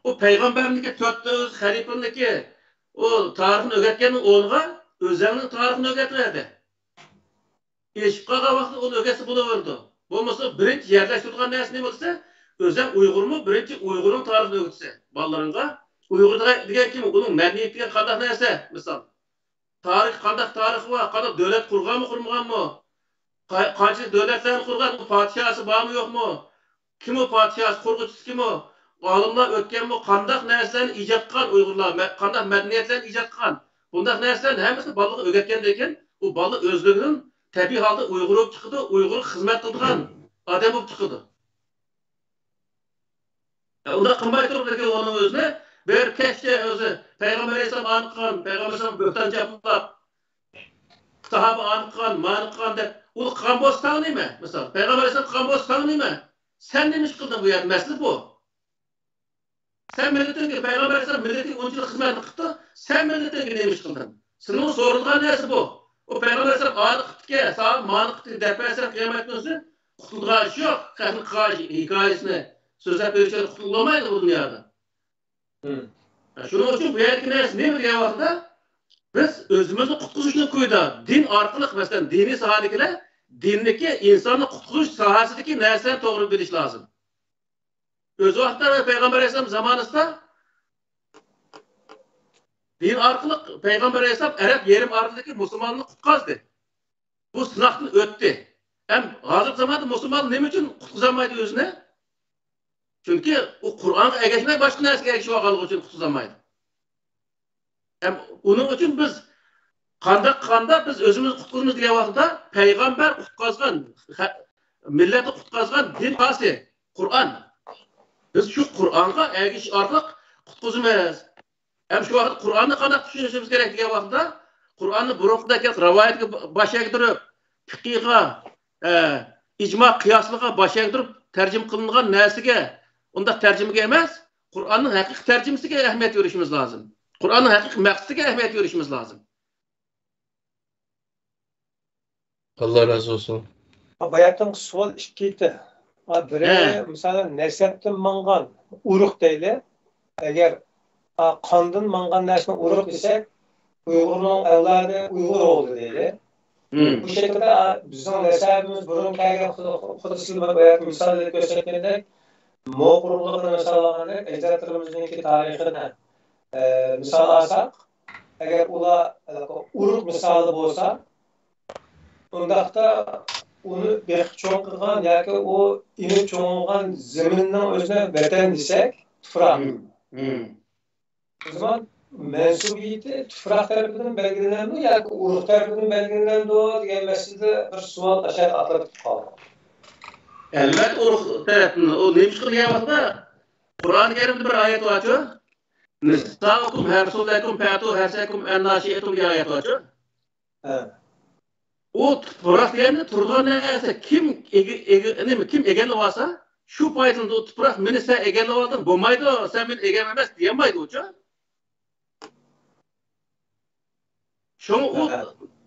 o payg'ambarniki 400 xalifaniki o tarixni o'rgatganning o'rniga o'zining tarixini o'rgatadi. Eshib qolgan vaqtda uni o'rgatsa bo'laverdi. Bo'lmasa birinchi yerlashtirgan narsa nima bo'lsa, Özüm Uygurmu? Birinci Uygurun tarixini öğütse ballarınga. Uygur degan kim? Onun medeniyet degan qandaq narsa? Misal, tarix qandaq tarixi var? Qandaq devlet kurganmı, kurmaganmı? Qancha devletlarni qurgan? Padişahı bormi, yo'qmi? Kim o padişahı, qurg'uvchisi kim o? Olimlar o'tganmi? Qandaq narsalarni ijod qilgan Uyg'urlar, qandaq madaniyatlarni ijod qilgan? Bunday narsalarni hammasini bolaga o'rgatgandan keyin u bola o'zligidan tabiiy holda Uyg'ur bo'lib chiqdi, Uyg'ur xizmat qilgan odam bo'lib chiqdi. Unda qilmay turib lekin uning o'zini bir kechga o'zi payg'ambar alayhisalom aniqqan, payg'ambar alayhisalom bo'xton gaplab, sahoba aniqqan, maniqqan deb u qilgan bo'lsa nima? Misol, payg'ambar alayhisalom qilgan bo'lsa nima? Sen nima ish qilding bu yerda? Masala bu. Sen milletinga payg'ambar alayhisalom milleting 10 yil xizmat qildi, sen milletinga nima ish qilding? Sening so'ralgan narsa bu. O payg'ambar alayhisalom aniqlikka, sağ maniqlik depasir qiyomat kuni qutulgan ish yo'q. Qani qilish hikoyasini so'zlab berishlar qutulmaydi bu dunyoda. Shuning uchun bu yerga narsa nima degan vaqtda biz o'zimizni qutqizishni qo'yda din orqali, masalan, diniy sohadagilar dinniki insonni qutqizish sohasidagi narsani to'g'ri bilish lozim. O'z vaqtida payg'ambar alayhisalom zamonasida din orqali payg'ambar alayhisalom Arab yarim orolidagi musulmonni qutqazdi. Bu sinoqdan o'tdi. Ham hozirgi zamonda musulmon nima uchun qutqizolmaydi o'zini? Chunki u Qur'onga ergashmay boshqa narsaga ergashib olganligi uchun qutqizolmaydi. Ham uning uchun biz qanda biz o'zimizni qutqizamiz degan vaqtda payg'ambar qutqazgan, millatni qutqazgan din asli Qur'on. Biz shu Qur'onga ergashish orqali qutqizamiz. Hem şu vaqt Qur'onni qanday tushunishimiz kerak degan vaqtda Qur'onni burunqidagi rivoyatga bosh egdirib, fiqhga, ijmo qiyosliga bosh egdirib tarjima qilingan narsaga, unda tarjimaga emas, Qur'onning haqiqiy tarjimasiga ahamiyat berishimiz lozim. Qur'onning haqiqiy maqsadiga ahamiyat berishimiz lozim. Allah razı olsun. Bayatın sual ikkiydi. Biri mesela nesepten mangan uruk deyli. Eğer qandın mangan narsani urug' desak, Uyg'urning avlodi Uyg'ur oldu deydi. Bu şekilde bizning nasabimiz burun kelgan xuddi sizlar misol ko'rsatgandek, mo'g'ullikni misol olganda ajdodlarimizningki tarixini misol olsak, agar ular urug' misoli bo'lsa, undaqda uni bexcho'ng qilgan yoki u inib cho'ng'ilgan zaminning o'zini vatan desak, tuproq. O zaman mensubiyeti tuproq tarafidan belgilenadi yoki urug' tarafidan belgilenadi degan masalada bir savol aşağı atılib qoldi. Elbette urug' tarafidan o neymiş qilgan vaqtda Qur'oni Karimda bir oyat bor-ku. Nisa'ukum harsullakum fatu harsakum annashi'atum degan oyat bor-ku. O tuproq degani turgan narsa kim egallab olsa, shu paytda o tuproq meni sen egallab olding, bo'lmaydi, sen meni egam emas demaydi u-chi. Şunu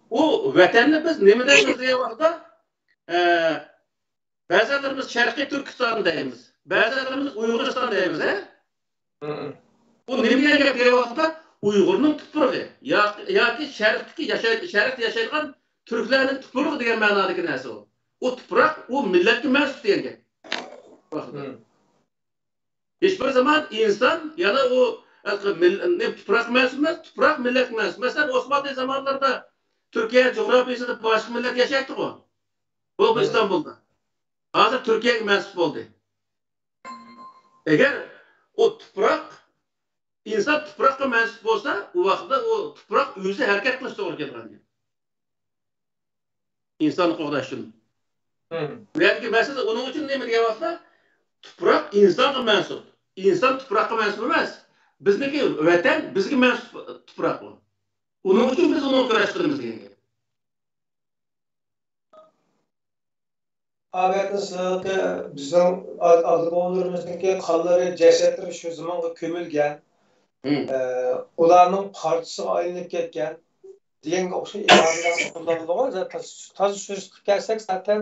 o vatanni biz nima deymiz degan vaqtda ba'zilarimiz Sharqiy Turkiston deymiz, ba'zilarimiz Uyg'uriston deymiz, Bu nima gap degan vaqtda Uyg'urning tuprog'i yoki sharqda yashaydigan turklarning tuprog'i degan ma'nodagi narsa u. O tuproq u millatga mansub degan gap. Hech bir zaman inson yana o tuproq mansub emas, tuproq millat mansub. Masalan, Osmanlı zamanlarida Türkiye coğrafyasida boshqa millat yashaydi-ku. Bu İstanbulda. Hozir Turkiyaga mansub bo'ldi. Agar o tuproq inson tuproqqa mansub bo'lsa, u vaqtda o tuproq o'zi harakat qilish to'g'ri kelgan. İnsonni qo'g'dash uchun. Balki masala uning uchun nima degan vaqtda tuproq insonga mansub. İnson tuproqqa mansub emas. Bizniki vatan bizga mansub tuproq bu. Uning uchun biz uni kurash qilamiz degan. Agatizlarga bizning ota-bobolarimizningki qonlari, jasadlari shu zamonga ko'milgan. Ularning partisiga aylanib ketgan deganga o'xshagan iboralar qo'llanilgan. Toza so'z qilib kelsak, zaten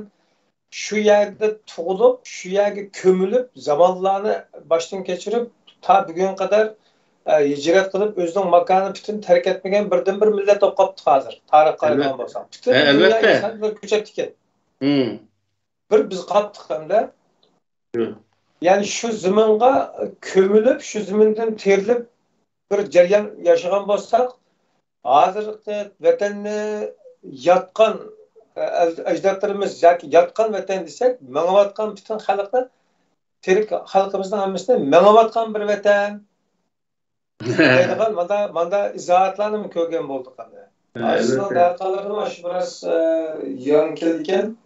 shu yerda tug'ilib, shu yerga ko'milib, zamonlarni boshdan kechirib, ta bugunga qadar hijrat qilib, o'zining makonini butun tark etmagan birdan-bir millat bo'lib qolibdi hozir. Tarixga qaragan bo'lsam. Albatta. Ko'chib ketgan. Bir biz qattiq hamda Yani şu zımınga kömülüp, şu zımından terilip bir jaryan yaşagan bolsak, hazırkı vatanni yatkan ajdodlarimiz yoki yatkan vatan desek, mengayotgan bütün xalqlar tirik xalqimizning hammasida mengayotgan bir vatan deydigan manda izohatlarni ko'rgan bo'ldik. Aslında dağıtlarım şu biraz yan keldiken.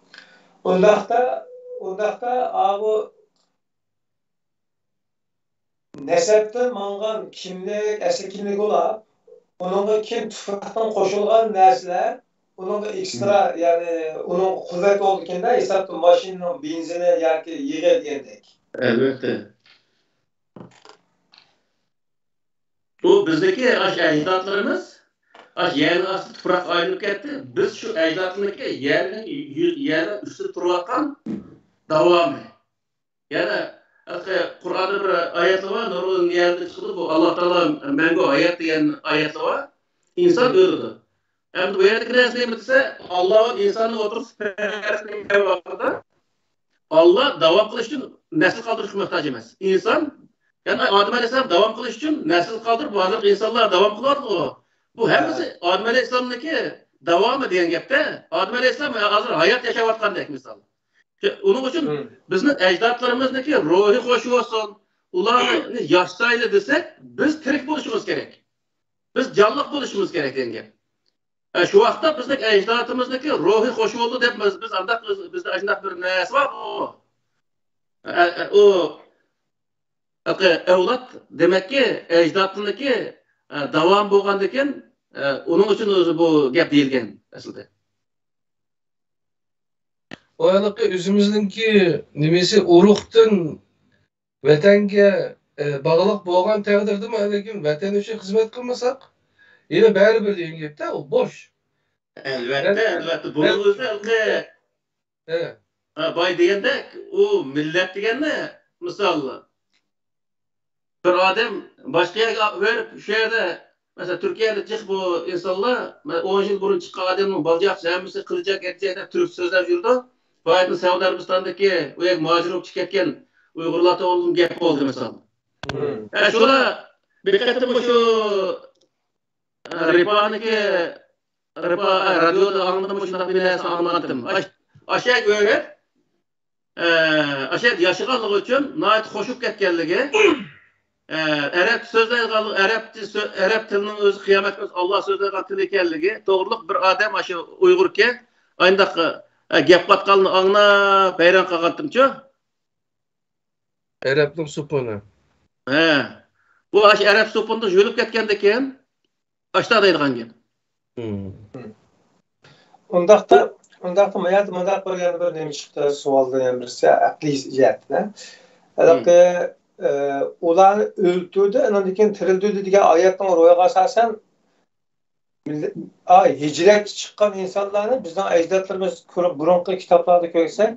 Ondaqda abi nesepten mangan kimlik, asli kimlik ola. Onunla kim tufaktan koşulgan nesler, onunla ekstra yani onun kuvvet olurken de hesapta maşinin benzini yoki yig'e degandek. Elbette. Bu bizdeki ajdodlarimiz yerning osti tuproq aylanib ketdi. Biz shu ajdodniki yerning ustida turayotgan davomi. Yana Qur'onda bir oyat var, nurun yerda chiqdi. Bu Alloh taolo mangu hayot degan oyat var. İnsan o'ldi. Endi bu yerdagi narsa nima desa, Alloh insonni o'tirib perestning vaqtida Allah davom qilish uchun nasl qoldirishga muhtoj emas. İnsan yani Adem Aleyhisselam devam kılış için nesil kaldır. Bazı insanlar devam kılardı. Bu hepsi Adem Aleyhisselam'daki devamı diyen gepte. Adem Aleyhisselam hazır hayat yaşavatkan dek misal. Onun için bizim ecdatlarımızdaki ruhi hoşu olsun, ulanı yaşsaylı desek, biz tirik buluşumuz gerek. Biz canlılık buluşumuz gerek diyen gep. Şu vakta bizdeki ecdatımızdaki ruhi hoşu oldu deyip biz andak bizde ajdot bir nes var o evlat demek ki ecdatındaki devam bo'lgandan onun için o'zi bu gap deyilgan aslında. O anaqa o'zimizningki nimasi urug'dan vatanga bog'liq bo'lgan taqdirda lekin vatan uchun xizmat qilmasak, yana baribir degan gapda u bo'sh. Albatta. Bunun o'zi boy degandek, u millat deganda misol bir odam boshqa yerga verib shu yerda mesela Türkiye'de chiq bu insonlar 10 yil burun chiqqan odamning boljaqchi hammasi qiljak etjada turk so'zlab yurdi. Boyatni Saudiya Arabistondagi u yer muhojir bo'lib chiqib ketgan Uyg'urlar to'g'ri gap bo'ldi misol. Shular bekatda shu Ripa radioda anladım shunday bir narsa anladim. Aşağı öğret aşağı yaşaganligi uchun nayt qo'shib ketganligi Arap so'zlaydigan Arap tilining o'zi qiyomat kuni Alloh so'zlaydigan til ekanligi to'g'riliq bir odam shu Uyg'urga ayndaq gap qatqanini anglab bayron qilgandim-ku. Arapning supuni. Bu Arap supunda yo'lib ketganda keyin ashta deydigan gap. Ondaqda mayat mandaq bir nima chiqdi savoldan ham birisi aqliy jihatdan. Ularni o'ltirdi, undan keyin tirildi degan oyatning ro'yiga asosan hijrat chiqqan insonlarni bizning ajdodlarimiz ko'rib burunqi kitoblarda ko'rsak,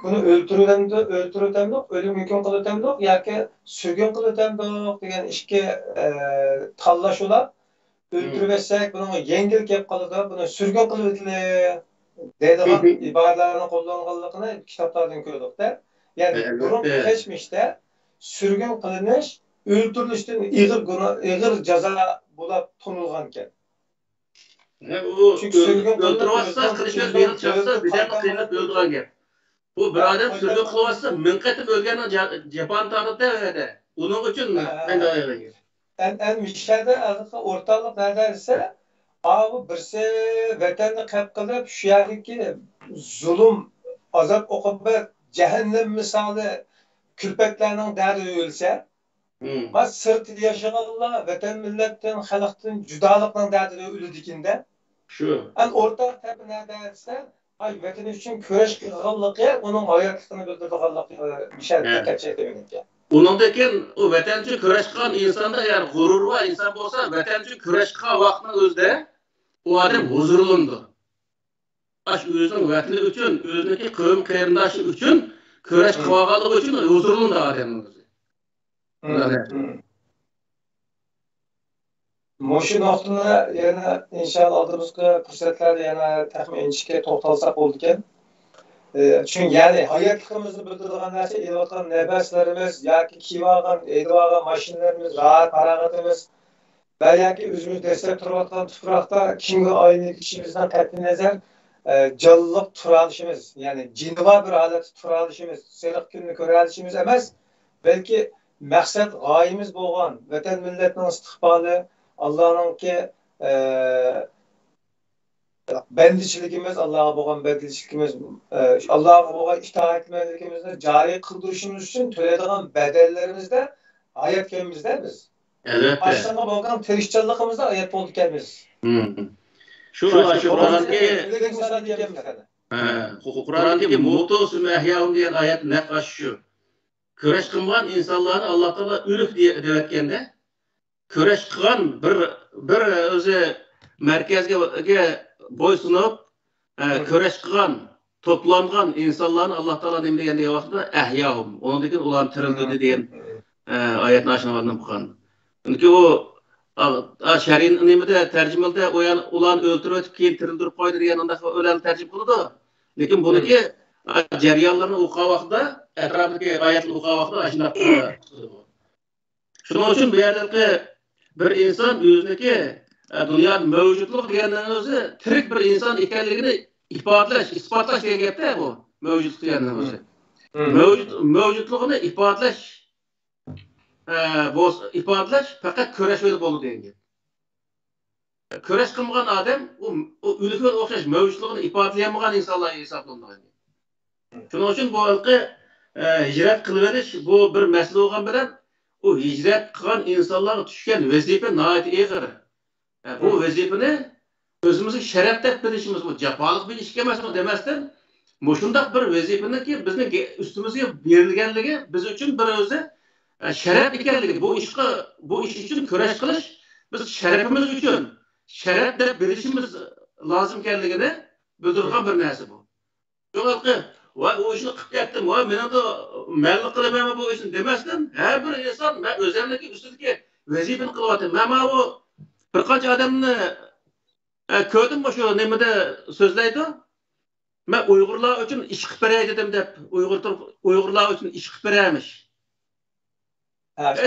buni o'ltiruvdan o'lim hukm qiluvdan yoki surgun qiluvdan degan ishga tanlashuvlar o'ltirsak, buni yengil kelib qoladi, buni surgun qiluvdilar deydigan iboralarni qo'llanganligini kitoblardan ko'rdik-da. Ya'ni burunqi kechmişda sürgün qilinish o'ltirilishdan ig'ir jazo bo'lib tonilgan ekan. Bu o'ltiribsa qilishga qiyin chiqsa, bizlarni qiynab o'ldirgan gap. Bu bir odam sürgün qilyapsa, ming qatim o'lgandan japon tarixida uning uchun qanday gap. En mishada o'rtaliq narsa esa, bu birsi vatanni qab qilib, shu yerdagi zulm, azob oqibat, jahannam misoli külpeklerinin derdi ölse, ama sırtı yaşayanlar, vatan milletten, halktan, cüdalıktan derdi ölüdükinde, yani ortak tabi nerede etse, vatan için köreş kılgınlığı, onun hayatını bildirdiği bir şey gerçekleşti. Onundaki o vatan için köreş kılan insanda eğer gurur var, insan olsa, vatan için köreş kılan vaktinin özde, o adam huzurlundu. Özünün vatanı için, özündeki kavim kıyırdaşı için, köreş kıvagalığı için huzurlundu adamın özü. Moşu noktada yana inşallah aldığımız fırsatlarda yana tahmin inişke to'xtalsak bo'ldi ekan. Çünkü yani hayatımızı bildirdiğin narsa elayotgan nefeslerimiz, yoki kiyib olgan, edib olgan mashinlarimiz, rahat paragatimiz, belki özümüz destek turayotgan tuproqda kimga aylanib içimizden qat'iy nazar canlılık turalışımız, yani cinva bir halat turalışımız, seriq kunni ko'ralishimiz emas, belki maqsad g'oyamiz bo'lgan vatan millatning istiqboli, Allohninki bendichiligimiz, Allohga bo'lgan bendichiligimiz, Allohga bo'lgan itoatmanligimizni joriy qildirishimiz uchun to'laydigan bedellarimizda hayat ekanmizda biz. Elbette. Aşağıda bo'lgan tirishchanligimizda hayat bo'ldi ekanmiz. Kur'an'daki muhtosu mehyavun diyen ayet nefas şu. Köreş kılgan insanların Allah Teala ülüf diye devetkende, köreş kılgan bir özü merkezge boysunup, köreş kılgan, toplangan insanların Allah Teala nemleyen diye vaxtında ehyavun. Onun dikin ulan tirildi diyen ayetini aşınavadım kılgan. Çünkü o şer'in nimede tercümelde ulan öldürüp ötüp keyin tirildirip koydu diyen ondaki ölen tercüm kılıdı. Lekin buniki jarayonlarni o'qigan vaqtda, atrofidagi oyatni o'qigan vaqtda ashunday qiladi. Shuning uchun bu yerdagi bir inson o'ziniki dunyoda mavjudlik degandan o'zi tirik bir inson ekanligini isbotlash degan gapda bu mavjud degandan o'zi. Mavjudligini ifodalash faqat kurash yo'li bo'ldi degan gap. Kurash qilmagan odam u o'likka o'xshash mavjudligini ifodalamagan insonlar hisoblanadi. Shuning uchun bu xalqi hijrat qilib verish bu bir masala bo'lgan bilan u hijrat qilgan insonlarga tushgan vazifa nihoyat og'ir. Bu vazifani o'zimizga sharaf deb bilishimiz, bu jafoliq bir ish emas demasdan, shunday bir vazifaniki bizning ustimizga berilganligi biz uchun bir o'zi sharaf ekanligi, bu ish uchun kurash qilish biz sharafimiz uchun sharaf deb bilishimiz lozim ekanligini bildirgan bir narsa bu. Yo'qki, voy u ishni qilib ketdim, voy men endi malli qilaman bu ishni demasdan, har bir inson o'zimniki ustidagi vazifani qilyapti. Mana bu bir qancha odamni ko'rdim shu nimada so'zlaydi. Men Uyg'urlar uchun ish qilib beray dedim deb, Uyg'urlar uchun ish qilib beramish.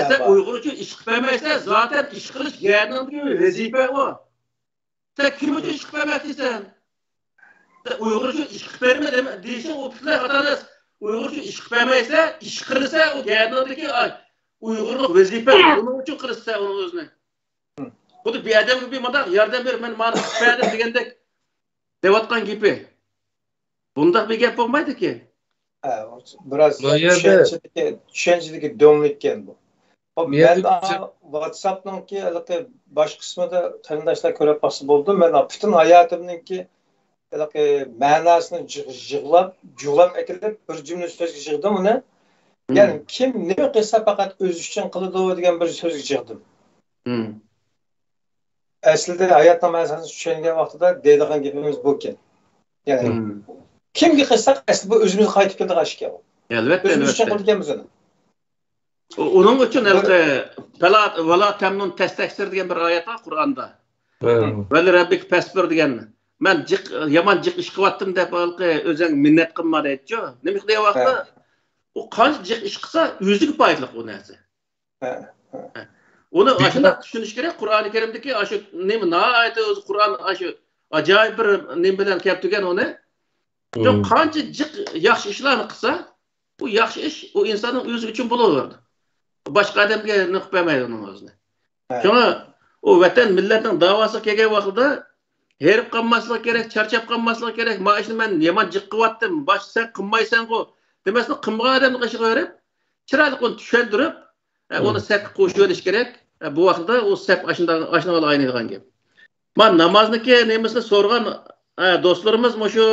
Sen Uyg'ur uchun ish qilib bermaysan, zaten ish qilish yangi vazifa o. Sen kim uchun ish qilib bermaysan? Uyg'ur uchun ish qilib berma deyishing o putlar xatolas. Uyg'ur uchun ish qilib bermaysa, ish qilsa u yangi Uyg'urlik vazifa, uning uchun qilsa uni o'zini. Xuddi bir odamga bir madaq yordam ber, men mana qilib berdim degandek deyotgan gapi. Bunday bir gap bo'lmaydi-ki. Biraz düşüncedeki dönlükken bu. Ben WhatsApp'nınki baş kısmında tanıdaşlar görüp basıp oldum. Ben bütün hayatımınki manasını cığlap ekilip bir cümle sözü çıktım ona. Yani kim ne kısa fakat öz için kılıdı diyen bir sözü çıktım. Aslında hayatın manasını düşünen vaxtıda deydiğin gibimiz bu ki. Yani kimga qilsak asli bu o'zimiz qaytib keldik ashga. Albatta, o'zimiz uchun qilganmiz uni. Uning uchun talat vala tamnun tastaksir degan bir oyat bor Qur'onda. Val rabbik fasbir degan. Men yomon jiq ish qilyaptim deb o'zing minnat qilma deydi-ku. Nima qilgan vaqtda u qancha jiq ish qilsa o'ziga foydali bu narsa. Uni ashunday tushunish kerak. Qur'oni Karimdagi shu nima nihoyat o'zi Qur'on shu ajoyib bir nim bilan kelib turgan uni. Qancha yaxshi ishlarni qilsa, bu yaxshi ish u insonning o'zi uchun bo'laveradi. Boshqa odamga nima qilib bermaydi uning o'zini. Shunga u vatan millatning da'vosi kelgan vaqtida herib qolmaslik kerak, charchab qolmaslik kerak. Mana ishni men yomon jiq qilyaptim, bosh sen qilmaysan-ku demasdan qilmagan odamni qishiga berib, chiroyli qilib tushuntirib, uni safga qo'shib berish kerak. Bu vaqtda u saf ashunday aynaydigan gap. Men namozniki nemisini so'rgan do'stlarimiz shu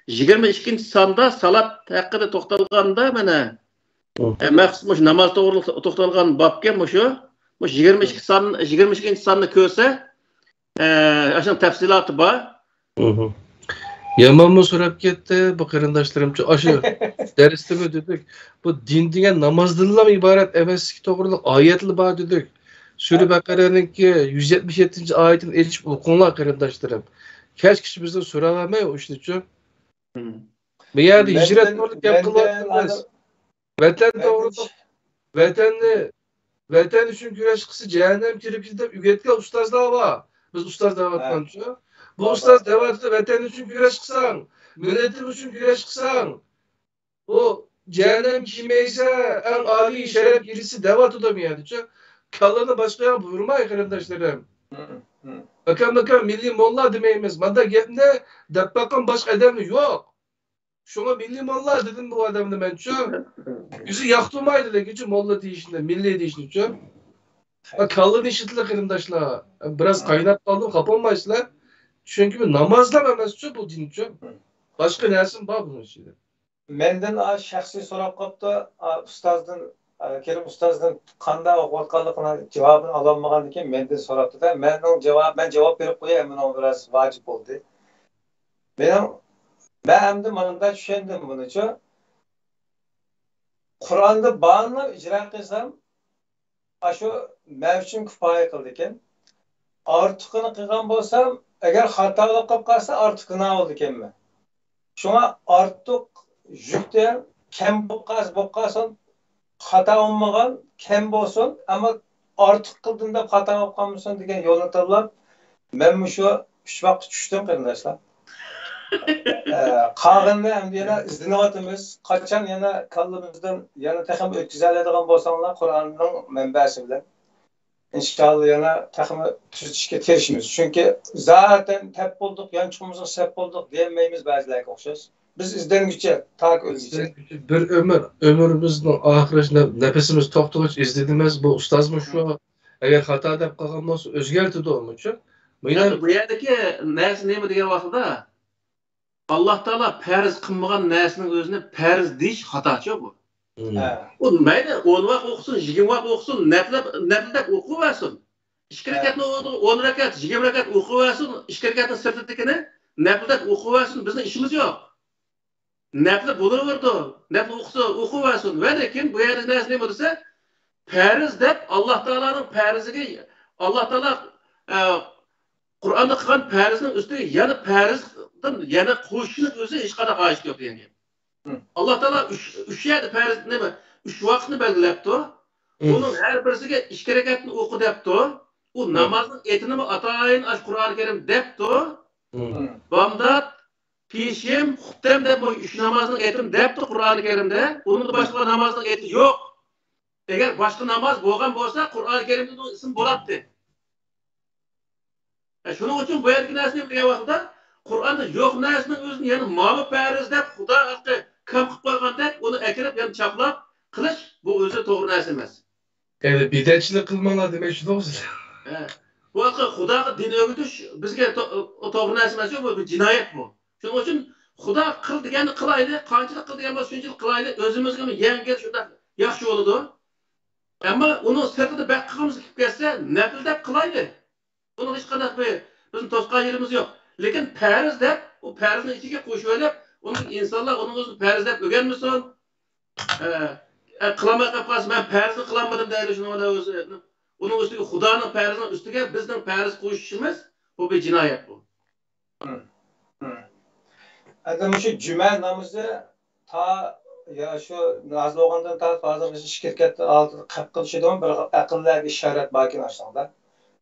22 sonda salat haqida to'xtalganda mana maqsad namoz to'g'riliq to'xtalgan babga shu 22 sonni ko'rsa ashun tafsiloti bor. Yamanmı so'rab ketdi bu qarindoshlarimcha shu darsda dedik. Bu din degan namozdan iborat emaski to'g'riliq oyatlar bor dedik. Sura Baqaraninki 177-oyatini ochib o'qinglar qarindoshlarim. Hech kishi bizdan so'ravermay o'shni uchun. Bu yerde hicret Menden doğruluk gap menden kılmaz. Vatan menden doğruluk, vatan üçün güreş kısı cehennem kirip gidip ügetken ustazlar var. Biz ustaz davatmançı. Bu ustaz davatı vatan üçün güreş kısan, milletim üçün güreş kısan. O cehennem kimeyse en âli şeref girisi davat odamaydı. Kallarını başlayan buyurmay kardeşlerim. Bakın milli molla demeyimiz. Manda gepne dep bakın başka adam yok. Şuna milli molla dedim bu adamı ben şu. Yüzü yaktırmaydı da geçi molla deyişinde, milli deyişinde şu. Bak kalın işitli kardeşler. Biraz kaynap kaldım kapanmaysılar. Çünkü bir namazlam emez şu bu din şu. Başka nersin var bunun içinde. Menden şahsiy so'rab qopdi, ustozdan Kerim ustozdan qanday o'qiyotganligini javobini ololmagan ekan mendan so'rabdi-da. Men javob berib qo'yay, men biraz vojib bo'ldi. Men endi mana tushundim bunicha. Qur'onda borni ijro qilsam, shu men uchun kifoya qildi ekan. Ortiqini qilgan bo'lsam, agar xatolik qilib qolsa, ortiq gunoh bo'ldi ekanman. Shunga ortiq yükte kem bo'lqasin, xato olmagan, kem bo'lsin, ammo ortiq qilding deb xato olib qolmasin degan yo'lni tanlab, men shu 3 vaqt tushdim qarindoshlar. Qolganini endi yana izlanyapmiz. Qachon yana kallamizdan yana taxim o'tkaziladigan bo'lsanglar Qur'onning manbasi bilan inshaalloh yana taxim tuzishga tirishimiz. Chunki zaten tap bo'ldik, yanchimizga sep bo'ldik demaymiz ba'zilarga o'xshash. Biz izlengiçe, tak ölgüçe. Bir ömrümüzün ahirinde nefesimiz toktuluç izlediğimiz bu ustaz mı şu? Eğer hata edip kalkan olsa özgerti de olmuş. Bu yerdeki nersi ne mi diye vaxtda Allah Teala perz kılmagan nersinin özüne perz deyiş hataçı bu. O mayda 10 vaqt okusun, 20 vaqt okusun, nafilde okuversin. 2 rekatni 10 rekat, 20 rekat okuversin, 2 rekatni sirtidikini nafilde okuversin, bizning işimiz yok. Nafli buluverdi, nafli okuversin. Ve lekin bu yerde nersi ne dese perz deb Allah Teala'nın perziga Allah Teala Qur'onda qilgan perzning ustiga yana perzdan yana qo'shishni o'zi hech qanaqa hojat yo'q degan gap. Allah Teala 3 yerda perz nima 3 vaqtni belgilabdi. Uning har birisiga 2 rakatni o'qi debdi. U namozning etini atayin Qur'oni Karim debdi. Bamdat Pişim, xuttem deb bu 3 namazning etim debdi Qur'oni Karimda. Uning boshqa namazning eti yo'q. Agar boshqa namoz bo'lgan bo'lsa, Qur'oni Karimda u ism bo'ladi. Shuning uchun bu yergi narsani bilgan vaqtda Qur'onda yo'q narsaning o'zini yana ma'lum farz deb Xudo haqqi kam qilib qo'yganda uni akirib yana chaplab qilish bu o'zi to'g'ri narsa emas. Endi bidatchilik qilmanglar demak shu to'g'ri. Bu haqqi Xudoga din o'rgatish bizga to'g'ri narsa emas, bu jinoyat bu. Shuning uchun Xudo qil deganni qilaylik, qanchalik qil degan bo'lsa shunchalik qilaylik, o'zimizga yangi shunda yaxshi bo'ladi. Ammo uni sirtida baq qilamiz kelib kelsa, nafil deb qilaylik. Buni hech qanday bizim to'sqan yerimiz yo'q. Lekin farz deb, u farzni ichiga qo'shib olib, uni insonlar uni o'zi farz deb o'rganmasin. Qilamay qolib qolsa, men farzni qilamadim deydi shuni o'zi. Uning ustiga Xudoning farzining ustiga bizning farz qo'shishimiz bu bir jinoyat bu. Adam şu cuma namazı ta ya şu nazlı oğandan ta fazla şirkette altı qilib qilishdan bir aqllarga ishorat balki aslında.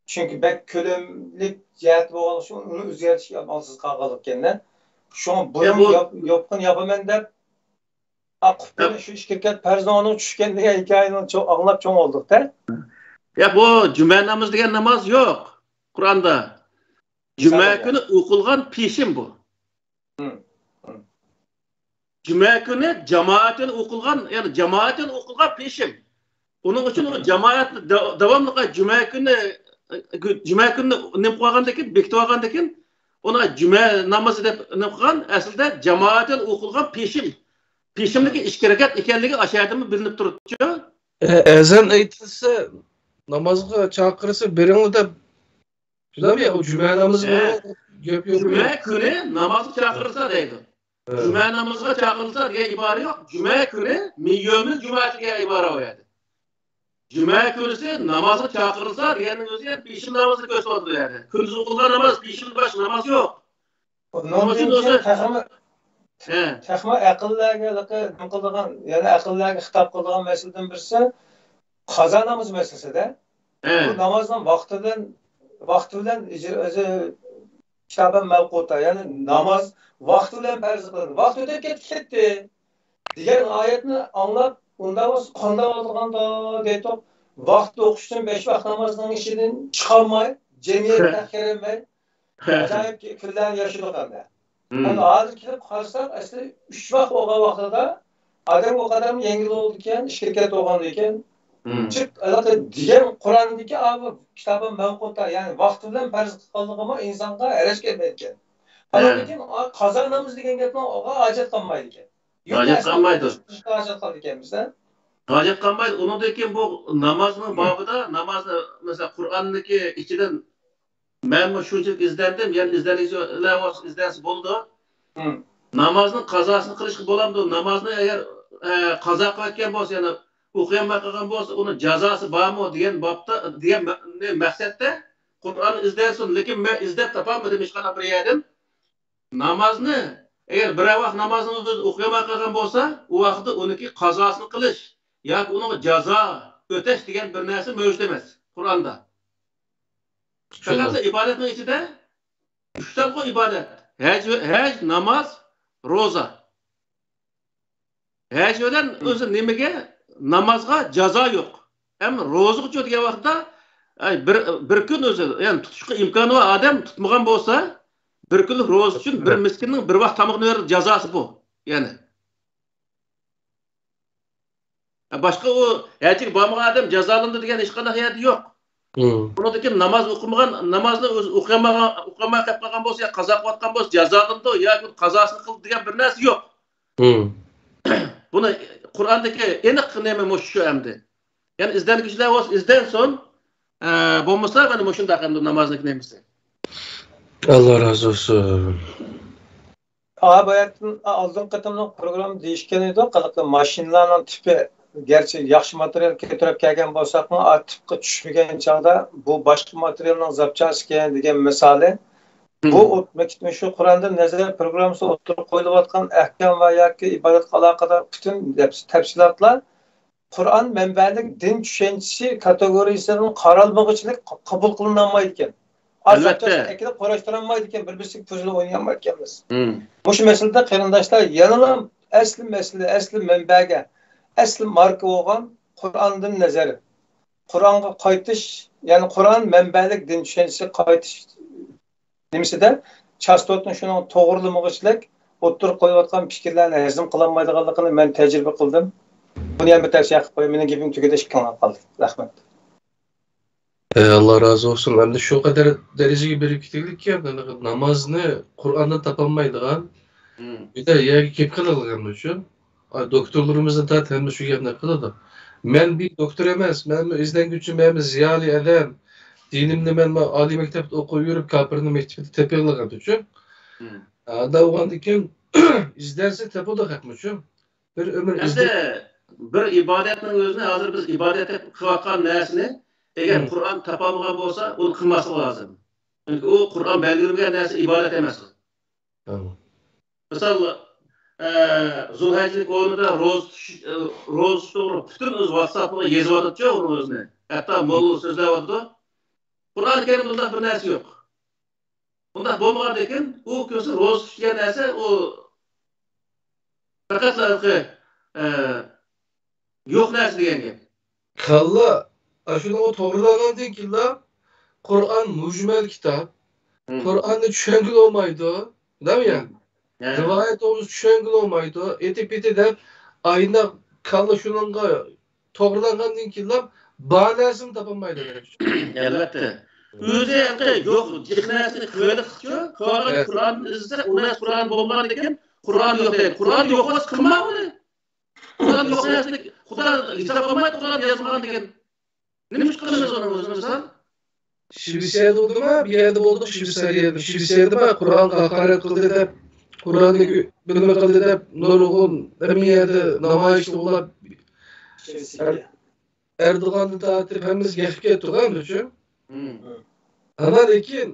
Çünkü bek kölemlik cihat bo'lgan shu uni o'zgartish amalsiz qolgan ekan. Şu buni yapaman deb aqbini shu shirkat farzoni tushgan degan hikoyani çok anglab cho'ng oldik-da. Ya bu cuma namazı degan namoz yo'q Qur'onda. Cuma kuni o'qilgan peshim bu. Cuma kuni jamoatdan o'qilgan, ya'ni jamoatdan o'qilgan peshim. Uning uchun jamoat davomli cuma kuni nim qo'ygandan keyin, bekitib olgandan keyin uni cuma namozi deb nim qilgan, aslida jamoatdan o'qilgan peshim. Peshimniki 2 rakat ekanligi aşağıdamı bilinib turibdi. Ezan aytilsa, namozga chaqirsa, beringlar deb shundaymi? O cuma namozi gap yo'q. Cuma kuni namozga chaqirsa deydi. Cuma namozga chaqirsa degan ibora yo'q. Cuma kuni milyonning jumasiga ibora qo'yadi. Cuma kunisi namozga chaqirsa deganning o'zi ham peshim namozini ko'rsatadi. Kunduz o'qilgan namoz, peshimdan boshqa namoz yo'q. Texma aqllarga qiladigan, ya'ni aqllarga xitob qiladigan masaladan birisi qazo namoz masalasida. Bu namozning vaqti bilan o'zi kitoban mavquta, ya'ni namoz vaqti bilan farz qilindi. Vaqt o'tib ketdi degan oyatni anglab, unda qanday bo'lganda deydi, vaqt o'qish uchun 5 vaqt namozning ishidan chiqolmay, jamiyatga kirmay, ajoyib kunlarni yashayotganda. Yani hozir kelib qarasak, aslida 3 vaqt bo'lgan vaqtida odam o qadar yengil bo'ldi ekan, shirkat bo'lgan ekan. Çık degan Qur'ondagi abi kitobim mavqutda, ya'ni vaqti bilan farz qilganligimi insonga harash kelmaydi. Lekin qazo namoz degan gapni hojat qilmaydi ekan. Hojat qilmaydi. Hojat qildi ekanmiz-da. Hojat qilmaydi. Undan keyin bu namozning babida, namozni mesela Qur'ondagi ichidan men shunchalik izlandim, ya'ni izlanish bo'ldi. Namozning qazosini qilishga bo'lamdi. Namozni agar qazo qilayotgan bo'lsa, ya'ni o'qiyamay qolgan bo'lsa, uni jazosi bormi degan bobda, degan maqsadda Qur'onni izlasin, lekin men izlab topolmadim hech qanday bir yerdan. Namozni agar bir vaqt namozni o'zi o'qiyamay qolgan bo'lsa, u vaqtda uniki qazosini qilish yoki uni jazo o'tash degan bir narsa mavjud emas Qur'onda. Faqat ibodatning ichida 3 ta ibodat: haj, namoz, roza. Haj bilan o'zi nimaga? Namazga jazo yo'q. Hem ro'za tutgan vaqtda bir kun o'zi, ya'ni tutishga imkoni bor odam tutmagan bo'lsa, bir kunlik ro'za uchun bir miskinning bir vaqt tamoqni berib jazosi bu. Ya'ni boshqa u hajga bormagan odam jazolandi degan hech qanday hayot yo'q. Bundan keyin namoz o'qimagan, namozni o'zi o'qimay qolgan bo'lsa, qazo qilayotgan bo'lsa, jazolandi yoki qazosini qildi degan bir narsa yo'q. Buni Qur'ondagi aniq nima shu endi. Ya'ni izlangichlar bo'lsa, izdan so'ng bo'lmasa mana shunday endi namozning nemasi. Allah razı olsun. Bayatın aldığım qatamliq program deyishgan edi, qanaqa mashinalarning tipi gerçi yaxshi material keltirib kelgan bo'lsak-mu, tipga tushmagan chog'da bu boshqa materialning zapchasi ekan degan misoli. Bu shu Qur'onda nazariy programmasi o'tirib qo'yilayotgan ahkam va yoki ibodatga aloqador butun tafsilotlar Qur'on manbalik din tushunchasi kategoriyasining qaralmag'ichilik qabul qilinolmaydi ekan. Albatta, akilib qarashtirilmaydi ekan, bir-birisiga ko'zini o'ynayolmaydi ekanmiz. Bu masalada qarindoshlar yana asli manbaga, asli marka bo'lgan Qur'ondan nazari. Qur'onga qaytish, ya'ni Qur'on manbalik din tushunchasi qaytish nimisida chastotning shuni to'g'rilamag'ichlik o'tirib qo'yayotgan fikrlarni hazm qilolmaydiganligini men tajriba qildim. Buni ham bir tavsiya qilib qo'yaman. Mening gapim tugadi ishqilib qoldi. Rahmat. Allah razı olsun. Hem de şu kadar dereceye biriktirdik ki namazını Kur'an'dan tapılmaydıgan. Bir de ya kep kılalım şu. Doktorlarımızın da hem şu yerine kıladı. Men bir doktor emez. Men izden gücüm ben ziyali edem. Dinimde ben Ali mektepte okuyup yürüp kapırını mektepte tepeylagan düşün. Da oğandaki izlerse tepe de kalkmışım. Bir ömür izler. Bir ibadetning özüne hazır biz ibadet kılatkan nersini eğer Kur'an tapamagan olsa onu kılması lazım. Çünkü o Kur'an belirleyen nersi ibadet emas. Tamam. Mesela Zulhijjlik oyunda roz doğru bütün öz WhatsApp'ına yazıp atıyor onun özüne. Hatta molla sözler vardı. Kur'an-ı Kerim'de bir nersi yok. Bunda bulmadan ekan o köse roz tutgan narsa o fakat yo'q narsa degan gap. Kalla aşıda o to'g'rilagandan keyin Qur'on mujmal kitob. Qur'onni tushungil olmaydi, değil mi yani? Rivoyat to'g'ri tushungil olmaydi. Etip deb ayna kalla shunga to'g'rilagandan keyin ba'nasini topolmaydi. Albatta. O'zi yo'q, jihnasini qiladi-ku. Qur'on izlasa, unas Qur'on bo'lmagan ekan, Qur'on yo'q deydi. Qur'on yo'q bo'lsa qilmaydi. Qur'on yo'q narsani Xudo hisob qilmaydi, Qur'on yozmagan degan. Nima ish qilamiz uni o'zimizdan? Shvetsiyada bo'ldimi? Bir yerda bo'ldi, Shvetsiyada Qur'onga haqorat qildi deb, Qur'onni bilma qildi deb, nurg'un yerda namoyishlar bo'lib Erdo'g'onni ta'tib hamiz gapga turgan uchun. Ama lekin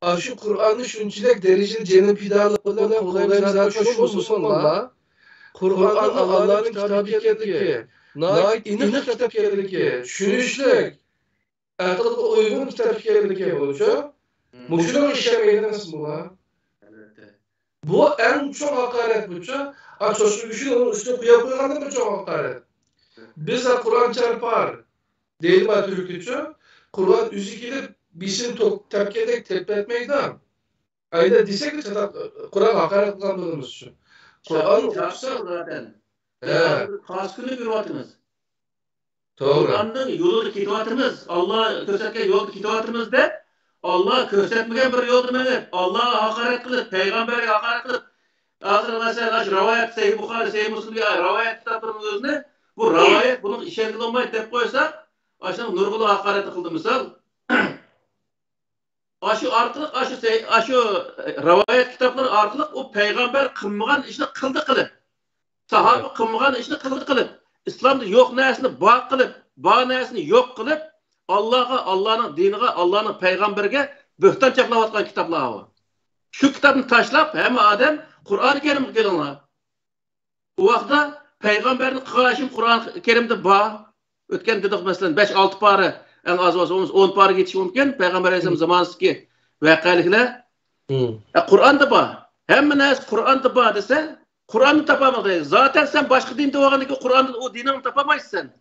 Aşı Kur'an'ı şunçilek dereceli cennet pidalık bilen kolayımız zaten şu Müslümanlar. Kur'an'ı Allah'ın kitabı ekenligi, nait inik kitap ekenligi, düşünüşlük, akılga uygun kitap ekenligi boyunca muşunun işlemeyi demesin bu. Bu en çok hakaret boyunca. Açoşlu güçlü onun üstüne kuya koyğanda mı çok hakaret. Biz de Kur'an çarpar. Değil mi Türkçe? Kur'an üzü gelip bizim tepkedek tepki etmeydi. Ayda desek de Kur'an hakaret kılandığımız için. Kur'an okusa zaten. Kaç günü görüyorsunuz? Doğru. Kur'an'ın yolu kitapımız, Allah kösetken yolu kitapımız de Allah kösetmegen bir yol demeler. Allah'a hakaret kılıp, peygamber'e hakaret kılıp, hazır mesela rivayet Sahih Buhari, Sahih Müslim'e rivayet kitaplarının özüne bu rivayet bunun işen kılınmayı dep koysa aşağı nurgulu hakaret kıldı misal. Aşı artık aşı rivayet kitapları artık o peygamber kılmagan işini kıldı kılıp. Sahabe kılmagan işini kıldı kılıp. İslam'da yok nesini bağ kılıp, bağ nesini yok kılıp Allah'a, Allah'ın dinine, Allah'ın peygamberine böhtan çaplavatkan kitaplar var. Şu kitabını taşlap hem Adem Kur'an-ı Kerim gelinler. O vakta peygamberin kılaşım Kur'an-ı Kerim'de bağ. Ötken dedik mesela 5-6 parı en az olsa 10 parı geçişi mümkün. Peygamber Aleyhisselam zamanındaki vakalikler. Kur'an'da bağ. Hem nes Kur'an'da bağ dese Kur'an'ı tapamadın. Zaten sen başka dinde olanındaki Kur'an'da o dinini tapamayısın.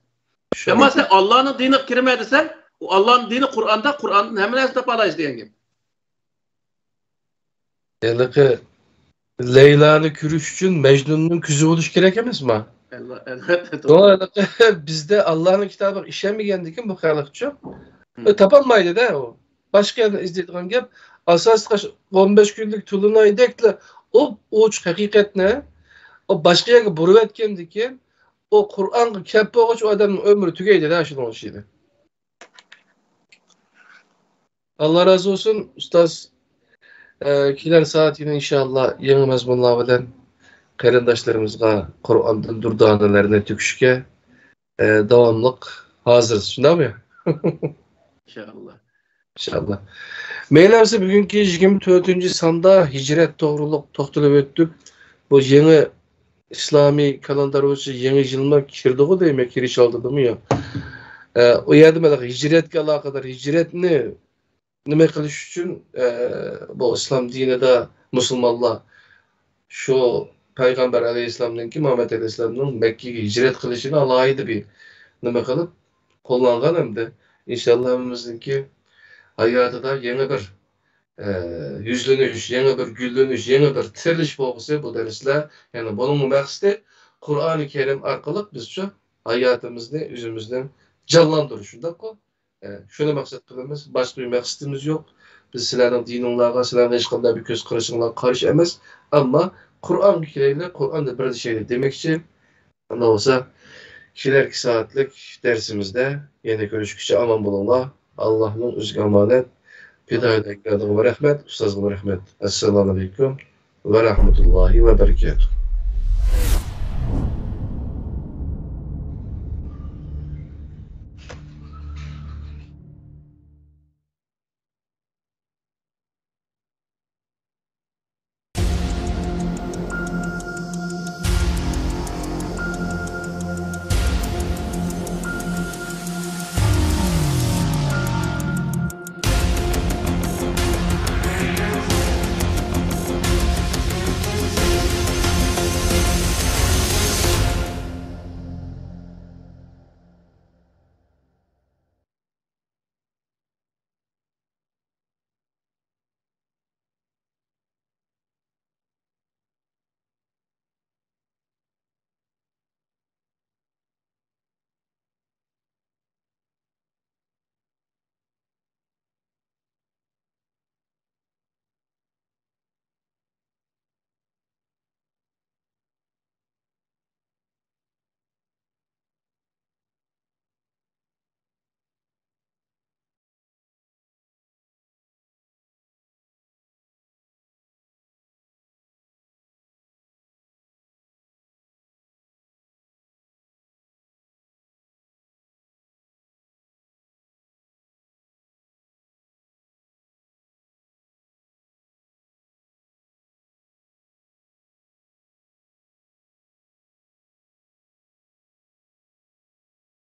Ama sen Allah'ın dinine girmediysen o Allah'ın dini Kur'an'da Kur'an'ın hemen nesini tapalayız diyen gibi. Yani ki Leyla'nı kürüş için Mecnun'un küzü oluş gerek emez mi? Evet. Doğru. Bizde Allah'ın kitabı işlemegendikin bu kalıkçı. Tapanmaydı da o. Başka yerden izlediğim gibi asas 15 günlük tulunayı dekle o uç hakikat ne? O başka yerge buru etkendikin o Kur'an keppe oğuç o adamın ömrü tükeydi de aşın o şeydi. Allah razı olsun. Ustaz kiler saatini inşallah yeni mezmunlar bilen qarindaşlarımızga Kur'an'dan durdanlarına tüküşke davamlık hazırız. Şunda mı? İnşallah. İnşallah. Meylerse bugünkü 24. sanda hicret doğruluk toxtulup öttük. Bu yeni İslami kalendar olsa yeni yılma kirdiği deyme kiriş aldı mı ya? O yerdə mesela hicretke alakadar hicret nime kılış üçün bu İslam dinide Müslümanlar şu Peygamber Aleyhisselam'dan ki Muhammed Aleyhisselam'dan Mekke'ye hicret kılışını alaydı bir nime kılıp kullangan hem de inşallah hepimizinki hayatı da yeni bir yüzlönüş, yeni bir güllönüş, yeni bir tiriliş bolgusu bu dersler. Yani bunun maksatı Kur'an-ı Kerim arkalık biz şu hayatımızda yüzümüzden canlandırışında ko. Şöyle maksat kılımız, başka bir maksatımız yok. Biz sizlerden dinonlarga, sizlerden hiç kadar bir göz karışınlarga karşı emez. Ama Kur'an hikayeyle, Kur'an'da bir şey demek için ne olsa kişiler 2 saatlik dersimizde yeni görüşküçe aman bulunla. Allah'ın üzgün emanet. Hidayet ekledim ve rahmet. Ustazım rahmet. Esselamu aleyküm ve rahmetullahi ve berekatuhu.